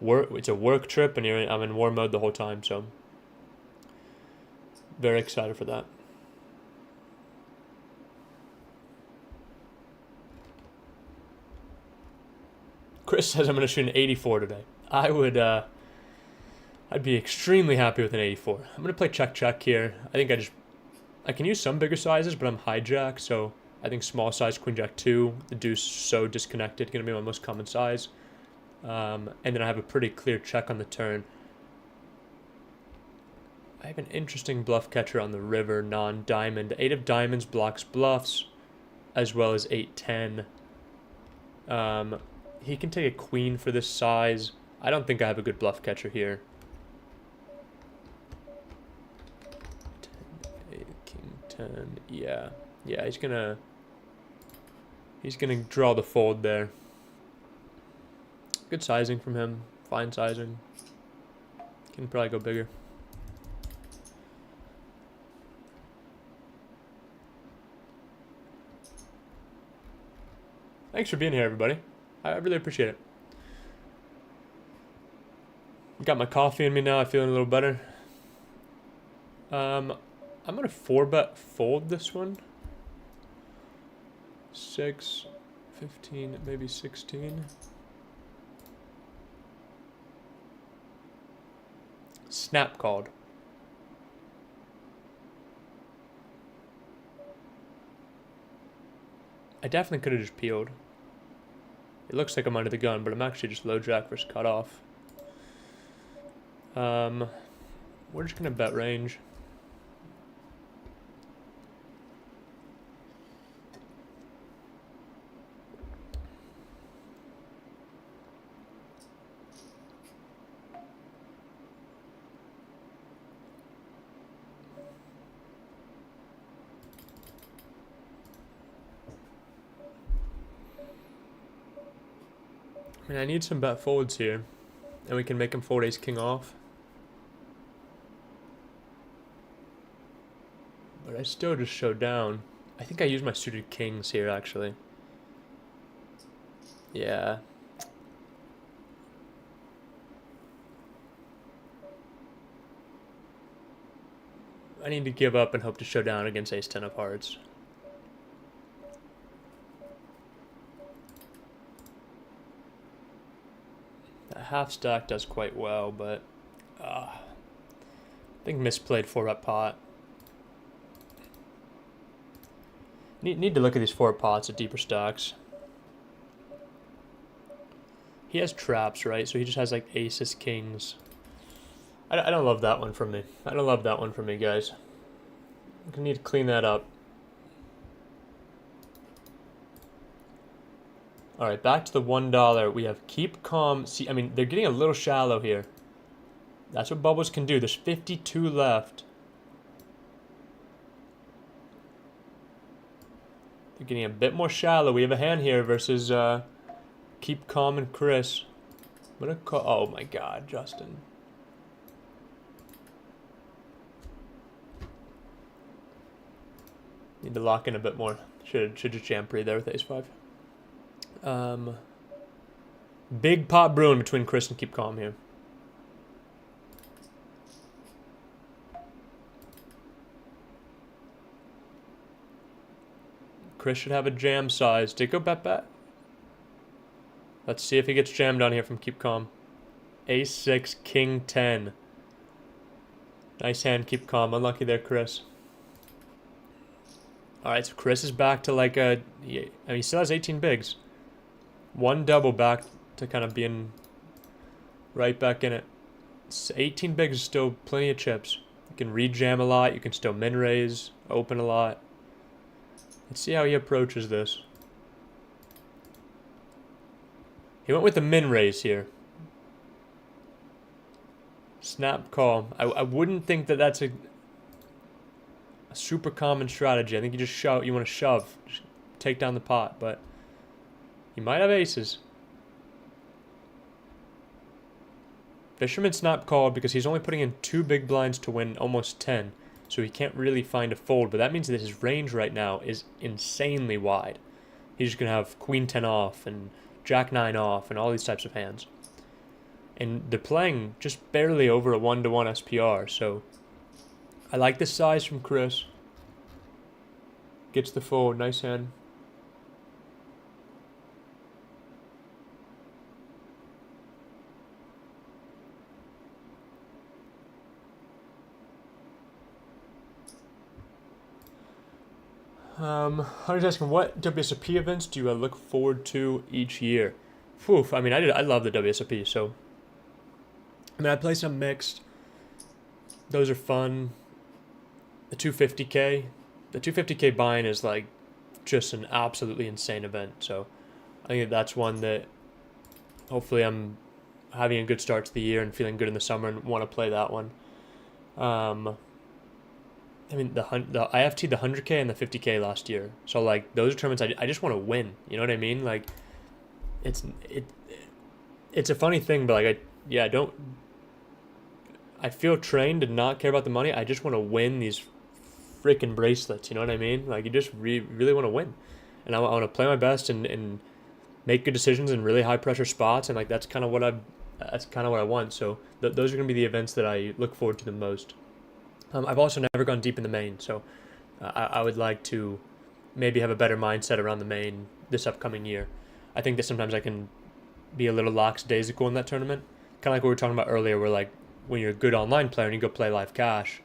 work. It's a work trip, and I'm in war mode the whole time. So, very excited for that. Chris says I'm going to shoot an 84 today. I would, I'd be extremely happy with an 84. I'm going to play check here. I think I can use some bigger sizes, but I'm hijack, so I think small size queen jack 2, the deuce so disconnected, going to be my most common size. And then I have a pretty clear check on the turn. I have an interesting bluff catcher on the river, non-diamond. 8 of diamonds blocks bluffs, as well as 8-10. He can take a queen for this size. I don't think I have a good bluff catcher here. 10, 8, king 10. Yeah, he's gonna draw the fold there. Good sizing from him. Fine sizing. Can probably go bigger. Thanks for being here, everybody. I really appreciate it. Got my coffee in me now. I'm feeling a little better. I'm going to 4-bet fold this one. 6, 15, maybe 16. Snap called. I definitely could have just peeled. It looks like I'm under the gun, but I'm actually just low jack versus cutoff. We're just gonna bet range. I mean, I need some bet folds here, and we can make him fold ace king off. But I still just show down. I think I use my suited kings here, actually. Yeah. I need to give up and hope to show down against ace 10 of hearts. Half stack does quite well, but I think misplayed 4-bet pot. Need to look at these 4 pots at deeper stacks. He has traps, right? So he just has like aces, kings. I don't love that one from me. I don't love that one from me, guys. I'm gonna need to clean that up. All right, back to the $1. We have keep calm. See, I mean, they're getting a little shallow here. That's what bubbles can do. There's 52 left. They're getting a bit more shallow. We have a hand here versus keep calm and Chris. I'm gonna call. Oh my God, Justin. Need to lock in a bit more. Should just jam pre there with ace 5. Big pot brewing between Chris and keep calm here. Chris should have a jam size. Did go bet? Let's see if he gets jammed on here from keep calm. Ace 6, king 10. Nice hand, keep calm. Unlucky there, Chris. Alright, so Chris is back to like a... I mean, he still has 18 bigs. One double back to kind of being Right back in it. 18 bigs is still plenty of chips. You can rejam a lot. You can still min raise, open a lot. Let's see how he approaches this. He went with the min raise here. Snap call. I wouldn't think that that's a super common strategy. I think you just shove. You want to shove, just take down the pot, but he might have aces. Fisherman snap called because he's only putting in 2 big blinds to win almost 10, so he can't really find a fold. But that means that his range right now is insanely wide. He's just gonna have queen 10 off and jack 9 off and all these types of hands. And they're playing just barely over a 1-to-1 SPR, so I like this size from Chris. Gets the fold, nice hand. Hunter's asking, what WSOP events do you look forward to each year? Phew, I mean, I love the WSOP, so I mean, I play some mixed. Those are fun. The 250K. The 250K buy-in is like just an absolutely insane event. So I think that's one that hopefully I'm having a good start to the year and feeling good in the summer and want to play that one. I mean, the IFT, the 100K and the 50K last year. So like those are tournaments I just want to win. You know what I mean? Like it's a funny thing, but like I feel trained to not care about the money. I just want to win these freaking bracelets. You know what I mean? Like you just really want to win, and I want to play my best and make good decisions in really high pressure spots. And like that's kind of what I want. So those are gonna be the events that I look forward to the most. I've also never gone deep in the main, so I would like to maybe have a better mindset around the main this upcoming year. I think that sometimes I can be a little lackadaisical in that tournament, kind of like what we were talking about earlier, where like when you're a good online player and you go play live cash,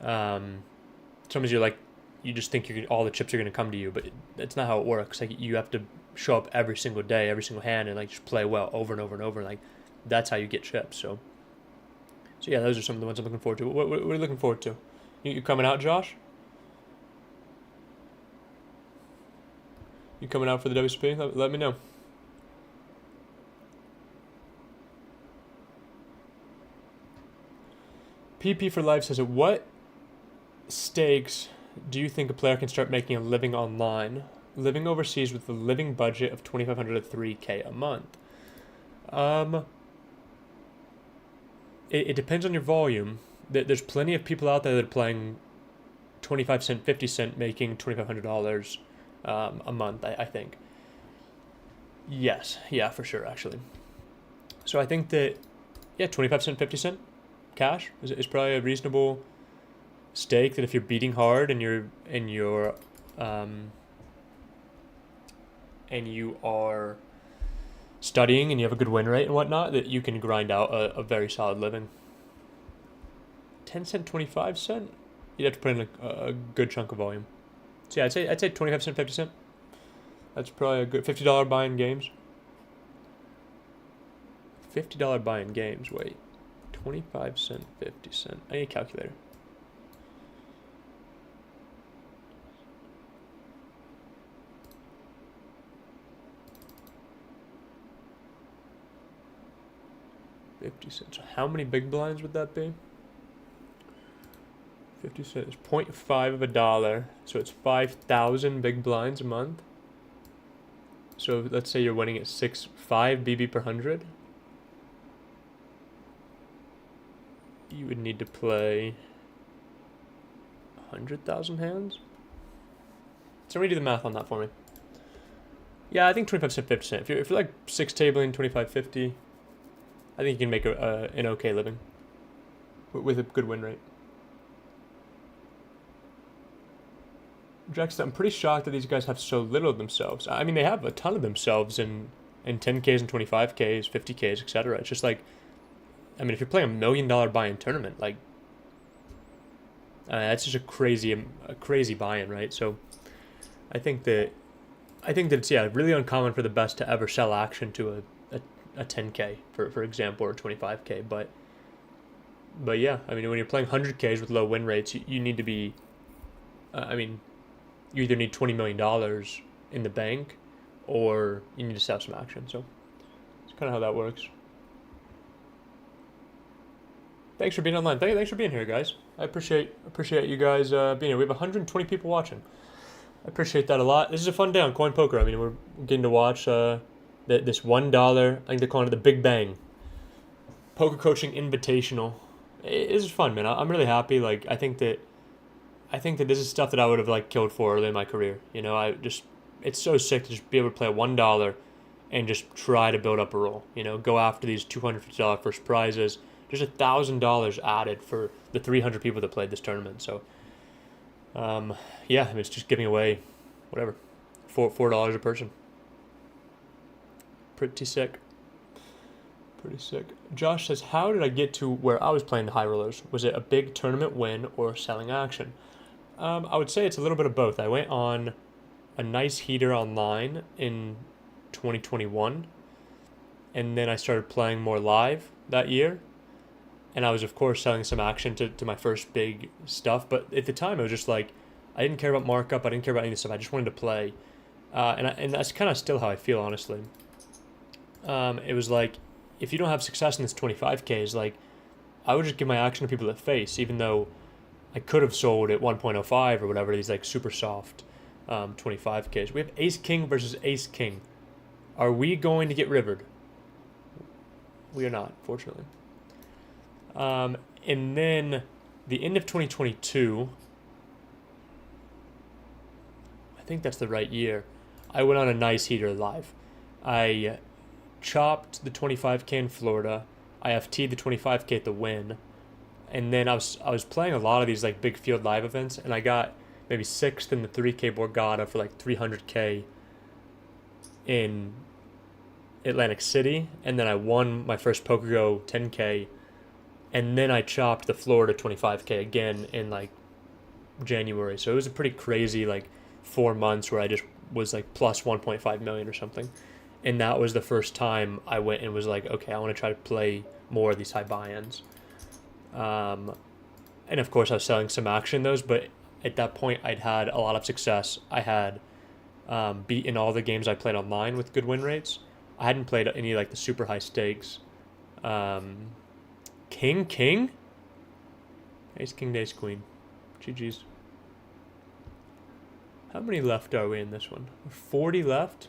sometimes you just think all the chips are going to come to you, but that's not how it works. Like you have to show up every single day, every single hand, and like just play well over and over and over. Like that's how you get chips. So yeah, those are some of the ones I'm looking forward to. What are you looking forward to? You coming out, Josh? You coming out for the WSP? Let me know. PP for Life says, what stakes do you think a player can start making a living online, living overseas with a living budget of $2,500 to $3K a month? It depends on your volume. There's plenty of people out there that are playing 25 cent, 50 cent, making $2,500 a month, I think. Yes, yeah, for sure, actually. So I think that, yeah, 25 cent, 50 cent cash is probably a reasonable stake, that if you're beating hard and you are studying and you have a good win rate and whatnot, that you can grind out a very solid living. 10 cent, 25 cent, you'd have to put in a good chunk of volume. So yeah, I'd say 25 cent, 50 cent. That's probably a good $50 buy-in games. $50 buy-in games. Wait, 25 cent, 50 cent. I need a calculator. $0.50. So how many big blinds would that be? 50 cents. 0.5 of a dollar. So it's 5,000 big blinds a month. So let's say you're winning at 5 BB per 100. You would need to play 100,000 hands. Somebody do the math on that for me. Yeah, I think 25 cent, 50 cent. If you're like 6 tabling, 25.50, I think you can make an okay living with a good win rate. Jackson, I'm pretty shocked that these guys have so little of themselves. I mean, they have a ton of themselves in 10Ks and 25Ks, 50Ks, etc. It's just like, I mean, if you're playing $1 million buy-in tournament, like, that's just a crazy buy-in, right? So, I think that it's really uncommon for the best to ever sell action to a 10K for example, or 25K. But yeah, I mean, when you're playing 100Ks with low win rates, you need to be, I mean, you either need $20 million in the bank, or you need to have some action. So it's kind of how that works. Thanks for being online. Thanks for being here, guys. I appreciate you guys being here. We have 120 people watching. I appreciate that a lot. This is a fun day on CoinPoker. I mean, we're getting to watch this $1. I think they're calling it the Big Bang Poker Coaching Invitational. It is fun, man. I'm really happy. Like, I think that this is stuff that I would have like killed for early in my career. You know, it's so sick to just be able to play $1 and just try to build up a roll. You know, go after these $250 first prizes. There's $1,000 added for the 300 people that played this tournament. So, yeah, I mean, it's just giving away, whatever, $4 a person. Pretty sick. Pretty sick. Josh says, how did I get to where I was playing the high rollers? Was it a big tournament win or selling action? I would say it's a little bit of both. I went on a nice heater online in 2021, and then I started playing more live that year. And I was, of course, selling some action to my first big stuff. But at the time, it was just like, I didn't care about markup. I didn't care about any of this stuff. I just wanted to play. And that's kind of still how I feel, honestly. It was like, if you don't have success in this 25Ks, like, I would just give my action to people that face, even though I could have sold at 1.05 or whatever, these like super soft 25Ks. We have Ace King versus Ace King. Are we going to get rivered? We are not, fortunately. And then the end of 2022, I think that's the right year, I went on a nice heater live. I chopped the 25K in Florida. I FT'd the 25K at the win. And then I was playing a lot of these like big field live events, and I got maybe 6th in the 3K Borgata for like 300K in Atlantic City. And then I won my first PokerGo 10K. And then I chopped the Florida 25K again in like January. So it was a pretty crazy like 4 months where I just was like plus 1.5 million or something. And that was the first time I went and was like, okay, I want to try to play more of these high buy-ins. And of course I was selling some action in those, but at that point I'd had a lot of success. I had beaten all the games I played online with good win rates. I hadn't played any like the super high stakes. King? Ace, King, Ace, Queen. GG's. How many left are we in this one? 40 left?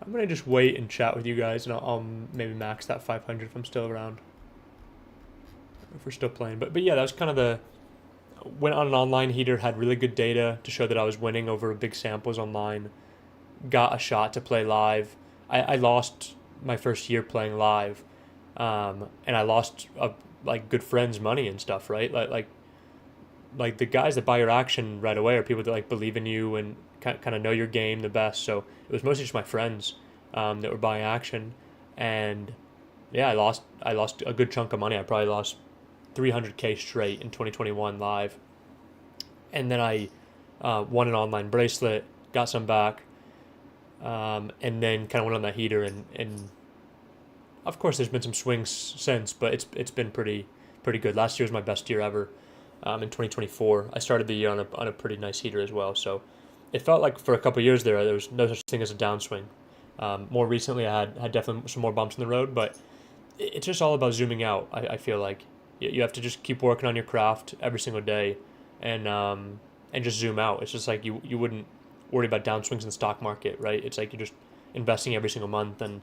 I'm going to just wait and chat with you guys, and I'll maybe max that 500 if I'm still around. If we're still playing. But yeah, that was kind of went on an online heater, had really good data to show that I was winning over big samples online. Got a shot to play live. I lost my first year playing live. And I lost like good friends' money and stuff, right? Like the guys that buy your action right away are people that like believe in you and kind of know your game the best. So it was mostly just my friends that were buying action, and yeah, I lost a good chunk of money. I probably lost 300K straight in 2021 live, and then I won an online bracelet, got some back, and then kind of went on that heater and of course, there's been some swings since, but it's been pretty good. Last year was my best year ever. In 2024, I started the year on a pretty nice heater as well. So it felt like for a couple of years there was no such thing as a downswing. More recently, I had definitely some more bumps in the road, but it's just all about zooming out. I feel like you have to just keep working on your craft every single day, and just zoom out. It's just like you wouldn't worry about downswings in the stock market, right? It's like you're just investing every single month, and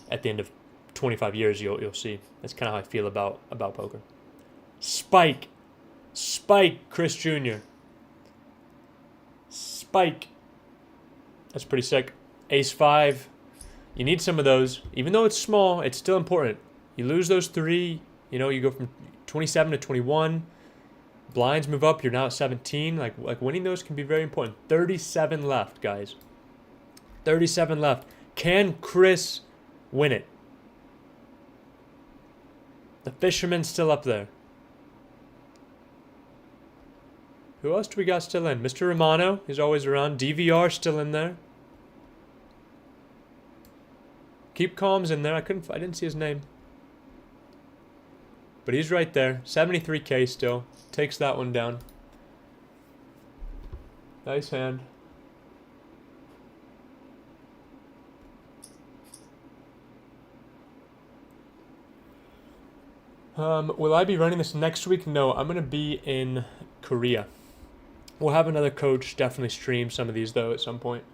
at the end of 25 years, you'll see. That's kind of how I feel about poker. Spike, Chris Jr. Spike. That's pretty sick. Ace 5. You need some of those. Even though it's small, it's still important. You lose those 3, you go from 27 to 21. Blinds move up, you're now at 17. Like winning those can be very important. 37 left, guys. 37 left. Can Chris win it? The Fisherman's still up there. Who else do we got still in? Mr. Romano is always around. DVR still in there. Keep Calm's in there. I didn't see his name. But he's right there. 73K still. Takes that one down. Nice hand. Will I be running this next week? No, I'm going to be in Korea. We'll have another coach definitely stream some of these, though, at some point.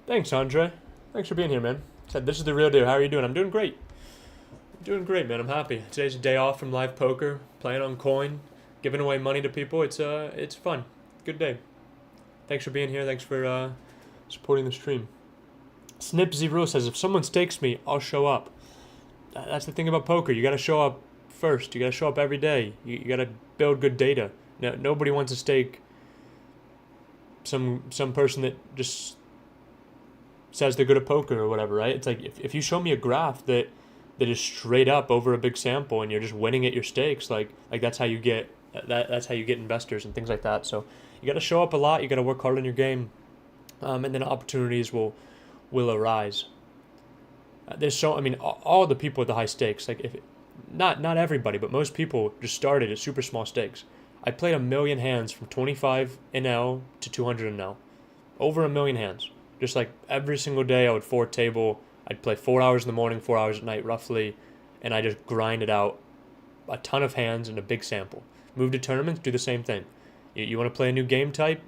Thanks, Andre. Thanks for being here, man. Said this is the real deal. How are you doing? I'm doing great. Doing great, man. I'm happy. Today's a day off from live poker, playing on coin, giving away money to people. It's fun. Good day. Thanks for being here. Thanks for supporting the stream. Snip Zero says, if someone stakes me, I'll show up. That's the thing about poker. You got to show up first. You got to show up every day. You got to build good data. No, nobody wants to stake some person that just says they're good at poker or whatever, right? It's like if you show me a graph that is straight up over a big sample and you're just winning at your stakes, like that's how you get that's how you get investors and things like that. So you got to show up a lot. You got to work hard on your game, and then opportunities will arise. All the people with the high stakes, like not everybody, but most people just started at super small stakes. I played 1 million hands from 25 NL to 200 NL, over 1 million hands. Just like every single day, I would 4-table. I'd play 4 hours in the morning, 4 hours at night, roughly, and I just grinded out a ton of hands in a big sample. Move to tournaments, do the same thing. You want to play a new game type,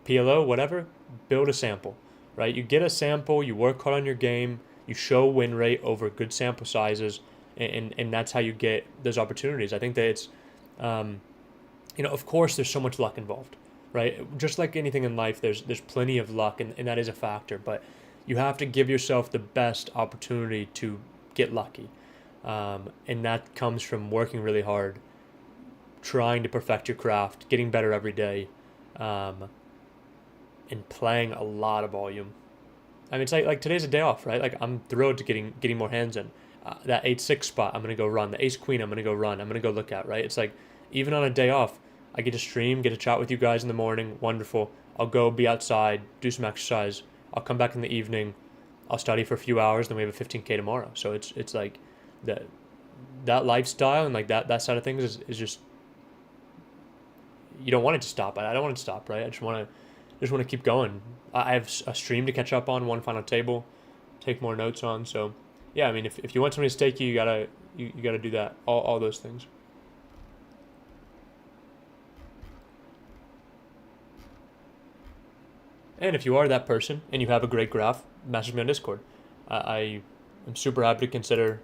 PLO, whatever, build a sample, right? You get a sample, you work hard on your game, you show win rate over good sample sizes, and that's how you get those opportunities. I think that it's, of course, there's so much luck involved, right? Just like anything in life, there's plenty of luck, and that is a factor, but you have to give yourself the best opportunity to get lucky. And that comes from working really hard, trying to perfect your craft, getting better every day, and playing a lot of volume. I mean, it's like today's a day off, right? Like I'm thrilled to getting more hands in. That 8-6 spot, I'm going to go run. The ace-queen, I'm going to go run. I'm going to go look at, right? It's like even on a day off, I get to stream, get to chat with you guys in the morning. Wonderful. I'll go be outside, do some exercise. I'll come back in the evening. I'll study for a few hours. Then we have a 15K tomorrow. So it's like that lifestyle and like that side of things is just, you don't want it to stop. I don't want it to stop, right? I just want to keep going. I have a stream to catch up on, one final table, take more notes on. So yeah, I mean, if you want somebody to stake you, you gotta do that. All those things. And if you are that person and you have a great graph, message me on Discord. I am super happy to consider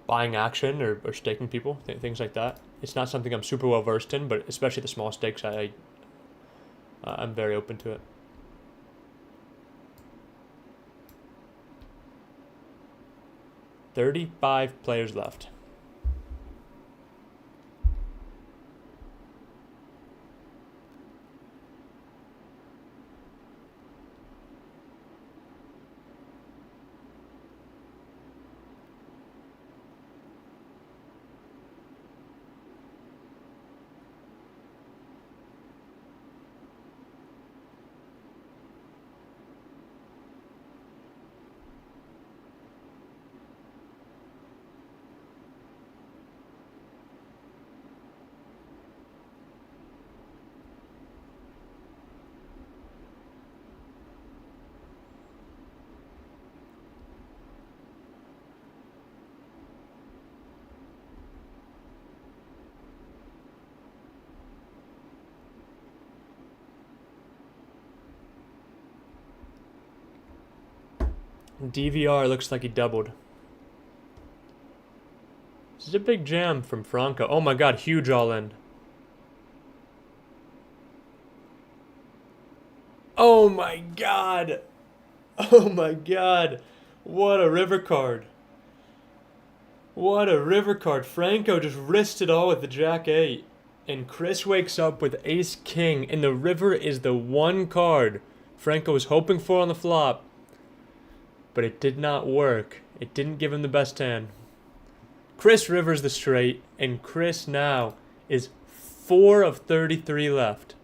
buying action or staking people, things like that. It's not something I'm super well versed in, but especially the small stakes, I'm very open to it. $35 players left. DVR looks like he doubled. This is a big jam from Franco. Oh my god, huge all-in. Oh my god. Oh my god. What a river card. What a river card. Franco just risked it all with the Jack-8. And Chris wakes up with Ace-King. And the river is the one card Franco was hoping for on the flop. but it did not work. It didn't give him the best hand. Chris rivers the straight, and Chris now is 4 of 33 left.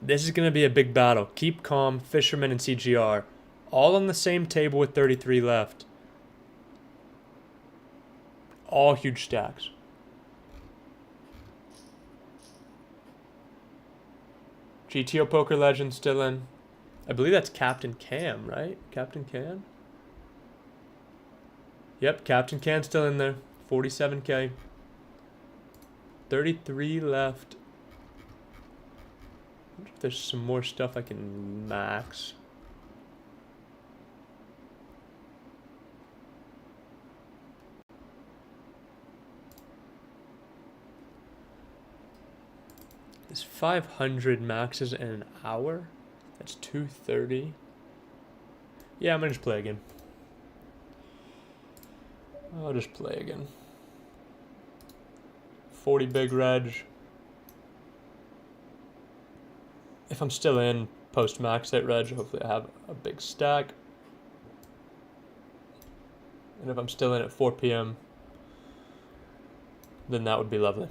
This is going to be a big battle. Keep Calm, Fisherman, and CGR all on the same table with 33 left. All huge stacks. GTO Poker Legend still in. I believe that's Captain Cam, right? Captain Cam? Yep, Captain Cam still in there. 47K. 33 left. I wonder if there's some more stuff I can max. Is 500 maxes in an hour? That's 230. Yeah, I'm gonna just play again. I'll just play again. 40 big reg. If I'm still in post max at reg, hopefully I have a big stack. And if I'm still in at 4 p.m., then that would be lovely.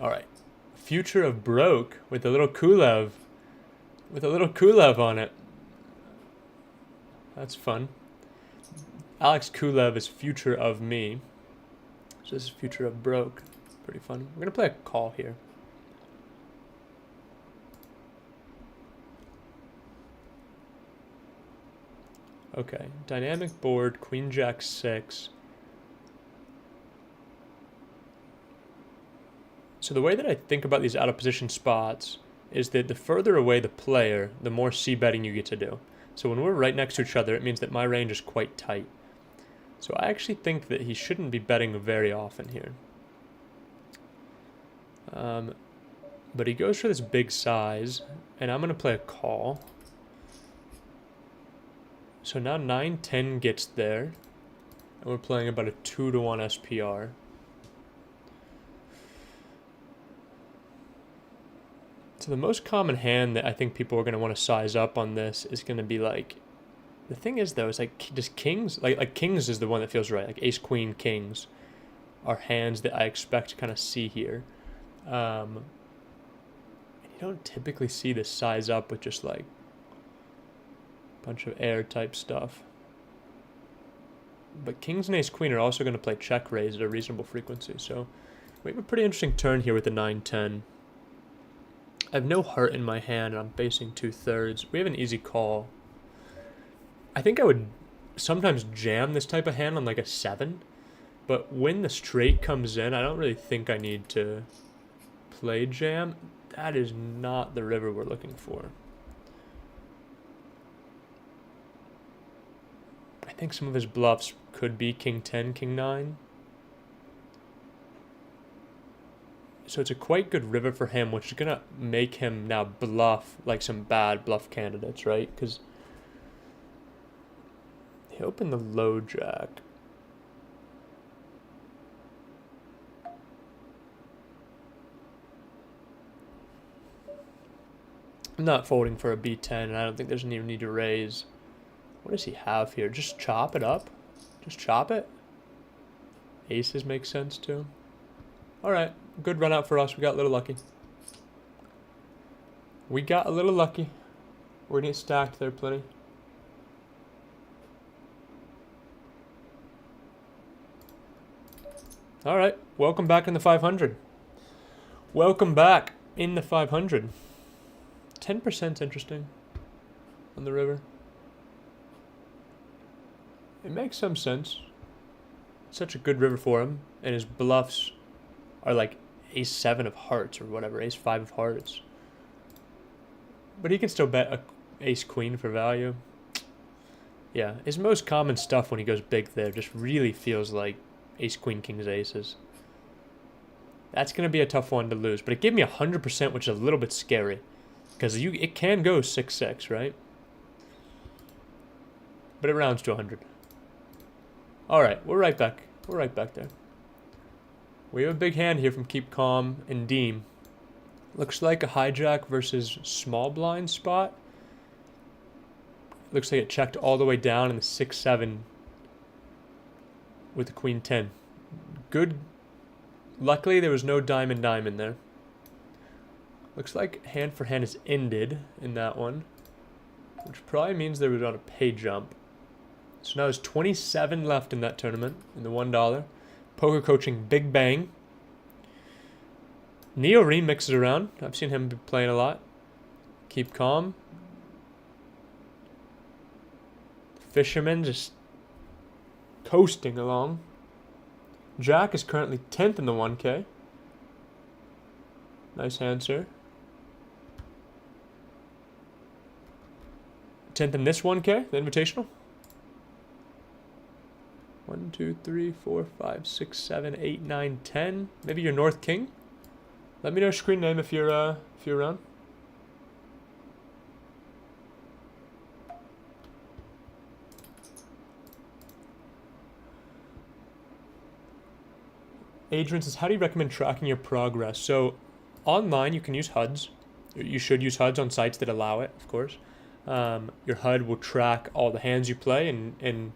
All right. Future of Broke with a little Kulev. With a little Kulev on it. That's fun. Alex Kulev is Future of Me. So this is Future of Broke. Pretty fun. We're going to play a call here. Okay. Dynamic board, Queen Jack 6. So the way that I think about these out of position spots is that the further away the player, the more c-betting you get to do. So when we're right next to each other, it means that my range is quite tight. So I actually think that he shouldn't be betting very often here. But he goes for this big size, and I'm going to play a call. So now 9-10 gets there, and we're playing about a 2-to-1 SPR. So the most common hand that I think people are going to want to size up on this is going to be like, the thing is though, is like, just kings, like kings is the one that feels right. Like ace, queen, kings are hands that I expect to kind of see here. And you don't typically see this size up with just like a bunch of air type stuff. But kings and ace, queen are also going to play check raise at a reasonable frequency. So we have a pretty interesting turn here with the 9-10. I have no heart in my hand, and I'm facing 2/3. We have an easy call. I think I would sometimes jam this type of hand on like a 7, but when the straight comes in, I don't really think I need to play jam. That is not the river we're looking for. I think some of his bluffs could be king 10, king 9. So it's a quite good river for him, which is going to make him now bluff like some bad bluff candidates, right? Because he opened the low jack. I'm not folding for a B10, and I don't think there's any need to raise. What does he have here? Just chop it up? Just chop it? Aces make sense too. All right. Good run out for us. We got a little lucky. We got a little lucky. We're going to get stacked there plenty. All right. Welcome back in the 500. Welcome back in the 500. 10% interesting on the river. It makes some sense. Such a good river for him. And his bluffs are like ace 7 of hearts or whatever, ace 5 of hearts. But he can still bet a ace queen for value. Yeah, his most common stuff when he goes big there just really feels like ace queen kings aces. That's going to be a tough one to lose, but it gave me 100%, which is a little bit scary because it can go 6-6, right? But it rounds to 100. All right, we're right back. We're right back there. We have a big hand here from Keep Calm and Deem. Looks like a hijack versus small blind spot. Looks like it checked all the way down in the 6-7 with the queen 10. Good. Luckily, there was no diamond there. Looks like hand for hand is ended in that one, which probably means they were on a pay jump. So now there's 27 left in that tournament, in the $1. Poker Coaching Big Bang. Neo remixes around. I've seen him playing a lot. Keep calm. Fisherman just coasting along. Jack is currently 10th in the 1K. Nice hand, sir. 10th in this 1K, the Invitational. 1, 2, 3, 4, 5, 6, 7, 8, 9, 10. Maybe your North King. Let me know your screen name if you're around. Adrian says, how do you recommend tracking your progress? So online you can use HUDs. You should use HUDs on sites that allow it, of course. Your HUD will track all the hands you play and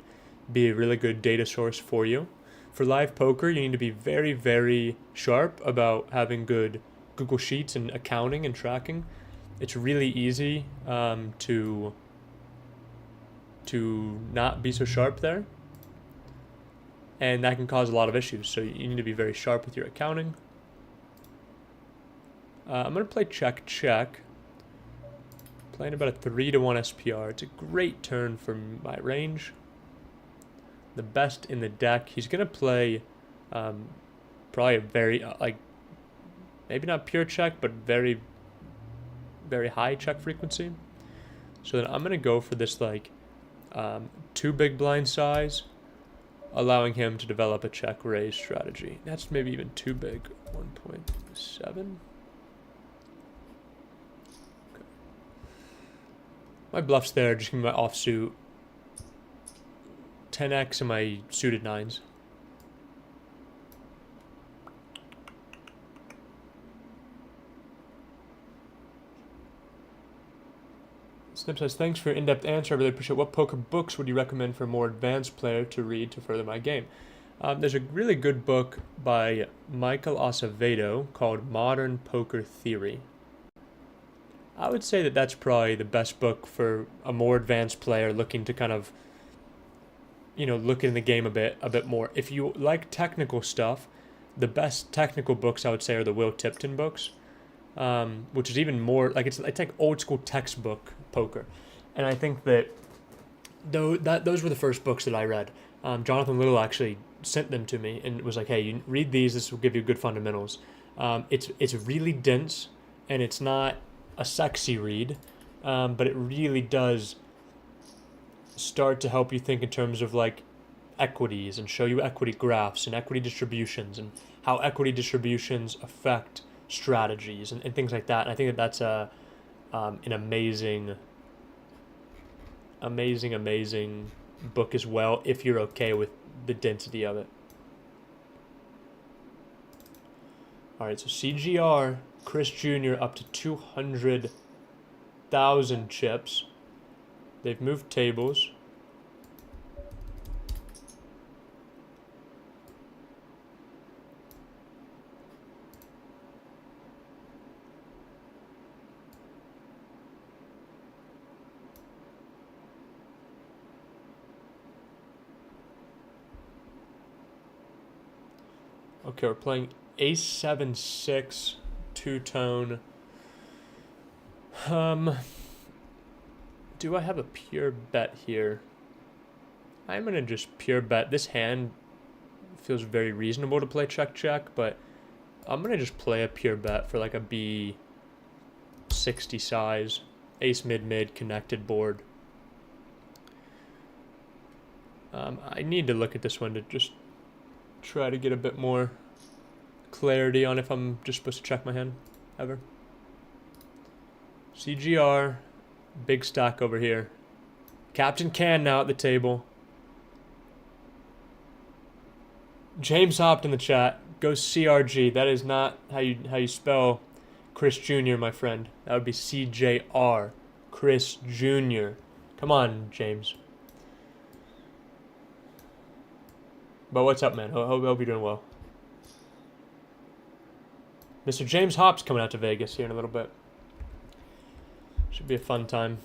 be a really good data source for you. For live poker, you need to be very, very sharp about having good Google Sheets and accounting and tracking. It's really easy to not be so sharp there. And that can cause a lot of issues. So you need to be very sharp with your accounting. I'm going to play check. Playing about a 3-1 SPR. It's a great turn for my range. The best in the deck. He's going to play probably a very, maybe not pure check, but very, very high check frequency. So then I'm going to go for this 2 big blind size, allowing him to develop a check raise strategy. That's maybe even too big. 1.7. My bluffs there, just give me my offsuit. 10x and my suited 9s. Snip says, thanks for your in-depth answer. I really appreciate it. What poker books would you recommend for a more advanced player to read to further my game? There's a really good book by Michael Acevedo called Modern Poker Theory. I would say that that's probably the best book for a more advanced player looking to kind of, look in the game a bit more. If you like technical stuff, the best technical books I would say are the Will Tipton books, which is even more it's like old school textbook poker. And I think that those were the first books that I read. Jonathan Little actually sent them to me and was like, hey, you read these, this will give you good fundamentals. It's really dense and it's not a sexy read, but it really does start to help you think in terms of equities and show you equity graphs and equity distributions and how equity distributions affect strategies and things like that. And I think that's an amazing book as well if you're okay with the density of it. All right, so CGR, Chris Jr. up to 200,000 chips. They've moved tables. Okay, we're playing Ace 7-6, two-tone. Do I have a pure bet here? I'm going to just pure bet. This hand feels very reasonable to play check, but I'm going to just play a pure bet for a B60 size. Ace mid connected board. I need to look at this one to just try to get a bit more clarity on if I'm just supposed to check my hand ever. CGR, big stack over here. Captain Can now at the table. James hopped in the chat. Go CRG. That is not how you spell Chris Jr., my friend. That would be CJR. Chris Jr. Come on, James. But what's up, man? Hope you're doing well. Mr. James Hopp's coming out to Vegas here in a little bit. Should be a fun time.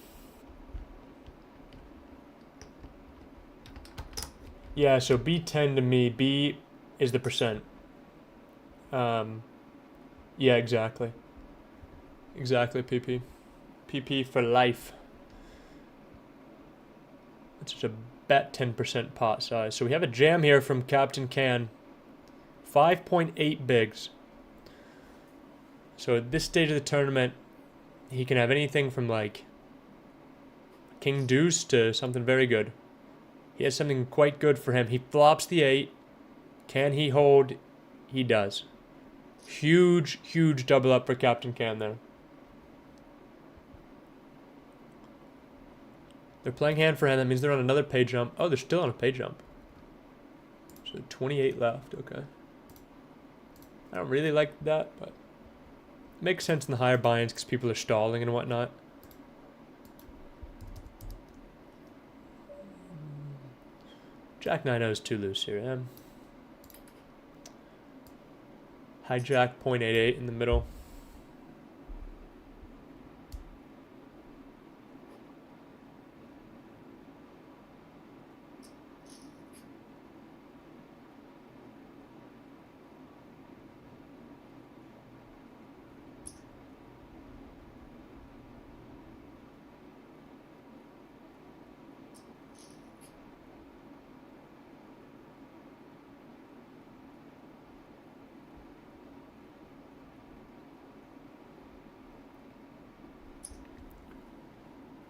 Yeah, so B10 to me, B is the percent. Yeah, exactly. Exactly, PP. PP for life. It's just a bet 10% pot size. So we have a jam here from Captain Can. 5.8 bigs. So at this stage of the tournament, he can have anything from like King Deuce to something very good. He has something quite good for him. He flops the 8. Can he hold? He does. Huge, huge double up for Captain Can there. They're playing hand for hand. That means they're on another pay jump. Oh, they're still on a pay jump. So 28 left. Okay. I don't really like that, but it makes sense in the higher buy-ins because people are stalling and whatnot. Jack 9-0 is too loose here. Yeah. Hijack 0.88 in the middle.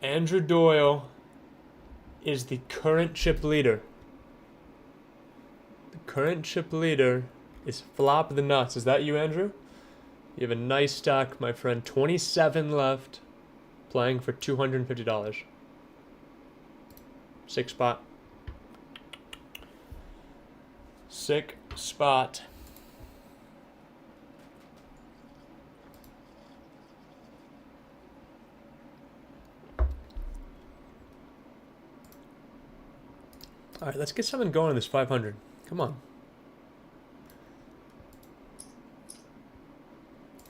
Andrew Doyle is the current chip leader. The current chip leader is Flop the Nuts. Is that you, Andrew? You have a nice stack, my friend. 27 left, playing for $250. 6 spot. 6 spot. All right, let's get something going in this 500. Come on.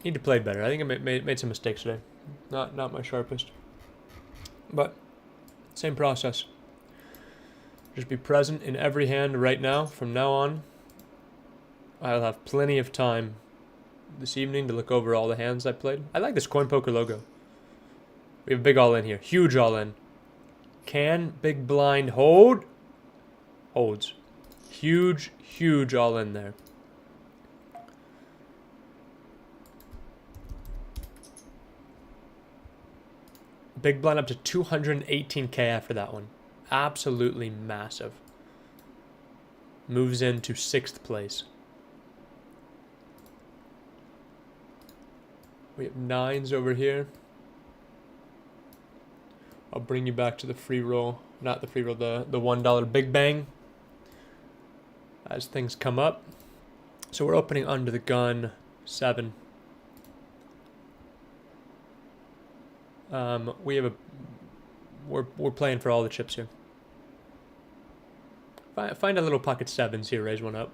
Need to play better. I think I made some mistakes today. Not my sharpest. But same process. Just be present in every hand right now. From now on, I'll have plenty of time this evening to look over all the hands I played. I like this CoinPoker logo. We have a big all-in here. Huge all-in. Can big blind hold? Holds. Huge, huge all-in there. Big blind up to 218K after that one. Absolutely massive. Moves into 6th place. We have 9s over here. I'll bring you back to the free roll. Not the free roll, the $1 Big Bang. As things come up. So we're opening under the gun 7. We have we're playing for all the chips here. Find a little pocket 7s here, raise one up.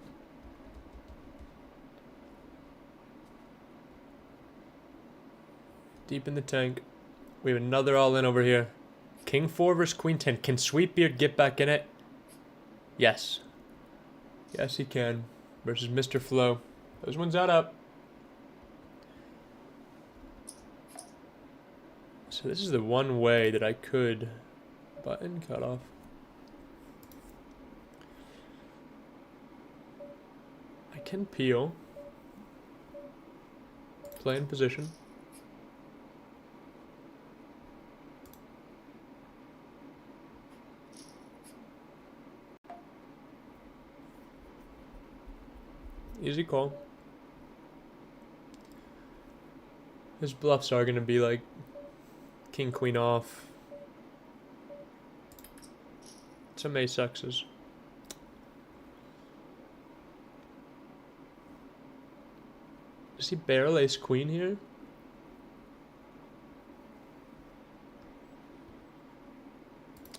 Deep in the tank. We have another all in over here. King 4 versus Queen 10. Can Sweetbeard get back in it? Yes. Yes, he can. Versus Mr. Flo. Those ones add up. So this is the one way that I could button cut off. I can peel. Play in position. Easy call. His bluffs are going to be like King, Queen off. Some ace X's. Does he barrel ace Queen here?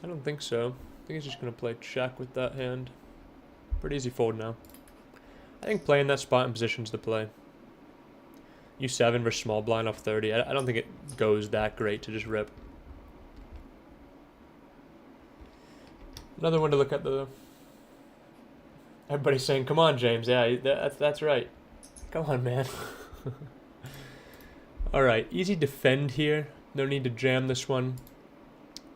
I don't think so. I think he's just going to play check with that hand. Pretty easy fold now. I think playing that spot in position's the play. U7 versus small blind off 30. I don't think it goes that great to just rip. Another one to look at though. Everybody's saying, come on, James. Yeah, that's right. Come on, man. All right, easy defend here. No need to jam this one.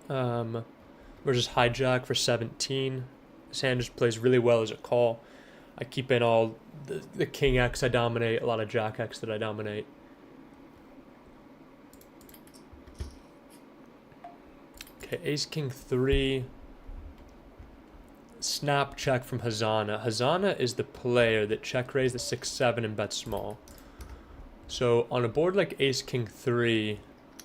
Versus hijack for 17. This hand just plays really well as a call. I keep in all the king X I dominate, a lot of jack X that I dominate. Okay, ace king 3. Snap check from Hazana. Hazana is the player that check raised the 6-7 and bet small. So on a board like ace king 3,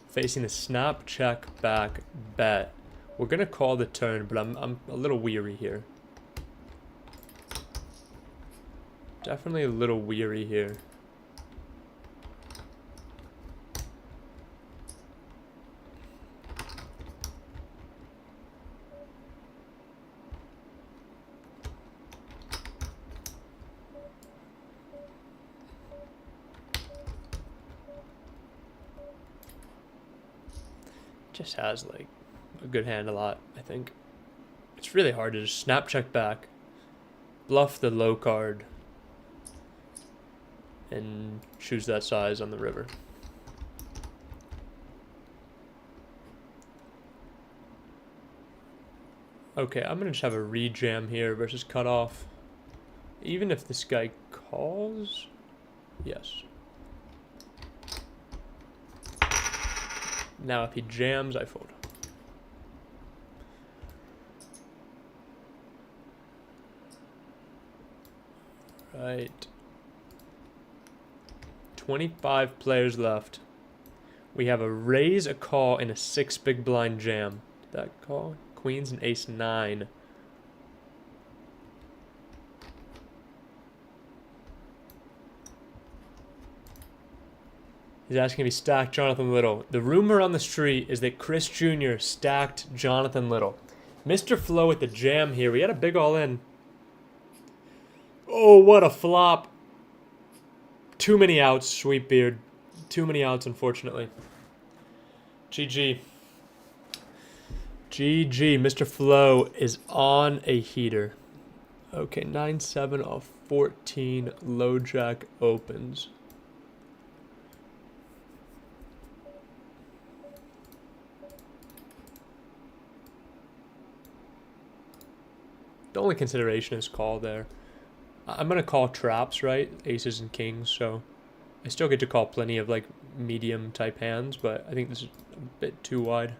facing the snap check back bet, we're gonna call the turn, but I'm a little weary here. Definitely a little weary here. Just has like a good hand a lot, I think. It's really hard to just snap check back, bluff the low card, and choose that size on the river. Okay, I'm gonna just have a rejam here versus cutoff. Even if this guy calls, yes. Now if he jams, I fold. Right. 25 players left. We have a raise, a call, and a 6 big blind jam. Did that call? Queens and ace 9. He's asking if he stacked Jonathan Little. The rumor on the street is that Chris Jr. stacked Jonathan Little. Mr. Flo with the jam here. We had a big all-in. Oh, what a flop. Too many outs, Sweetbeard. Too many outs, unfortunately. GG. GG. Mr. Flo is on a heater. Okay, 9-7 off 14. Low jack opens. The only consideration is call there. I'm going to call traps, right? Aces and kings, so I still get to call plenty of like medium type hands, but I think this is a bit too wide.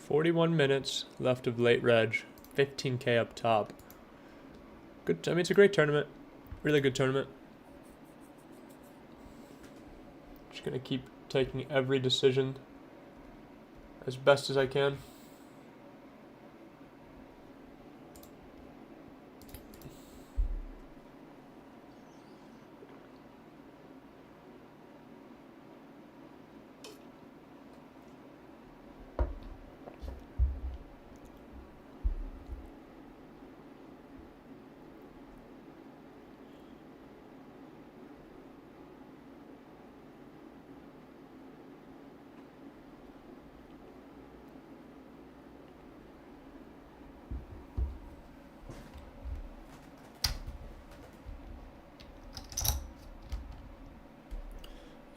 $41 minutes left of late reg, 15K up top. Good. I mean, it's a great tournament, really good tournament. Just gonna keep taking every decision as best as I can.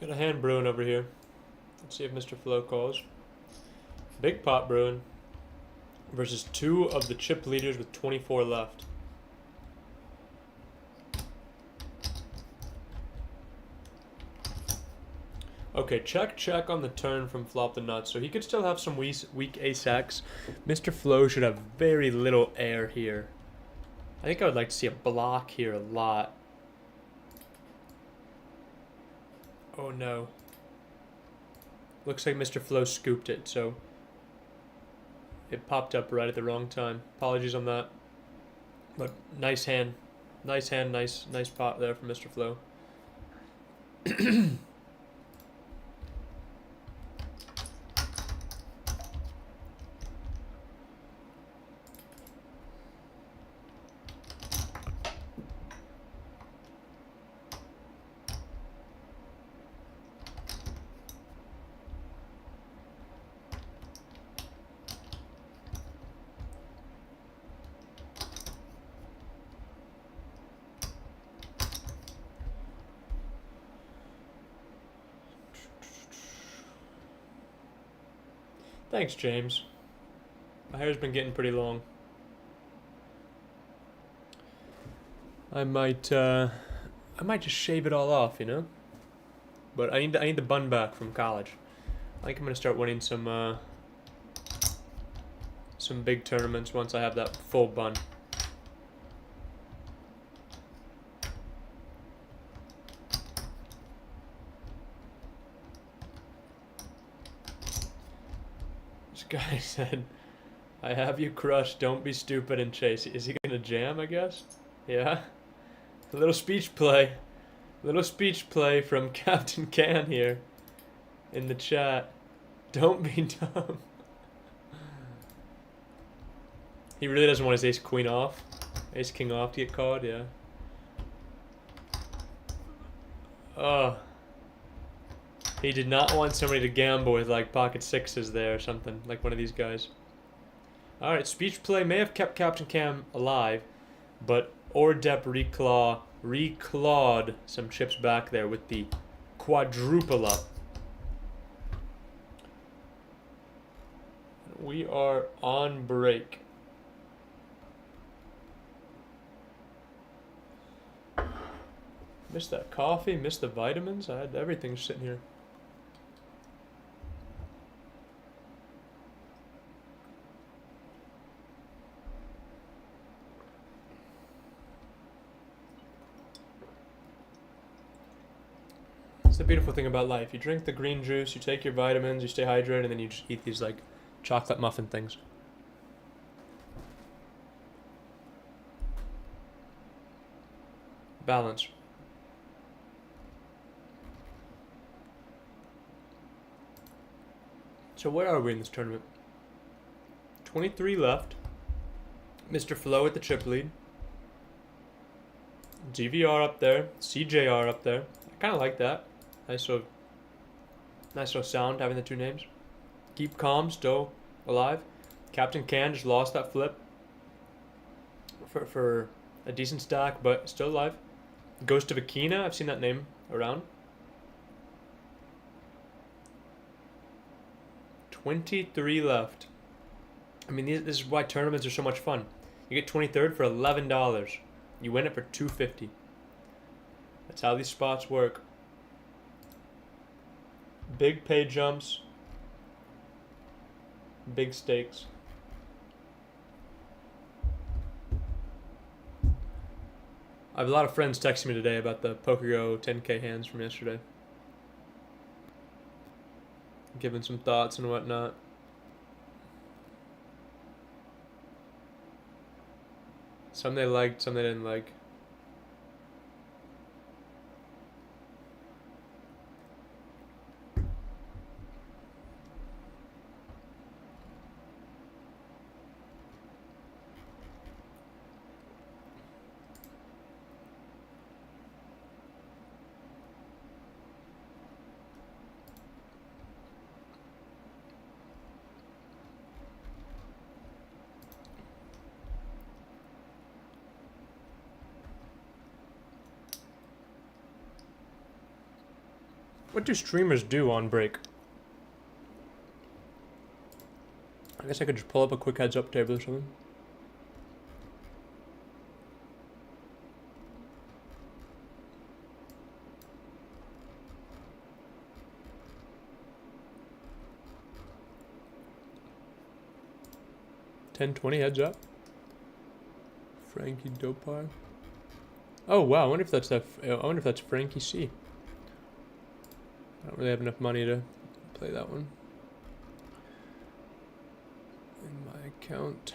Got a hand brewing over here. Let's see if Mr. Flo calls. Big pot brewing versus 2 of the chip leaders with 24 left. Okay, check on the turn from flop the nuts. So he could still have some weak ace X. Mr. Flo should have very little air here. I think I would like to see a block here a lot. Oh no. Looks like Mr. Flo scooped it, so it popped up right at the wrong time. Apologies on that. But nice hand. Nice hand, nice pot there from Mr. Flo. Thanks, James. My hair's been getting pretty long. I might just shave it all off, you know. But I need the bun back from college. I think I'm gonna start winning some big tournaments once I have that full bun. This guy said, "I have you crushed. Don't be stupid and chase." Is he gonna jam? I guess. Yeah. A little speech play. Little speech play from Captain Can here in the chat. Don't be dumb. He really doesn't want his ace queen off. Ace king off to get called, yeah. Oh. He did not want somebody to gamble with like pocket sixes there or something, like one of these guys. Alright, speech play may have kept Captain Cam alive, but Ordep reclawed some chips back there with the quadruple up. We are on break. Missed that coffee, missed the vitamins. I had everything sitting here. It's the beautiful thing about life. You drink the green juice, you take your vitamins, you stay hydrated, and then you just eat these like chocolate muffin things. Balance. So where are we in this tournament? 23 left. Mr. Flo at the chip lead. DVR up there. CJR up there. I kind of like that. Nice little sound having the two names. Keep calm, still alive. Captain Can just lost that flip for a decent stack, but still alive. Ghost of Akina, I've seen that name around. 23 left. I mean, this is why tournaments are so much fun. You get 23rd for $11. You win it for $2.50. That's how these spots work. Big pay jumps. Big stakes. I have a lot of friends texting me today about the PokerGo 10K hands from yesterday. Giving some thoughts and whatnot. Some they liked, some they didn't like. What do streamers do on break? I guess I could just pull up a quick heads up table or something. $10.20 heads up. Frankie Dopar. Oh wow, I wonder if that's Frankie C. don't really have enough money to play that one in my account.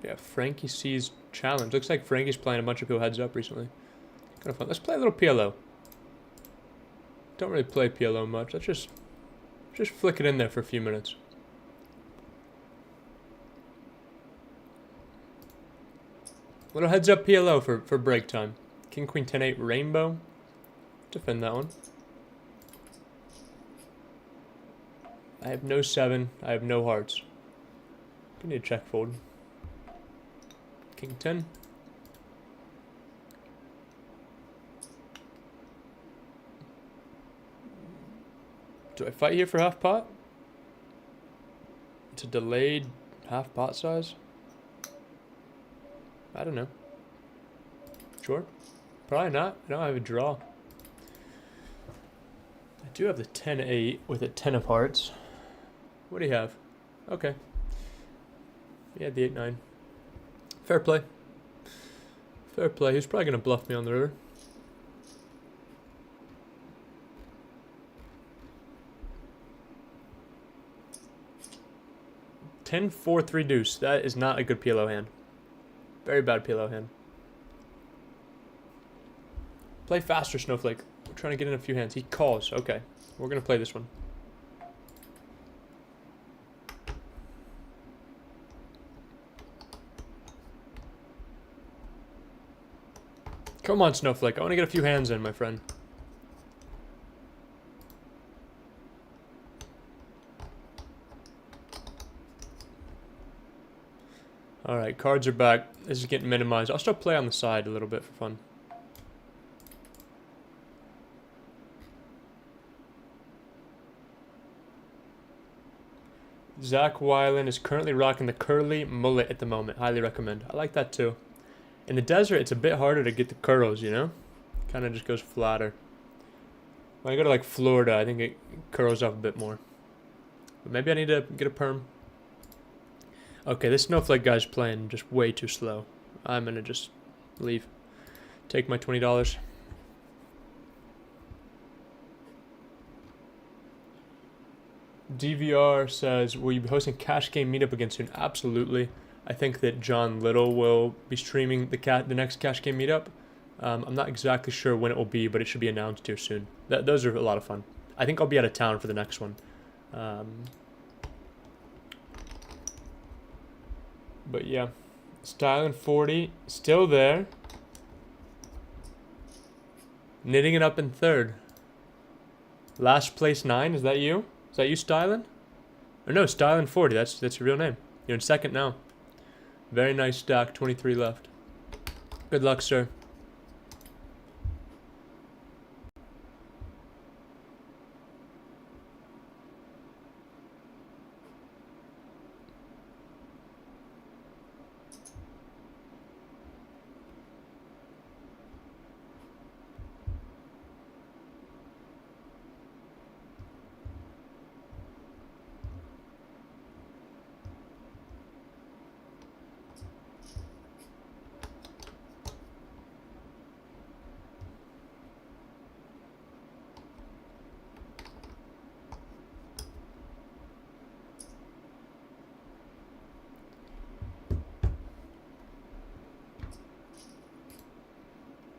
Yeah, Frankie C's challenge. Looks like Frankie's playing a bunch of people heads up recently. Kind of fun. Let's play a little PLO. Don't really play PLO much. Let's just flick it in there for a few minutes. Little heads up PLO for break time. King, Queen, 10, 8, Rainbow. Defend that one. I have no 7. I have no hearts. I need a check fold. King 10. Do I fight here for half pot? It's a delayed half pot size? I don't know. Sure. Probably not. I don't have a draw. I do have the 10-8 with a 10 of hearts. What do you have? Okay. Yeah, the 8-9. Fair play. Fair play. He's probably going to bluff me on the river. Ten, 4, 3 deuce. That is not a good PLO hand. Very bad PLO hand. Play faster, Snowflake. We're trying to get in a few hands. He calls. Okay. We're going to play this one. Come on, Snowflake. I want to get a few hands in, my friend. Alright, cards are back. This is getting minimized. I'll still play on the side a little bit for fun. Zach Weiland is currently rocking the curly mullet at the moment. Highly recommend. I like that too. In the desert, it's a bit harder to get the curls, you know? Kind of just goes flatter. When I go to like Florida, I think it curls up a bit more. But maybe I need to get a perm. Okay, this Snowflake guy's playing just way too slow. I'm gonna just leave. Take my $20. DVR says, will you be hosting cash game meetup again soon? Absolutely. I think that John Little will be streaming the next cash game meetup. I'm not exactly sure when it will be, but it should be announced here soon. Those are a lot of fun. I think I'll be out of town for the next one. But yeah, Styling 40, still there. Knitting it up in third. Last place 9, is that you? Is that you, Styling? Or no, Styling 40, that's your real name. You're in second now. Very nice stack, 23 left. Good luck, sir.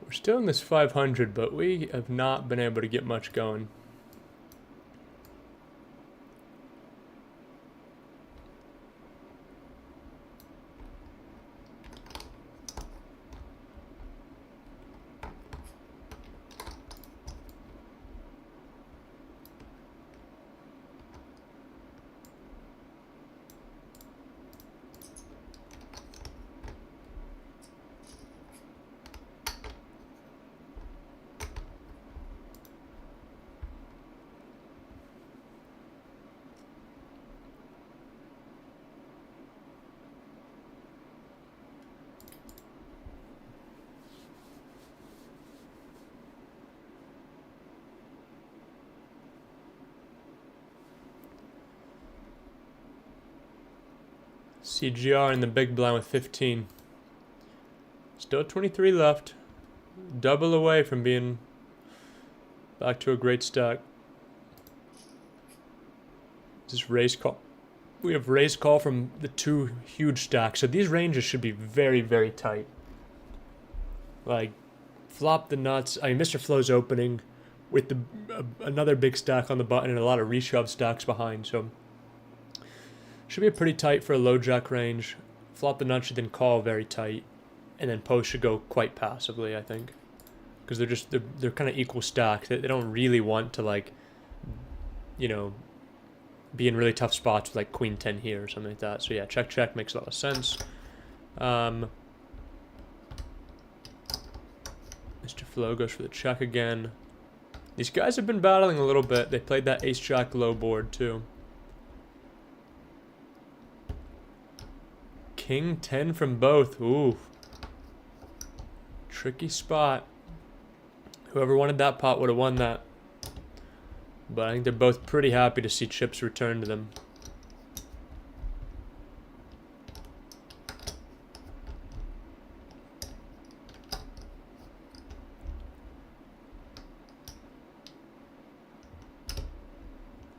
We're still in this 500, but we have not been able to get much going. CGR in the big blind with 15. Still 23 left. Double away from being Back to a great stack. This raise call. We have raise call from the two huge stacks. So these ranges should be very, very tight. Like, flop the nuts. I mean, Mr. Flow's opening with the another big stack on the button and a lot of reshove stacks behind. So should be pretty tight for a low jack range. Flop the nuts should then call very tight. And then post should go quite passively, I think. Because they're kind of equal stacks. They don't really want to, like, you know, be in really tough spots with like queen 10 here or something like that. So yeah, check check makes a lot of sense. Mr. Flo goes for the check again. These guys have been battling a little bit. They played that ace jack low board too. King 10 from both. Ooh, tricky spot. Whoever wanted that pot would have won that. But I think they're both pretty happy to see chips return to them.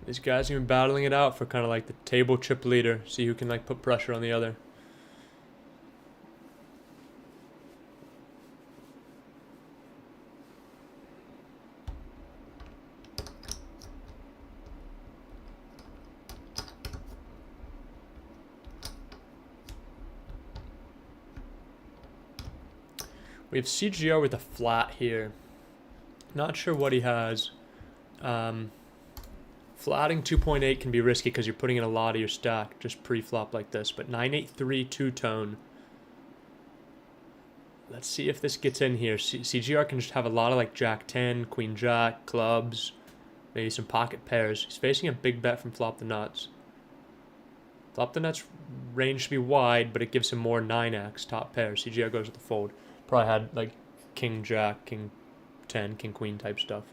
These guys have been battling it out for kind of like the table chip leader. See who can like put pressure on the other. We have CGR with a flat here. Not sure what he has. Flatting 2.8 can be risky because you're putting in a lot of your stack just pre-flop like this. But 983 two-tone. Let's see if this gets in here. CGR can just have a lot of like Jack 10, Queen Jack, clubs, maybe some pocket pairs. He's facing a big bet from flop the nuts. Flop the nuts range should be wide, but it gives him more 9x top pair. CGR goes with the fold. Probably had like King Jack, King 10, King Queen type stuff.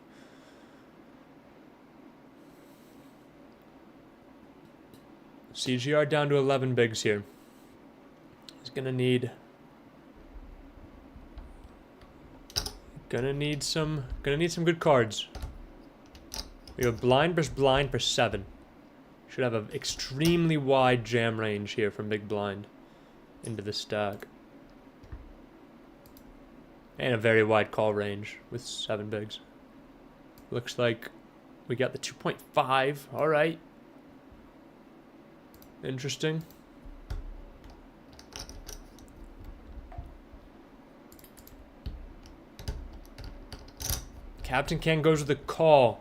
CGR down to 11 bigs here. He's gonna need some good cards. We have blind versus blind for 7. Should have an extremely wide jam range here from big blind into the stack. And a very wide call range with 7 bigs. Looks like we got the 2.5. All right. Interesting. Captain Ken goes with the call.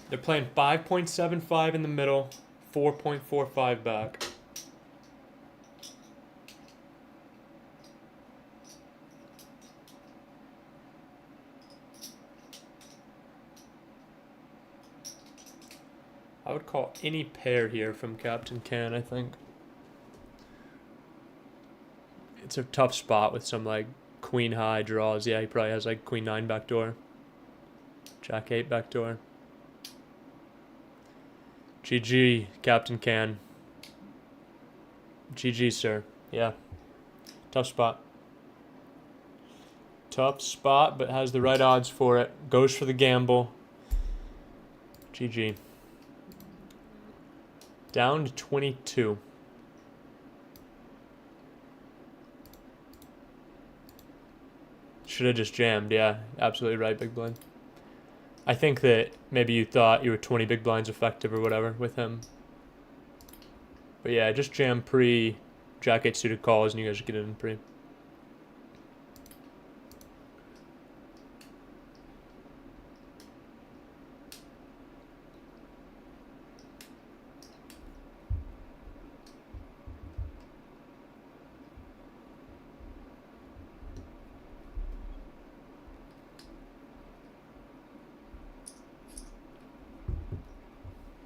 They're playing 5.75 in the middle, 4.45 back. I would call any pair here from Captain Can, I think. It's a tough spot with some like queen high draws. Yeah, he probably has like queen 9 backdoor. Jack 8 backdoor. GG, Captain Can. GG, sir. Yeah. Tough spot. Tough spot, but has the right odds for it. Goes for the gamble. GG. Down to 22. Should have just jammed. Yeah, absolutely right, big blind. I think that maybe you thought you were 20 big blinds effective or whatever with him. But yeah, just jam pre Jack 8 suited calls and you guys get it in pre.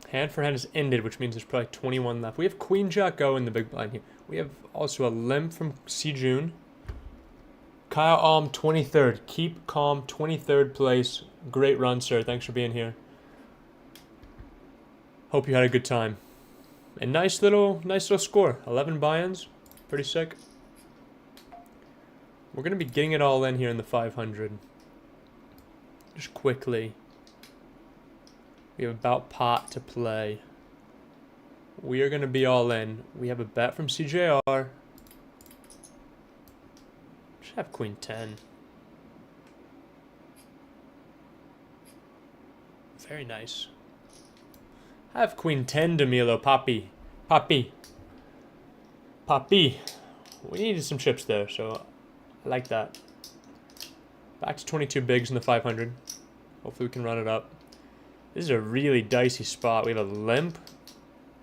Hand for hand is ended, which means there's probably 21 left. We have Queen Jack O in the big blind here. We have also a limp from C. June. Kyle Alm, 23rd. Keep calm, 23rd place. Great run, sir. Thanks for being here. Hope you had a good time. And nice little score. 11 buy-ins. Pretty sick. We're going to be getting it all in here in the 500. Just quickly. We have about pot to play. We are going to be all in. We have a bet from CJR. Should have queen 10. Very nice. I have queen 10, Danilo. Poppy. Poppy. Poppy. We needed some chips there, so I like that. Back to 22 bigs in the 500. Hopefully we can run it up. This is a really dicey spot. We have a limp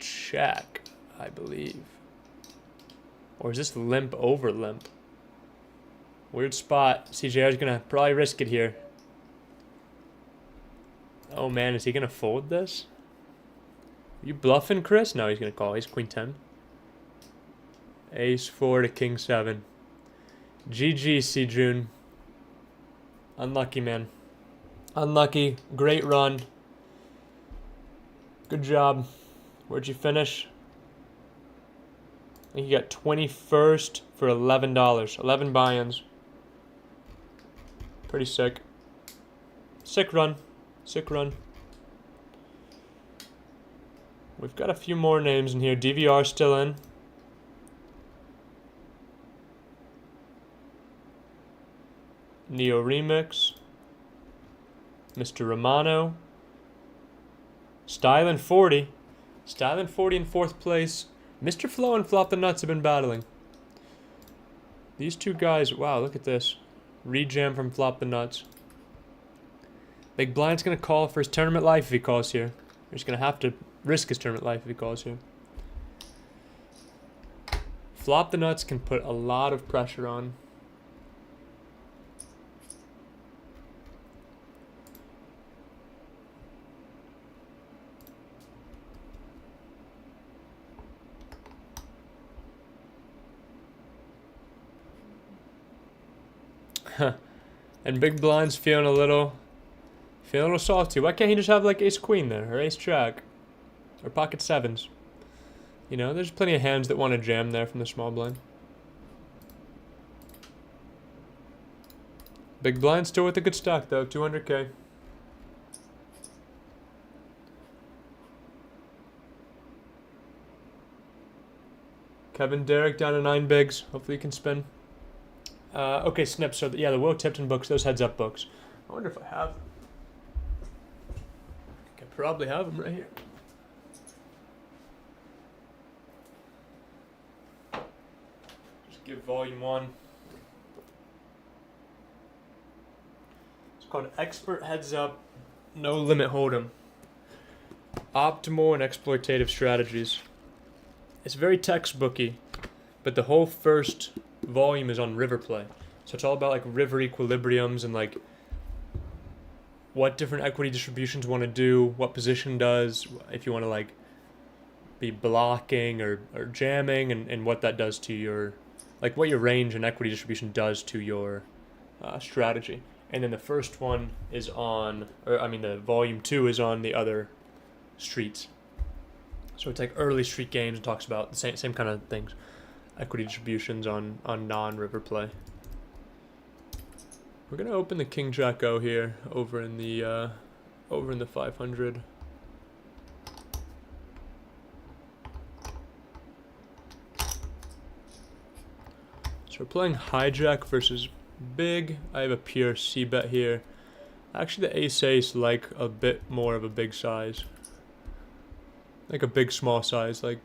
check, I believe. Or is this limp over limp? Weird spot. CJR is going to probably risk it here. Oh man, is he going to fold this? Are you bluffing, Chris? No, he's going to call. He's queen 10. Ace 4 to king 7. GG, C-June. Unlucky, man. Unlucky. Great run. Good job. Where'd you finish? I think you got 21st for $11. 11 buy-ins. Pretty sick. Sick run. Sick run. We've got a few more names in here. DVR still in. Neo Remix. Mr. Romano. Stylin 40. Stylin 40 in 4th place. Mr. Flo and Flop the Nuts have been battling. These two guys, wow, look at this. Rejam from Flop the Nuts. Big Blind's going to call for his tournament life if he calls here. He's going to have to risk his tournament life if he calls here. Flop the Nuts can put a lot of pressure on. And Big Blind's feeling a little salty. Why can't he just have like ace queen there, or ace jack, or pocket sevens? You know, there's plenty of hands that want to jam there from the small blind. Big Blind still with a good stack though, 200K. Kevin Derrick down to 9 bigs. Hopefully you can spin. Okay, Snip. So yeah, the Will Tipton books, those heads up books. I wonder if I have them. I think I probably have them right here. Just give volume 1. It's called Expert Heads Up, No Limit Hold'em. Optimal and exploitative strategies. It's very textbooky, but the whole first volume is on river play. So it's all about like river equilibriums and like what different equity distributions want to do, what position does, if you want to like be blocking or jamming, and what that does to your, like what your range and equity distribution does to your strategy. And then the first one is on, the volume 2 is on the other streets. So it's like early street games and talks about the same kind of things. Equity distributions on non-river play. We're gonna open the King Jack O here over in the 500. So we're playing hijack versus big. I have a pure C bet here. Actually, the ace like a bit more of a big size, like a big small size. Like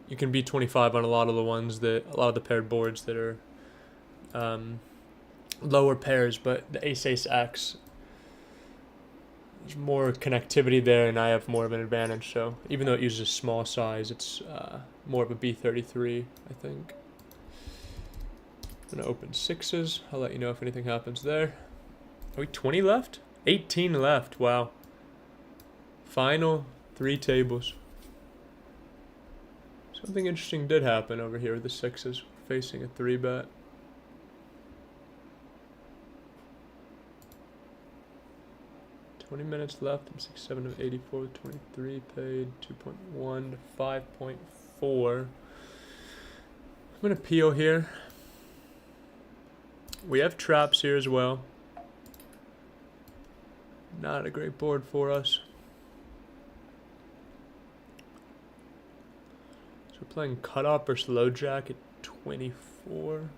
you can beat 25 on a lot of the paired boards that are lower pairs, but the ace X, there's more connectivity there, and I have more of an advantage. So even though it uses a small size, it's more of a B33, I think. I'm gonna open 6s. I'll let you know if anything happens there. Are we 20 left? 18 left. Wow. Final 3 tables. Something interesting did happen over here with the 6s facing a 3-bet. $20 minutes left. I'm 6-7 of 84. 23 paid. 2.1 to 5.4. I'm gonna peel here. We have traps here as well. Not a great board for us. We're playing cutoff versus low jack at 24.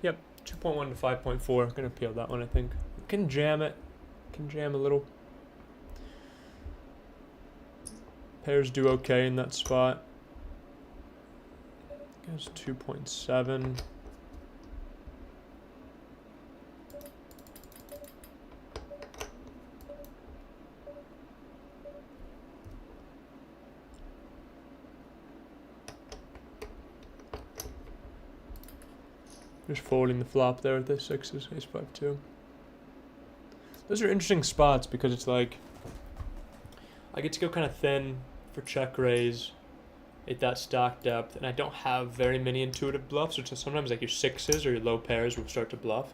Yep, 2.1 to 5.4. Gonna peel that one, I think. Can jam it. Can jam a little. Pairs do okay in that spot. Goes 2.7. Just folding the flop there with this sixes, ace 5-2. Those are interesting spots because it's like I get to go kind of thin for check raise at that stack depth, and I don't have very many intuitive bluffs, which is sometimes like your sixes or your low pairs will start to bluff.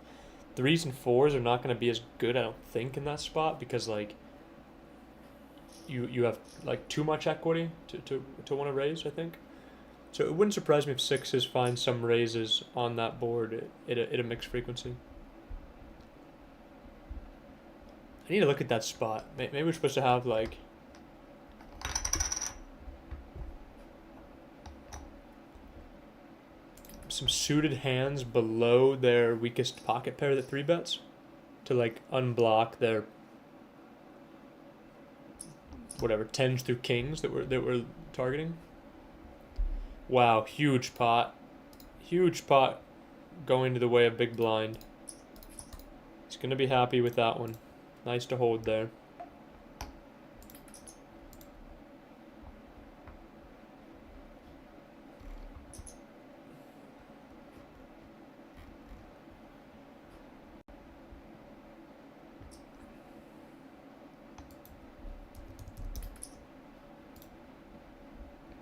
Threes and fours are not going to be as good, I don't think, in that spot because like you have like too much equity to want to raise, I think. So it wouldn't surprise me if sixes find some raises on that board at a mixed frequency. I need to look at that spot. Maybe we're supposed to have like some suited hands below their weakest pocket pair that 3-bets to like unblock their whatever tens through kings that we're targeting. Wow, huge pot. Huge pot going to the way of big blind. He's going to be happy with that one. Nice to hold there.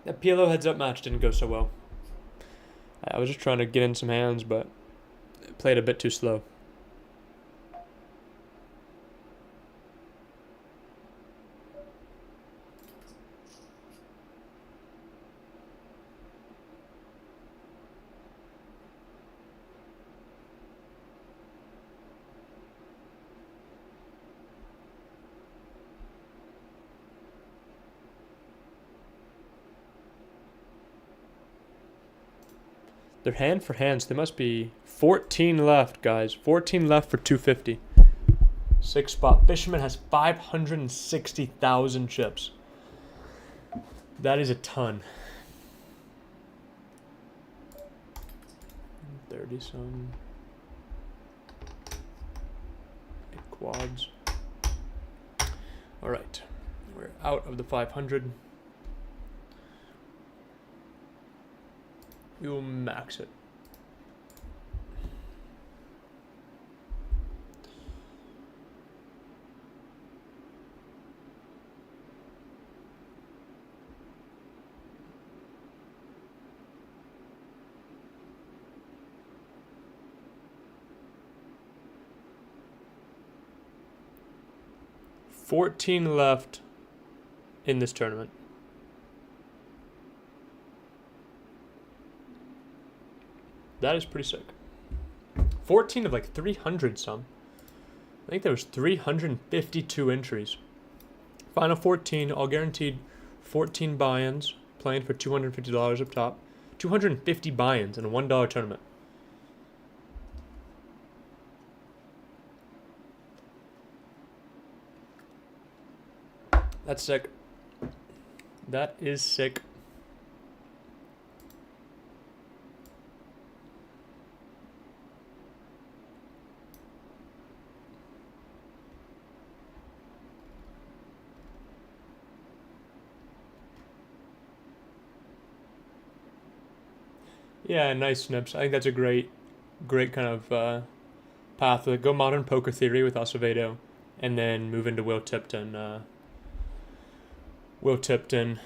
That PLO heads-up match didn't go so well. I was just trying to get in some hands, but it played a bit too slow. They're hand for hands. There must be 14 left, guys. 14 left for 250. 6 spot. Fisherman has 560,000 chips. That is a ton. 30 some. Quads. All right. We're out of the 500. We will max it. $14 left in this tournament. That is pretty sick. 14 of like 300 some. I think there was 352 entries. Final 14, all guaranteed 14 buy-ins, playing for $250 up top. 250 buy-ins in a $1 tournament. That's sick. That is sick. Yeah, nice snips. I think that's a great kind of path. Like, go modern poker theory with Acevedo, and then move into Will Tipton. Will Tipton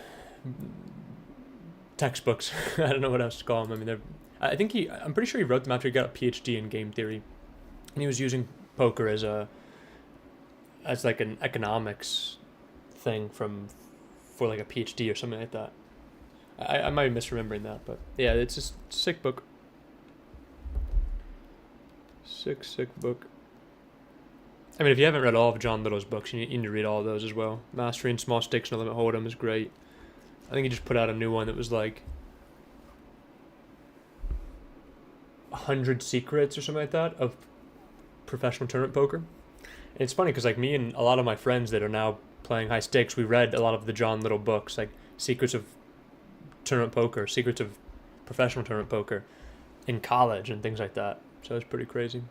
textbooks. I don't know what else to call them. I mean, I'm pretty sure he wrote them after he got a PhD in game theory, and he was using poker as like an economics thing for like a PhD or something like that. I might be misremembering that, but yeah, it's just a sick book. Sick book. I mean, if you haven't read all of John Little's books, you need to read all of those as well. Mastering Small Stakes No Limit Hold'em is great. I think he just put out a new one that was like 100 secrets or something like that of professional tournament poker. And it's funny because like me and a lot of my friends that are now playing high stakes, we read a lot of the John Little books, like Secrets of Tournament Poker, Secrets of Professional Tournament Poker, in college and things like that. So it's pretty crazy.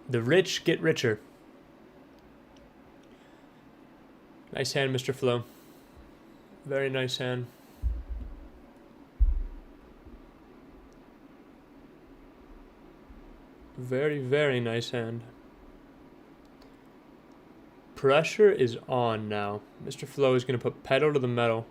The rich get richer. Nice hand, Mr. Flo. Very nice hand. Very, very nice hand. Pressure is on now. Mr. Flo is going to put pedal to the metal.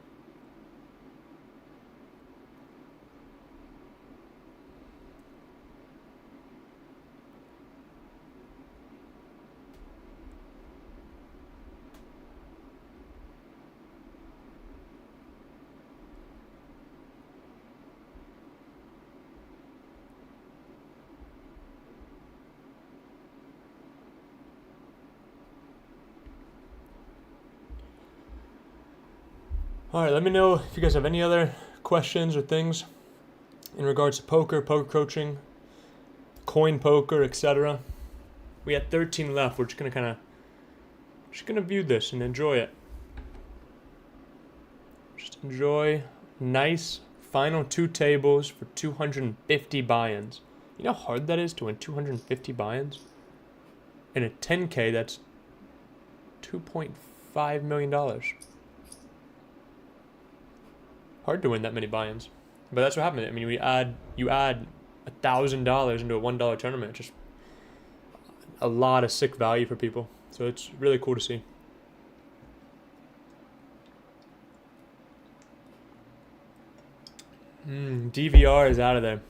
All right, let me know if you guys have any other questions or things in regards to poker, poker coaching, coin poker, etc. We had 13 left. We're just gonna view this and enjoy it. Just enjoy nice final 2 tables for 250 buy-ins. You know how hard that is to win 250 buy-ins? In a 10K, that's $2.5 million. Hard to win that many buy-ins, but that's what happened. I mean, you add $1,000 into a $1 tournament, just a lot of sick value for people. So it's really cool to see. DVR is out of there.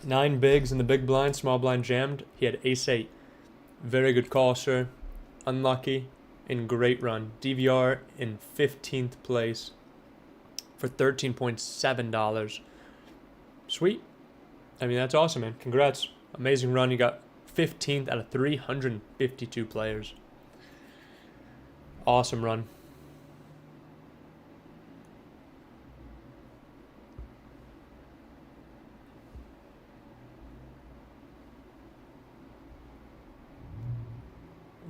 9 bigs in the big blind, small blind jammed. He had ace-8. Very good call, sir. Unlucky and great run. DVR in 15th place. For $13.7. Sweet. I mean, that's awesome, man. Congrats. Amazing run. You got 15th out of 352 players. Awesome run.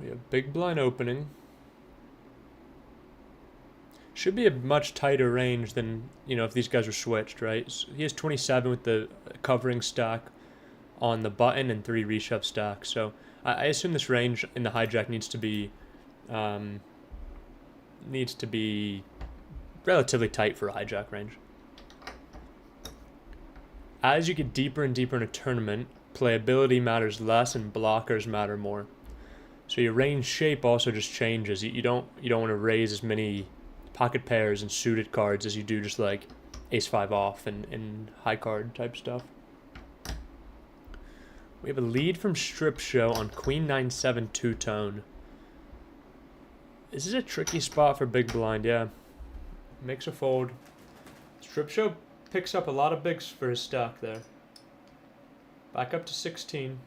We have big blind opening. Should be a much tighter range than, if these guys are switched, right? So he has 27 with the covering stack on the button and 3 reshove stacks. So I assume this range in the hijack needs to be relatively tight for a hijack range. As you get deeper and deeper in a tournament, playability matters less and blockers matter more. So your range shape also just changes. You don't want to raise as many pocket pairs and suited cards as you do just like ace-5 off and high card type stuff. We have a lead from Strip Show on Queen 9-7 two-tone. This is a tricky spot for big blind, yeah. Makes a fold. Strip Show picks up a lot of bigs for his stack there. Back up to 16,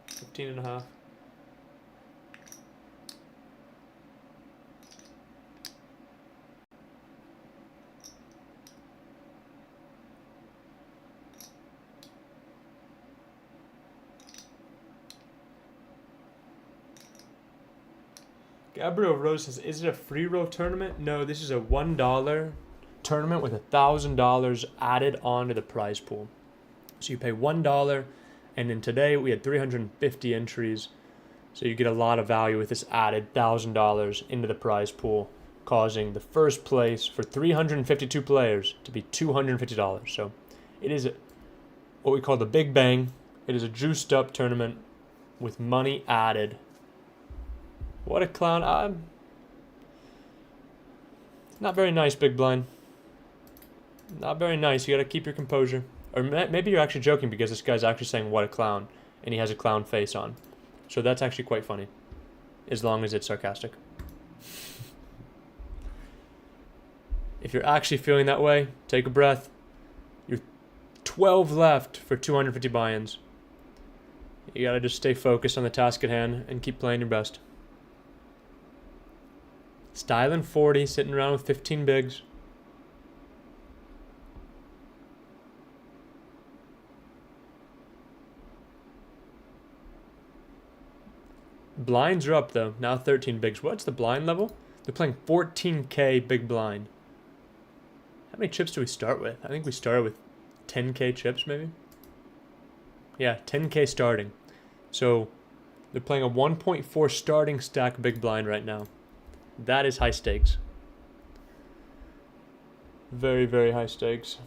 15.5. Gabriel Rose says, is it a free roll tournament? No, this is a $1 tournament with $1,000 added onto the prize pool. So you pay $1, and then today we had 350 entries. So you get a lot of value with this added $1,000 into the prize pool, causing the first place for 352 players to be $250. So it is what we call the Big Bang. It is a juiced up tournament with money added. What a clown. Not very nice, big blind. Not very nice. You gotta keep your composure. Or maybe you're actually joking because this guy's actually saying what a clown, and he has a clown face on. So that's actually quite funny, as long as it's sarcastic. If you're actually feeling that way, take a breath. You're 12 left for 250 buy-ins. You gotta just stay focused on the task at hand and keep playing your best. Styling 40, sitting around with 15 bigs. Blinds are up though, now 13 bigs. What's the blind level? They're playing 14k big blind. How many chips do we start with? I think we started with 10k chips maybe? Yeah, 10k starting. So they're playing a 1.4 starting stack big blind right now. That is high stakes. Very, very high stakes.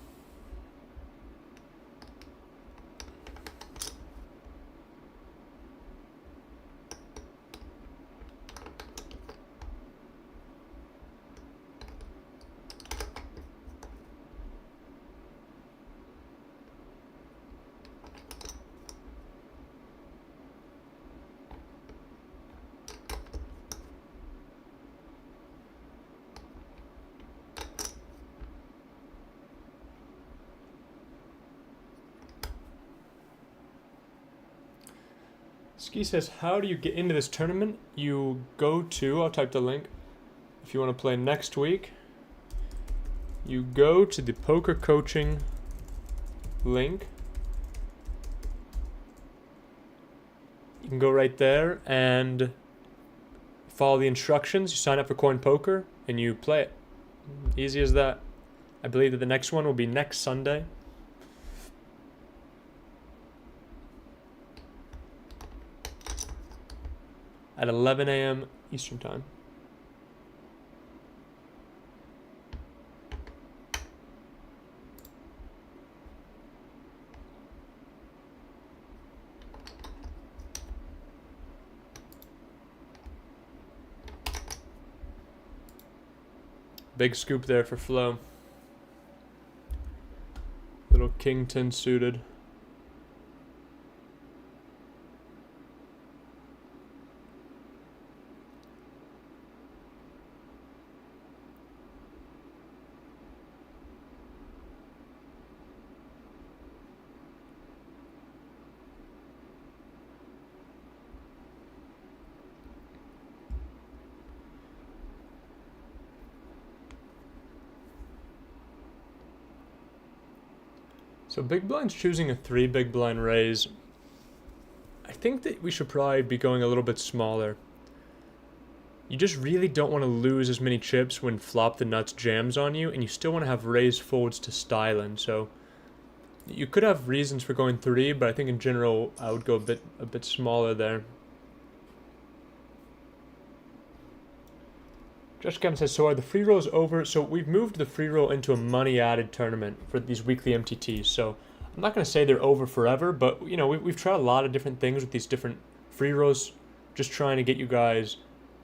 Ski says, how do you get into this tournament? You go to, I'll type the link, if you want to play next week, you go to the Poker Coaching link. You can go right there and follow the instructions. You sign up for CoinPoker and you play it. Easy as that. I believe that the next one will be next Sunday. At 11 a.m. Eastern Time. Big scoop there for Flo. Little King 10 suited. So big blind's choosing a 3 big blind raise. I think that we should probably be going a little bit smaller. You just really don't want to lose as many chips when flop the nuts jams on you, and you still want to have raise folds to style in. So you could have reasons for going 3, but I think in general I would go a bit smaller there. Josh Kevin says, so are the free rolls over? So we've moved the free roll into a money added tournament for these weekly MTTs. So I'm not going to say they're over forever, but you know, we've tried a lot of different things with these different free rolls, just trying to get you guys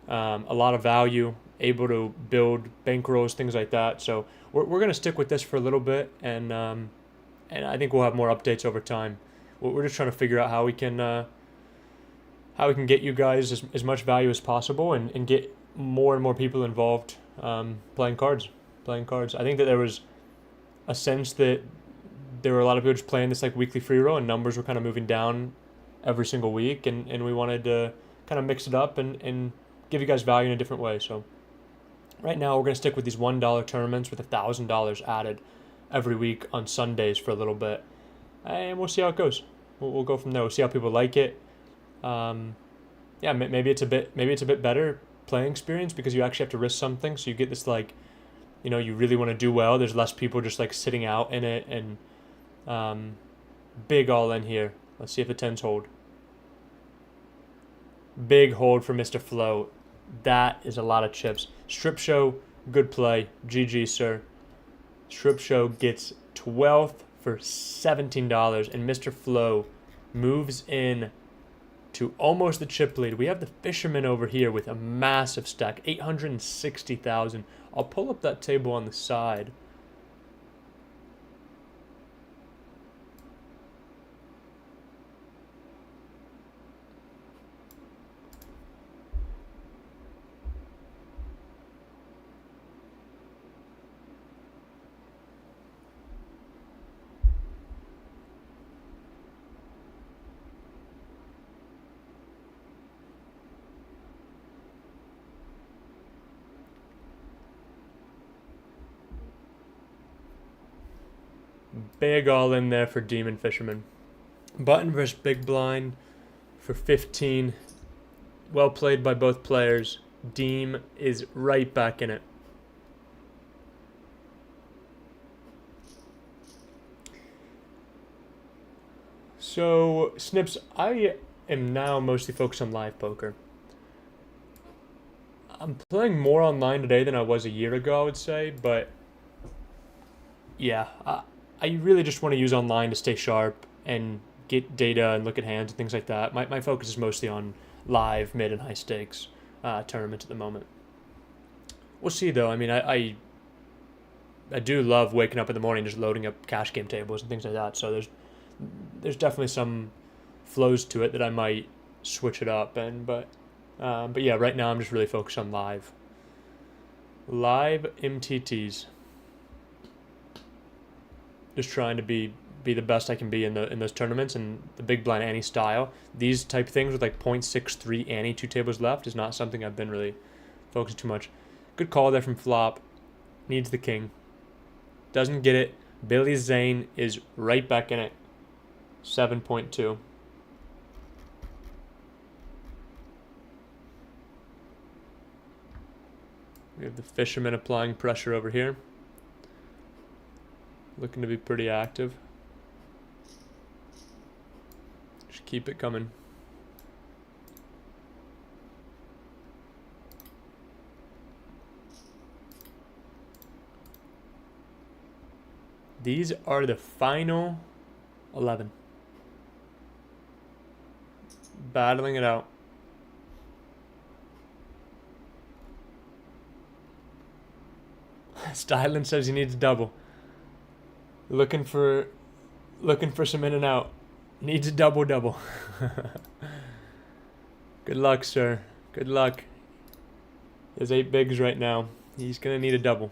a lot of value, able to build bankrolls, things like that. So we're going to stick with this for a little bit, and I think we'll have more updates over time. We're just trying to figure out how we can get you guys as much value as possible and get more and more people involved playing cards. I think that there was a sense that there were a lot of people just playing this like weekly free roll, and numbers were kind of moving down every single week, and we wanted to kind of mix it up and give you guys value in a different way. So right now we're going to stick with these $1 tournaments with $1,000 added every week on Sundays for a little bit, and we'll see how it goes. We'll go from there. We'll see how people like it. Yeah, maybe it's a bit better playing experience because you actually have to risk something, so you get this like, you know, you really want to do well. There's less people just like sitting out in it, and big all in here. Let's see if the 10s hold. Big hold for Mr. Flo. That is a lot of chips. Strip Show, good play. GG, sir. Strip Show gets 12th for $17, and Mr. Flo moves in to almost the chip lead. We have the Fisherman over here with a massive stack, 860,000. I'll pull up that table on the side. Big all in there for Demon Fisherman. Button versus Big Blind for 15. Well played by both players. Deem is right back in it. So, Snips, I am now mostly focused on live poker. I'm playing more online today than I was a year ago, I would say, but yeah, I really just want to use online to stay sharp and get data and look at hands and things like that. My focus is mostly on live, mid, and high stakes tournaments at the moment. We'll see, though. I mean, I do love waking up in the morning just loading up cash game tables and things like that, so there's definitely some flows to it that I might switch it up in, but yeah, right now I'm just really focused on live MTTs. Just trying to be the best I can be in those tournaments, and the big blind ante style. These type things with like 0.63 ante, 2 tables left, is not something I've been really focusing too much. Good call there from flop. Needs the king. Doesn't get it. Billy Zane is right back in it. 7.2. We have the fisherman applying pressure over here. Looking to be pretty active. Just keep it coming. These are the final 11. Battling it out. Stylen says he needs a double. Looking for some in and out. Needs a double. Good luck, sir. Good luck. There's 8 bigs right now. He's gonna need a double.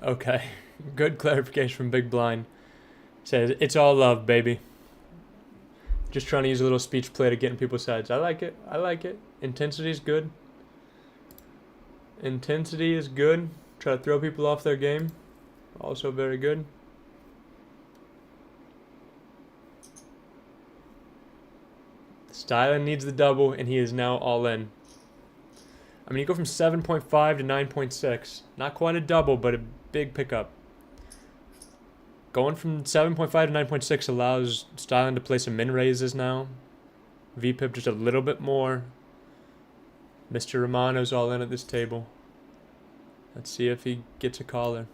Okay, good clarification from Big Blind. Says, it's all love, baby. Just trying to use a little speech play to get in people's heads. I like it. Intensity is good. Try to throw people off their game. Also very good. Stylen needs the double, and he is now all in. I mean, you go from 7.5 to 9.6. Not quite a double, but a big pickup. Going from 7.5 to 9.6 allows Stylen to play some min raises now. VPIP just a little bit more. Mr. Romano's all in at this table. Let's see if he gets a caller.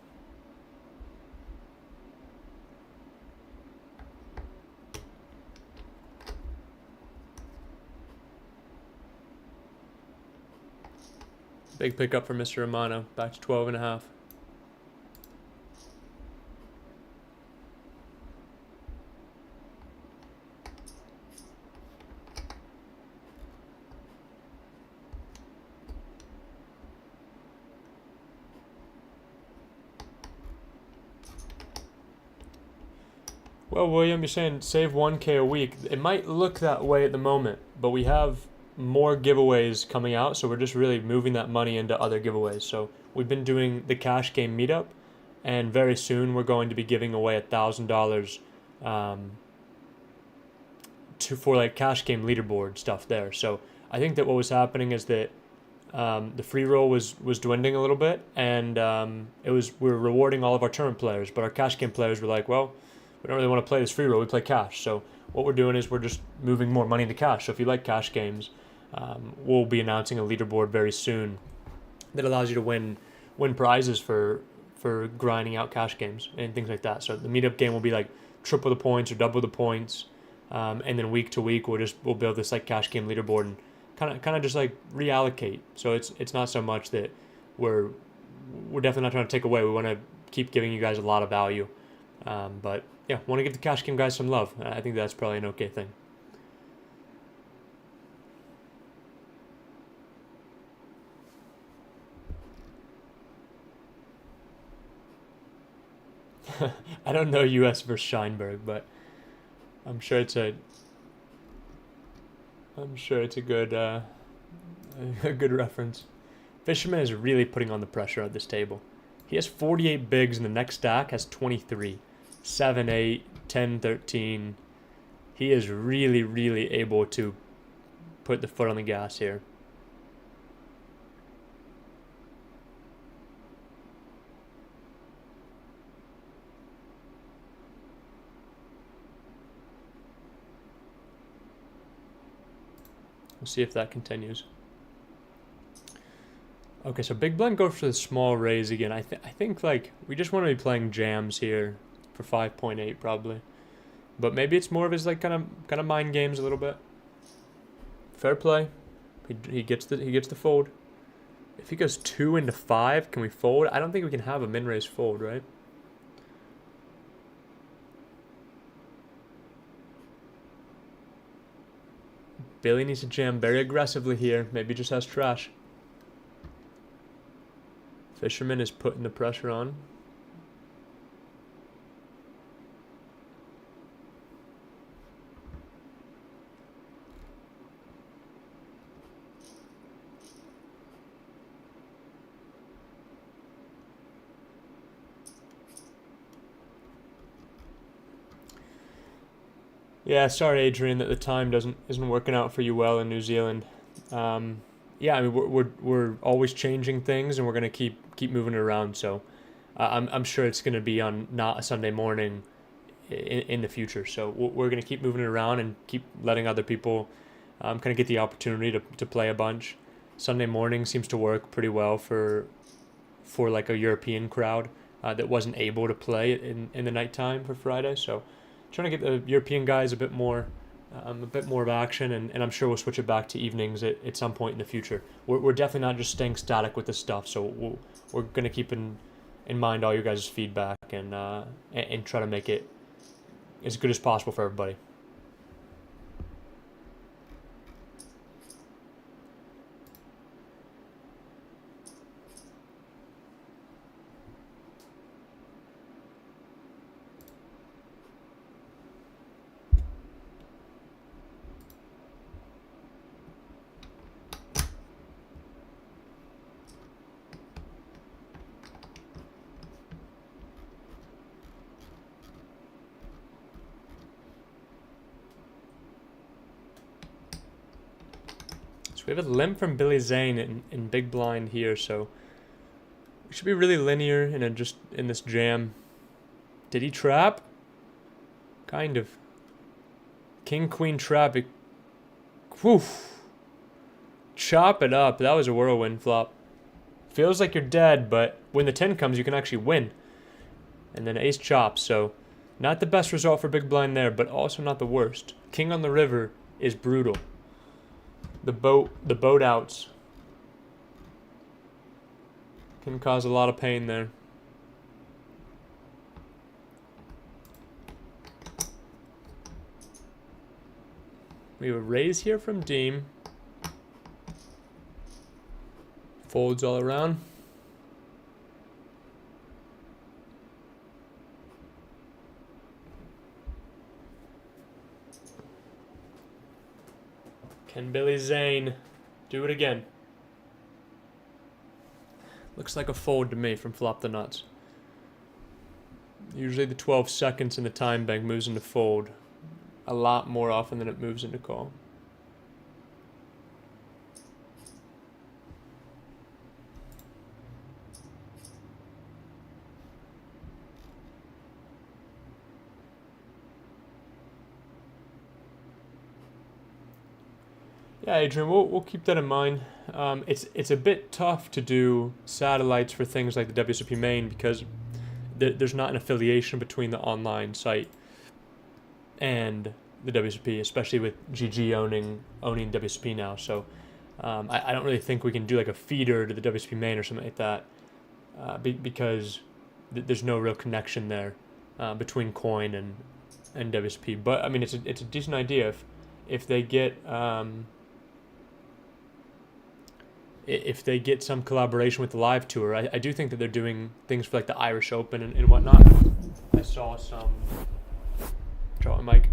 Big pickup for Mr. Romano. Back to 12.5. Well, William, you're saying save 1K a week. It might look that way at the moment, but we have more giveaways coming out, so we're just really moving that money into other giveaways. So we've been doing the cash game meetup, and very soon we're going to be giving away $1,000 for like cash game leaderboard stuff there. So I think that what was happening is that the free roll was dwindling a little bit, and we were rewarding all of our tournament players, but our cash game players were like, well, we don't really want to play this free roll, we play cash. So what we're doing is we're just moving more money into cash. So if you like cash games, we'll be announcing a leaderboard very soon that allows you to win prizes for grinding out cash games and things like that. So the meetup game will be like triple the points or double the points, and then week to week we'll build this like cash game leaderboard and kind of just like reallocate. So it's not so much that we're definitely not trying to take away. We want to keep giving you guys a lot of value, but yeah, want to give the cash game guys some love. I think that's probably an okay thing. I don't know U.S. versus Scheinberg, but I'm sure it's a good a good reference. Fisherman is really putting on the pressure at this table. He has 48 bigs, and the next stack has 23. 7, 8, 10, 13. He is really, really able to put the foot on the gas here. We'll see if that continues. Okay, so big blind goes for the small raise again. I think like we just want to be playing jams here for 5.8 probably, but maybe it's more of his like kind of mind games a little bit. Fair play. He gets the fold. If he goes 2 into 5, can we fold? I don't think we can have a min raise fold, right? Billy needs to jam very aggressively here. Maybe just has trash. Fisherman is putting the pressure on. Yeah, sorry, Adrian, that the time isn't working out for you well in New Zealand. Yeah, I mean we're always changing things, and we're gonna keep moving it around. So I'm sure it's gonna be on not a Sunday morning in the future. So we're gonna keep moving it around and keep letting other people kind of get the opportunity to play a bunch. Sunday morning seems to work pretty well for like a European crowd that wasn't able to play in the nighttime for Friday. So trying to get the European guys a bit more of action, and I'm sure we'll switch it back to evenings at some point in the future. We're definitely not just staying static with this stuff, so we're going to keep in mind all your guys' feedback and try to make it as good as possible for everybody. So we have a limp from Billy Zane in big blind here, so we should be really linear in this jam. Did he trap? Kind of. King Queen trap. Whew. Chop it up. That was a whirlwind flop. Feels like you're dead, but when the 10 comes, you can actually win. And then ace chops, so not the best result for big blind there, but also not the worst. King on the river is brutal. The boat outs can cause a lot of pain there. We have a raise here from Deem. Folds all around. Can Billy Zane do it again? Looks like a fold to me from flop the nuts. Usually the 12 seconds in the time bank moves into fold a lot more often than it moves into call. Yeah, Adrian, we'll keep that in mind. It's a bit tough to do satellites for things like the WSOP main because there's not an affiliation between the online site and the WSOP, especially with GG owning WSOP now. So I don't really think we can do like a feeder to the WSP main or something like that, because there's no real connection there between coin and WSP. But I mean, it's a decent idea if they get some collaboration with the live tour. I do think that they're doing things for like the Irish Open and whatnot. I saw some. Drop my mic.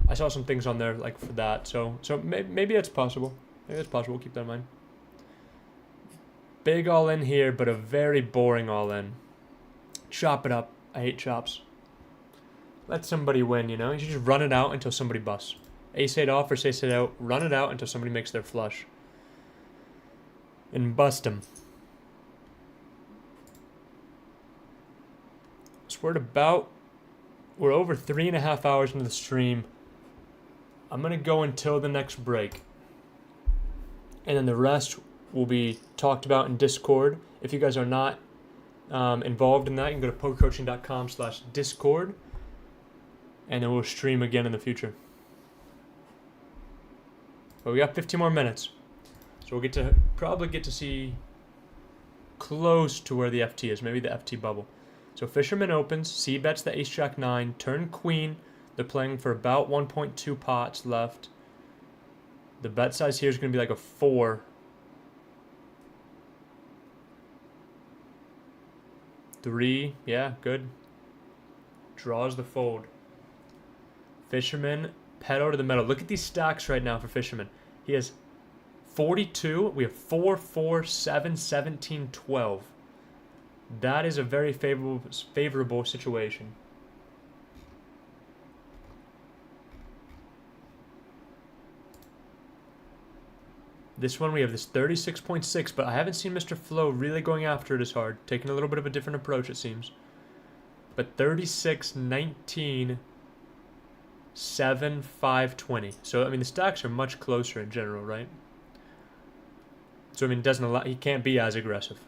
I saw some things on there like for that. So maybe that's possible. Maybe that's possible. We'll keep that in mind. Big all in here, but a very boring all in. Chop it up. I hate chops. Let somebody win, you know? You should just run it out until somebody busts. Ace-8 off or ace-8 out. Run it out until somebody makes their flush. And bust them. So we're over 3.5 hours into the stream. I'm going to go until the next break. And then the rest will be talked about in Discord. If you guys are not involved in that, you can go to PokerCoaching.com/Discord. And then we'll stream again in the future. But we got 15 more minutes. So we'll probably get to see close to where the FT is. Maybe the FT bubble. So Fisherman opens. C bets the ace-jack-9. Turn queen. They're playing for about 1.2 pots left. The bet size here is going to be like a 4. 3. Yeah, good. Draws the fold. Fisherman, pedo to the metal. Look at these stacks right now for Fisherman. He has 42. We have 4, 4, 7, 17, 12. That is a very favorable situation. This one we have this 36.6, but I haven't seen Mr. Flo really going after it as hard. Taking a little bit of a different approach, it seems. But 36, 19, 7, 5, 20. So, I mean, the stacks are much closer in general, right? So, I mean, he can't be as aggressive.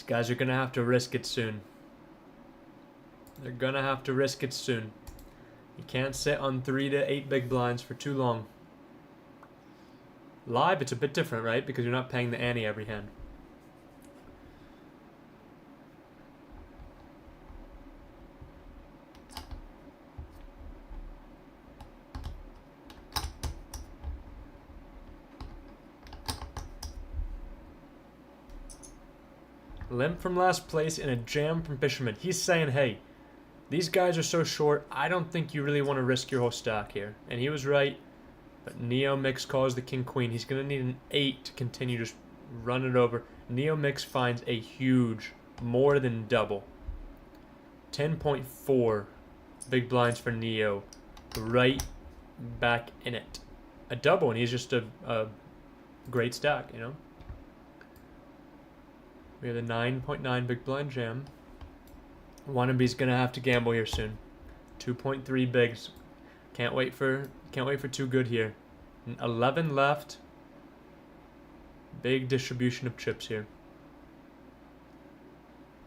Guys are going to have to risk it soon. They're going to have to risk it soon. You can't sit on 3 to 8 big blinds for too long. Live, it's a bit different, right? Because you're not paying the ante every hand. Limp from last place and a jam from Fisherman. He's saying, hey, these guys are so short, I don't think you really want to risk your whole stack here. And he was right, but Neo Mix calls the king-queen. He's going to need an 8 to continue just run it over. Neo Mix finds a huge, more than double. 10.4 big blinds for Neo. Right back in it. A double, and he's just a great stack, you know? We have the 9.9 big blind jam. Wannabe's gonna have to gamble here soon. 2.3 bigs. Can't wait for too good here. 11 left. Big distribution of chips here.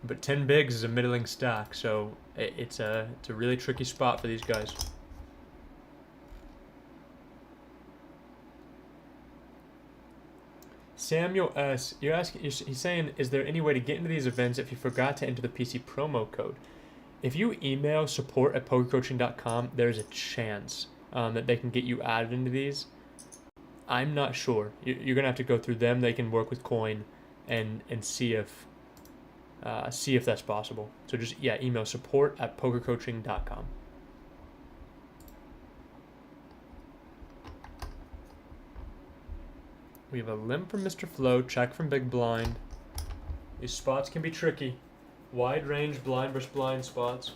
But 10 bigs is a middling stack, so it's a really tricky spot for these guys. Samuel S. He's saying, is there any way to get into these events if you forgot to enter the PC promo code? If you email support@pokercoaching.com, there's a chance that they can get you added into these. I'm not sure. You're gonna have to go through them. They can work with Coin and see if that's possible. So just email support@pokercoaching.com. We have a limp from Mr. Flo, check from Big Blind. These spots can be tricky. Wide range blind versus blind spots.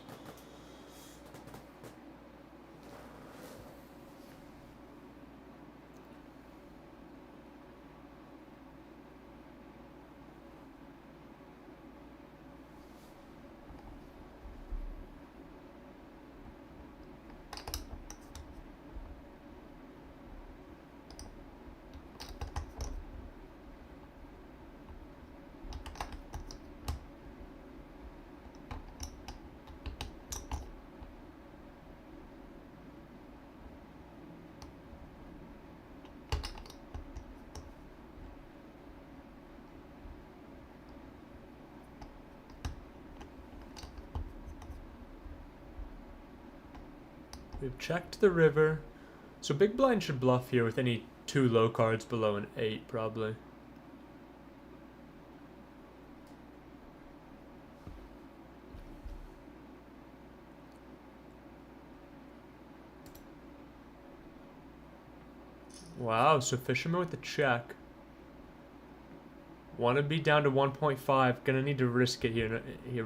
We've checked the river. So big blind should bluff here with any 2 low cards below an 8, probably. Wow, so Fisherman with the check. Want to be down to 1.5. Gonna need to risk it here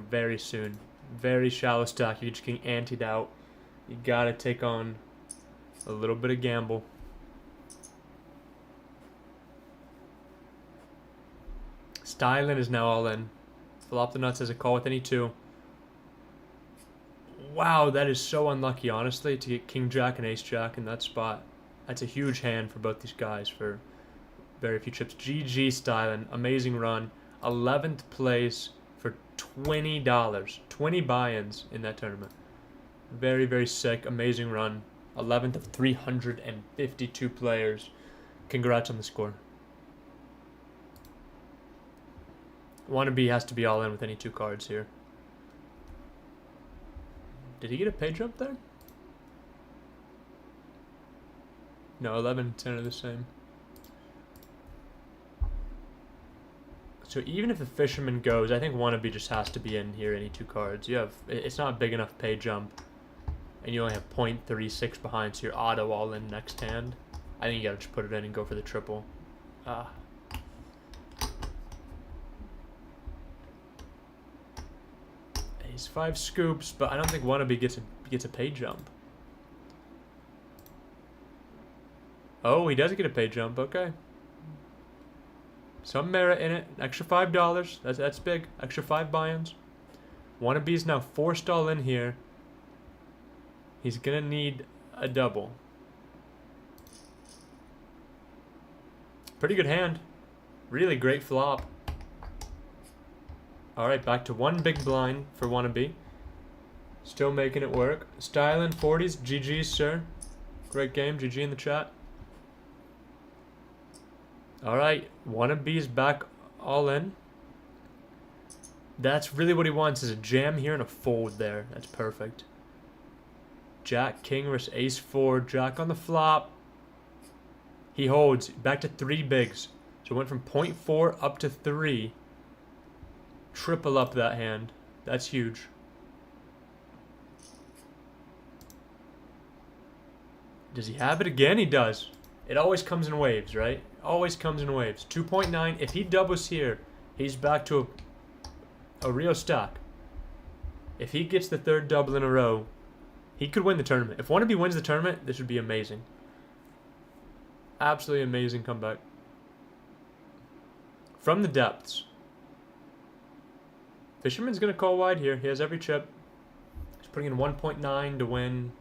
very soon. Very shallow stack. You're just getting anteed out. You gotta take on a little bit of gamble. Styling is now all in. Flop the nuts as a call with any 2. Wow, that is so unlucky, honestly, to get King Jack and Ace Jack in that spot. That's a huge hand for both these guys for very few chips. GG Styling, amazing run. 11th place for $20. 20 buy-ins in that tournament. Very, very sick, amazing run. 11th of 352 players. Congrats on the score. Wannabe has to be all in with any 2 cards here. Did he get a pay jump there? No, 11 and 10 are the same. So even if the Fisherman goes, I think Wannabe just has to be in here, any 2 cards. You have, it's not a big enough pay jump. And you only have 0.36 behind, so you're auto all in next hand. I think you gotta just put it in and go for the triple. Ace 5 scoops, but I don't think Wannabe gets a pay jump. Oh, he does get a pay jump. Okay. Some merit in it. Extra $5. That's big. Extra 5 buy-ins. Wannabe's now forced all in here. He's gonna need a double. Pretty good hand. Really great flop. Alright, back to 1 big blind for Wannabe. Still making it work. Styling 40s. GG's, sir. Great game. GG in the chat. Alright, Wannabe's back all in. That's really what he wants, is a jam here and a fold there. That's perfect. Jack King versus Ace 4. Jack on the flop. He holds. Back to 3 bigs. So it went from 0.4 up to 3. Triple up that hand. That's huge. Does he have it again? He does. It always comes in waves, right? Always comes in waves. 2.9. If he doubles here, he's back to a real stack. If he gets the 3rd double in a row, he could win the tournament. If Wannabe wins the tournament, this would be amazing. Absolutely amazing comeback. From the depths. Fisherman's going to call wide here. He has every chip. He's putting in 1.9 to win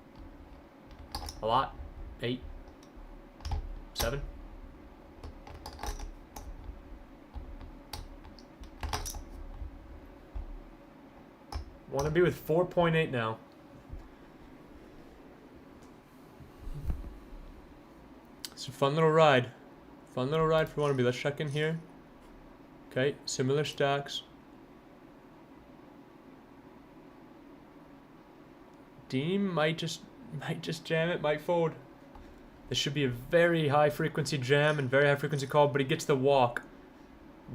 a lot. 8. 7. Wannabe with 4.8 now. It's a fun little ride. Fun little ride for Wannabe. Let's check in here. Okay, similar stacks. Deem might just jam it, might fold. This should be a very high frequency jam and very high frequency call, but he gets the walk.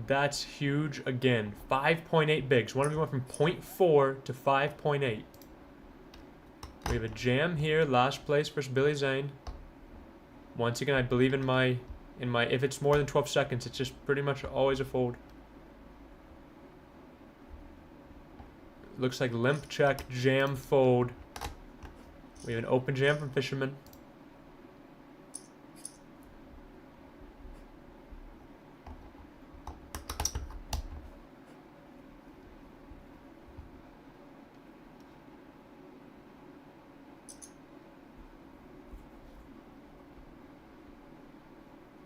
That's huge again. 5.8 bigs. Wannabe went from 0.4 to 5.8. We have a jam here, last place versus Billy Zane. Once again, I believe in my if it's more than 12 seconds, it's just pretty much always a fold. Looks like limp check, jam, fold. We have an open jam from Fisherman.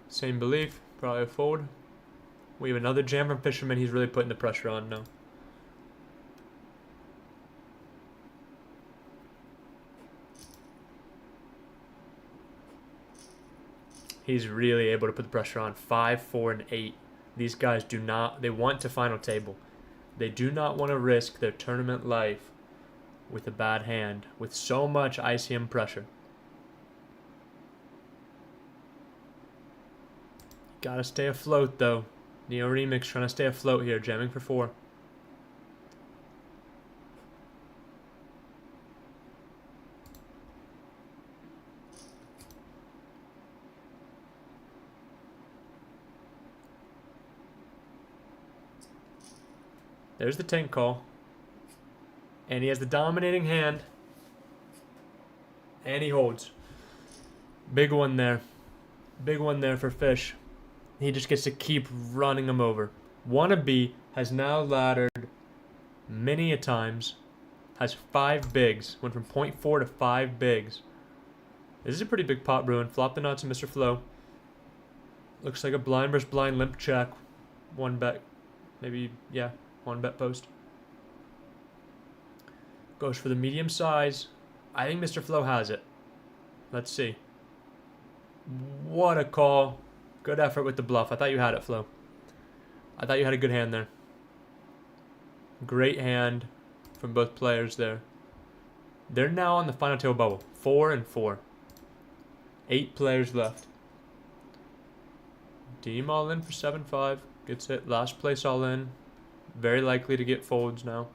Same belief, probably a fold. We have another jam from Fisherman. He's really putting the pressure on now. He's really able to put the pressure on. 5, 4, and 8. These guys do not, they want to final table. They do not want to risk their tournament life with a bad hand, with so much ICM pressure. Gotta stay afloat though. Neo Remix trying to stay afloat here, jamming for 4. There's the tank call. And he has the dominating hand. And he holds. Big one there. Big one there for Fish. He just gets to keep running him over. Wannabe has now laddered many a times. Has 5 bigs. Went from 0.4 to 5 bigs. This is a pretty big pot brewing. Flop the nuts and Mr. Flo. Looks like a blind versus blind limp check. 1 bet. Maybe, yeah, 1 bet post. Goes for the medium size. I think Mr. Flo has it. Let's see. What a call. Good effort with the bluff. I thought you had it, Flo. I thought you had a good hand there. Great hand from both players there. They're now on the final table bubble. 4 and 4. 8 players left. Deem all in for 7-5. Gets it. Last place all in. Very likely to get folds now.